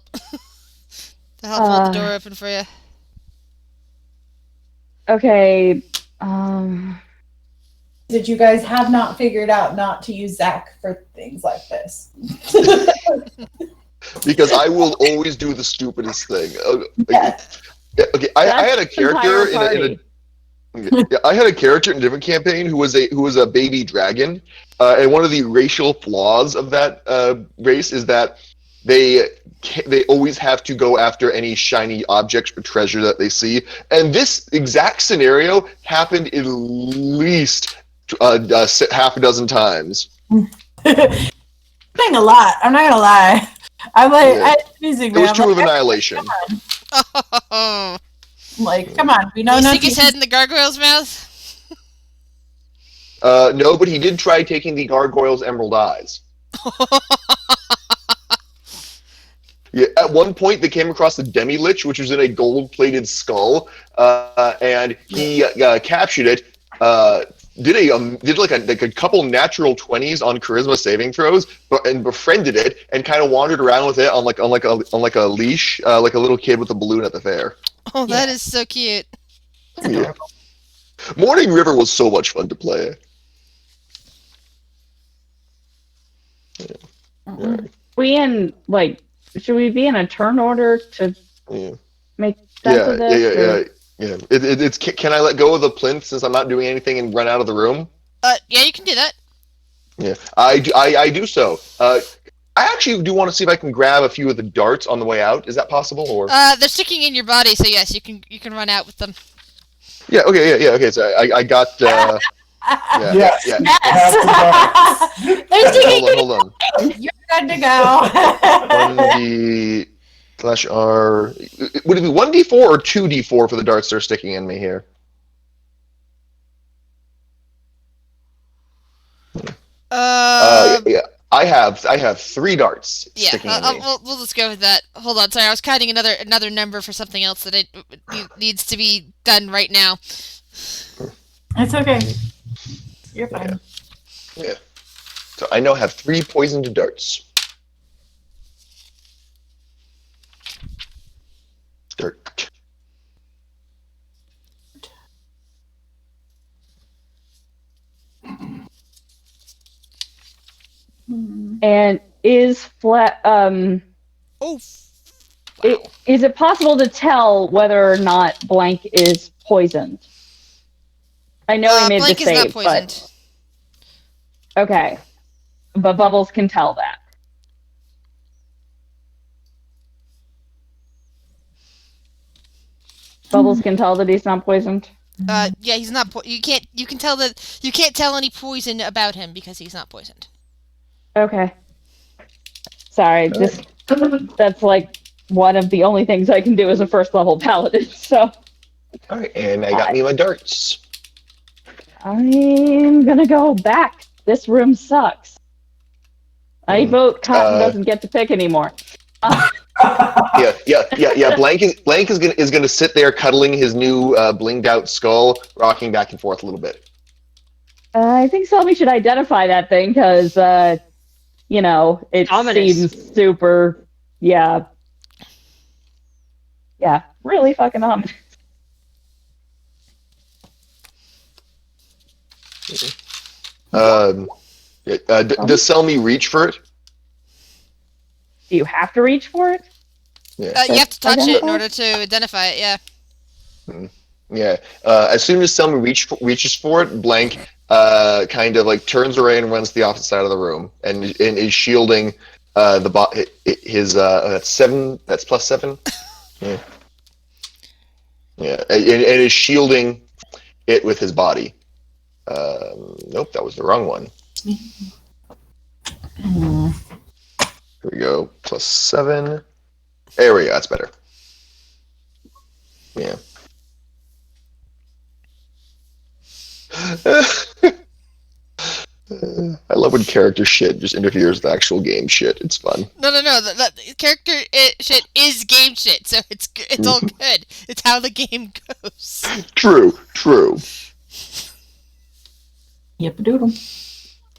To help hold the door open for you. Okay. That you guys have not figured out not to use Zach for things like this. Because I will always do the stupidest thing. Yes. Okay, I had a That's character the entire in I had a character in a different campaign who was a baby dragon, and one of the racial flaws of that race is that they always have to go after any shiny objects or treasure that they see. And this exact scenario happened at least half a dozen times. Saying a lot. I'm not gonna lie. I'm like, Yeah. music. It was true of Annihilation. Oh. Like, come on, we know Did he not stick his to. head in the gargoyle's mouth? No, but he did try taking the gargoyle's emerald eyes. Yeah, at one point they came across the demi-lich, which was in a gold-plated skull, and he captured it. Did like a couple natural 20s on charisma saving throws, and befriended it, and kind of wandered around with it on like a leash, like a little kid with a balloon at the fair. Oh, that is so cute. Yeah. Morning River was so much fun to play. Yeah. Should we be in a turn order to Yeah. make sense of this? or- Yeah. It's can I let go of the plinth since I'm not doing anything and run out of the room? Yeah, you can do that. Yeah, I do so. I actually do want to see if I can grab a few of the darts on the way out. Is that possible? Or They're sticking in your body, so yes, you can run out with them. yeah, okay, yeah, okay. So I got. Yeah. Yes. Have the darts. They're sticking. Hold on. You're good to go. 1d/r. Would it be 1d4 or 2d4 for the darts they're sticking in me here? Yeah. I have 3 darts Yeah, sticking in me. we'll just go with that. Hold on, sorry, I was counting another number for something else that needs to be done right now. It's okay. You're fine. Yeah. So I now have 3 poisoned darts. Dart. And is Oh, wow. is it possible to tell whether or not Blank is poisoned? I know he made Blank the is not save, poisoned. but okay. But Bubbles can tell that. Bubbles can tell that he's not poisoned. Yeah, he's not. You can't. You can tell that. You can't tell any poison about him because he's not poisoned. Okay. Sorry, that's like one of the only things I can do as a first level paladin. So. All right, and I got me my darts. I'm gonna go back. This room sucks. I vote Cotton doesn't get to pick anymore. Yeah. Blank is gonna sit there cuddling his new blinged out skull, rocking back and forth a little bit. I think Selmy should identify that thing because, it Ominous. seems super, yeah, really fucking ominous. Does Selmy reach for it? Do you have to reach for it? Yeah. You have to touch it in order to identify it. Yeah. Yeah. As soon as Selmy reaches for it, Blank kind of like turns away and runs to the opposite side of the room, and is shielding his that's 7. That's +7. Yeah. Yeah, and is shielding it with his body. Nope, that was the wrong one. Here we go. +7. There we go. That's better. Yeah. I love when character shit just interferes with actual game shit. It's fun. No. The character shit is game shit, so it's all good. It's how the game goes. True. Yep, doodle.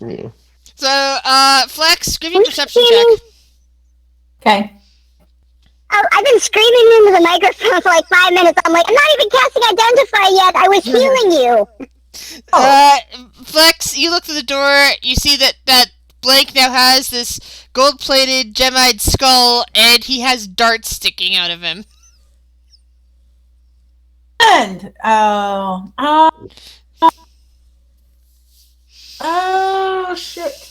Yeah. So, Flex, give me a perception check. Okay. Oh, I've been screaming into the microphone for like 5 minutes. I'm like, I'm not even casting Identify yet. I was healing you. Flex, you look through the door. You see that Blank now has this gold-plated, gem-eyed skull, and he has darts sticking out of him. And shit.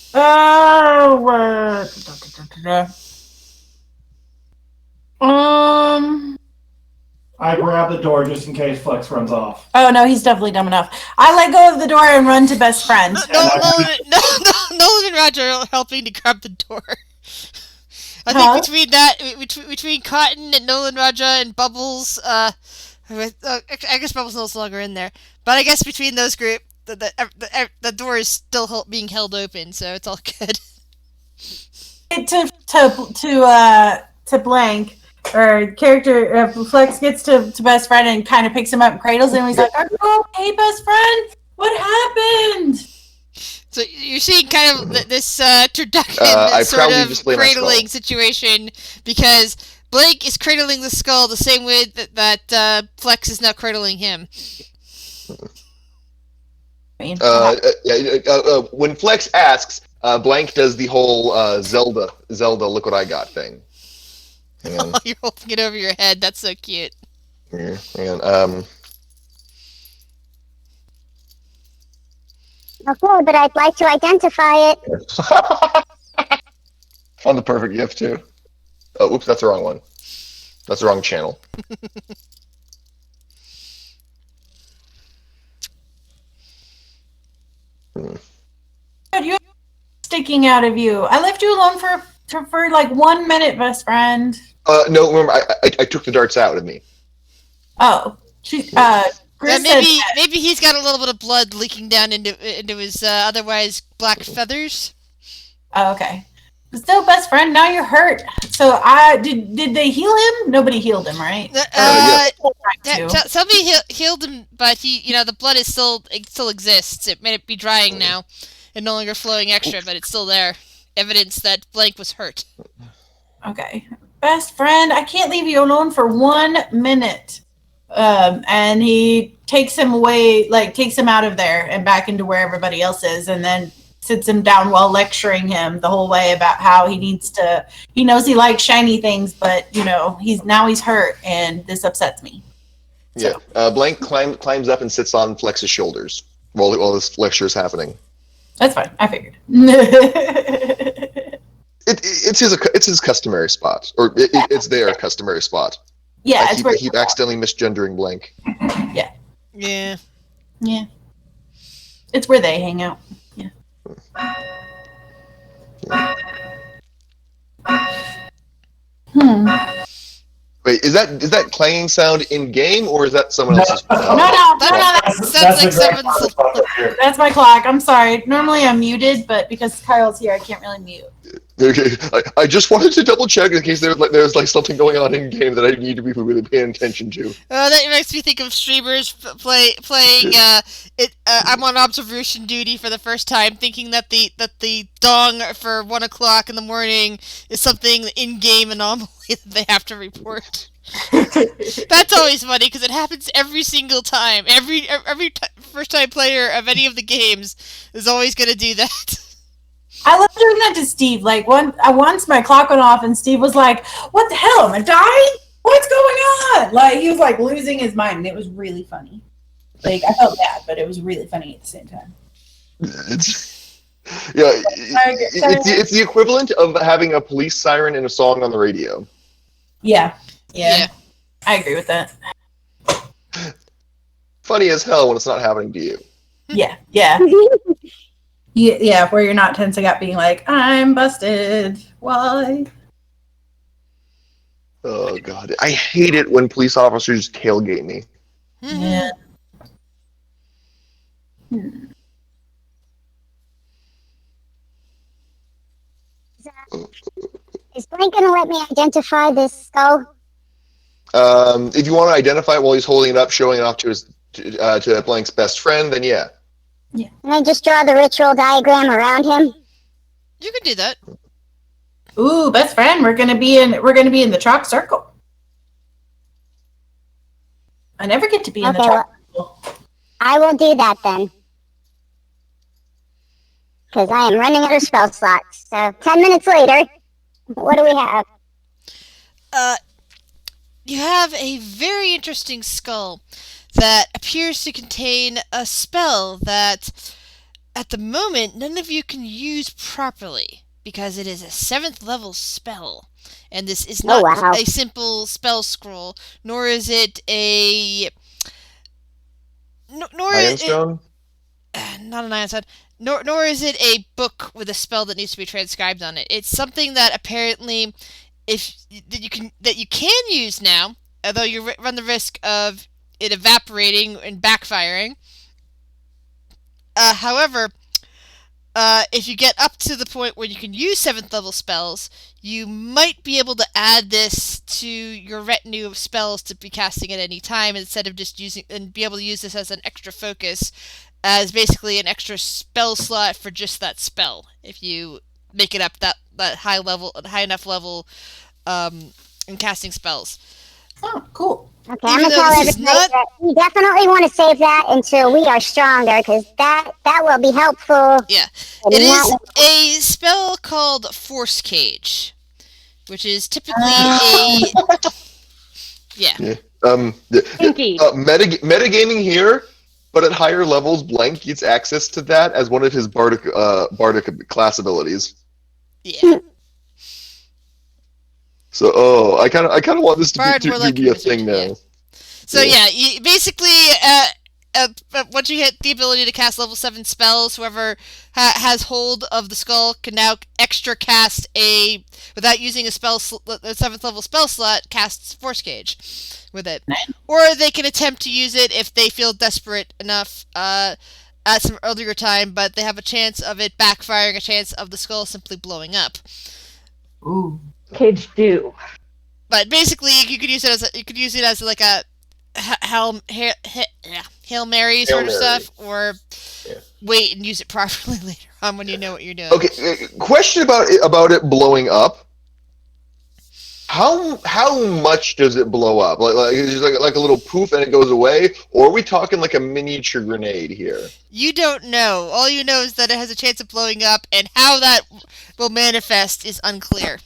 I grab the door just in case Flex runs off. Oh no, he's definitely dumb enough. I let go of the door and run to best friend. Nolan and Roger are helping to grab the door. I think between Cotton and Nolan, Roger, and Bubbles, I guess Bubbles is no longer in there. But I guess between those group, the door is still being held open, so it's all good. To Blank, or character Flex gets to best friend and kind of picks him up and cradles him. He's like, "Are you okay, best friend? What happened?" So you're seeing kind of this turducken sort of cradling situation because Blake is cradling the skull the same way that Flex is now cradling him. When Flex asks, Blank does the whole Zelda, look what I got thing. Oh, you're holding it over your head. That's so cute. Yeah, Okay, but I'd like to identify it. Found the perfect gift, too. Oh, oops, that's the wrong one. That's the wrong channel. You sticking out of you. I left you alone for like 1 minute, best friend. No, remember, I took the darts out of me. Oh, maybe he's got a little bit of blood leaking down into his otherwise black feathers. Oh, okay. But still, best friend. Now you're hurt. So did they heal him? Nobody healed him, right? Somebody healed him, but the blood it still exists. It may be drying now, and no longer flowing extra, but it's still there. Evidence that Blank was hurt. Okay, best friend. I can't leave you alone for 1 minute. And he takes him away, takes him out of there and back into where everybody else is, and then sits him down while lecturing him the whole way about how he knows he likes shiny things, but he's hurt and this upsets me. Yeah. Blank climbs up and sits on Flex's shoulders while this lecture is happening. That's fine. I figured. It's his customary spot, or it's their customary spot. Yeah, I keep accidentally misgendering Blank. Yeah. Yeah. Yeah. It's where they hang out. Yeah. Wait, is that clanging sound in game, or is that someone else's? No. Sounds like someone's. That's my clock. I'm sorry. Normally I'm muted, but because Kyle's here, I can't really mute. Okay. I just wanted to double check in case there's like something going on in game that I need to be really paying attention to. That makes me think of streamers playing. I'm on observation duty for the first time, thinking that the dong for 1:00 in the morning is something in-game anomaly that they have to report. That's always funny because it happens every single time. Every first-time player of any of the games is always going to do that. I love doing that to Steve. Like once my clock went off and Steve was like, "What the hell? Am I dying? What's going on?" Like he was like losing his mind, and it was really funny. Like I felt bad, but it was really funny at the same time. It's the equivalent of having a police siren in a song on the radio. Yeah. I agree with that. Funny as hell when it's not happening to you. Yeah. Yeah, where you're not tensing up being like, I'm busted. Why? Oh, God. I hate it when police officers tailgate me. Yeah. Is Blank gonna let me identify this skull? If you want to identify it while he's holding it up, showing it off to Blank's best friend, then yeah. Can I just draw the ritual diagram around him? You can do that. Ooh, best friend, we're gonna be in the chalk circle. I never get to be in the chalk circle. I will do that then. Because I am running out of spell slots. So 10 minutes later, what do we have? You have a very interesting skull that appears to contain a spell that, at the moment, none of you can use properly, because it is a 7th level spell. And this is not a simple spell scroll, nor is it a... Iron Stone? Not an iron stone. Nor is it a book with a spell that needs to be transcribed on it. It's something that apparently that you can use now, although you run the risk of it evaporating and backfiring. However, if you get up to the point where you can use 7th level spells, you might be able to add this to your retinue of spells to be casting at any time instead of just using, and be able to use this as an extra focus, as basically an extra spell slot for just that spell. If you make it up that high enough level, in casting spells. Oh, cool. Okay, I'm gonna tell everybody that we definitely want to save that until we are stronger, because that will be helpful. Yeah, it is a spell called Force Cage, which is typically Metagaming here, but at higher levels, Blank gets access to that as one of his bardic class abilities. Yeah. So, I kind of want this to be a thing now. Yeah. So you basically, once you hit the ability to cast level 7 spells, whoever has hold of the skull can now extra cast without using a 7th level spell slot, casts Force Cage with it. Or they can attempt to use it if they feel desperate enough at some earlier time, but they have a chance of it backfiring, a chance of the skull simply blowing up. Ooh. Cage do. But basically, you could use it as like a Hail Mary sort of stuff, or wait and use it properly later on when you know what you're doing. Okay, question about it blowing up. How much does it blow up? Like it's just like a little poof and it goes away, or are we talking like a miniature grenade here? You don't know. All you know is that it has a chance of blowing up, and how that will manifest is unclear.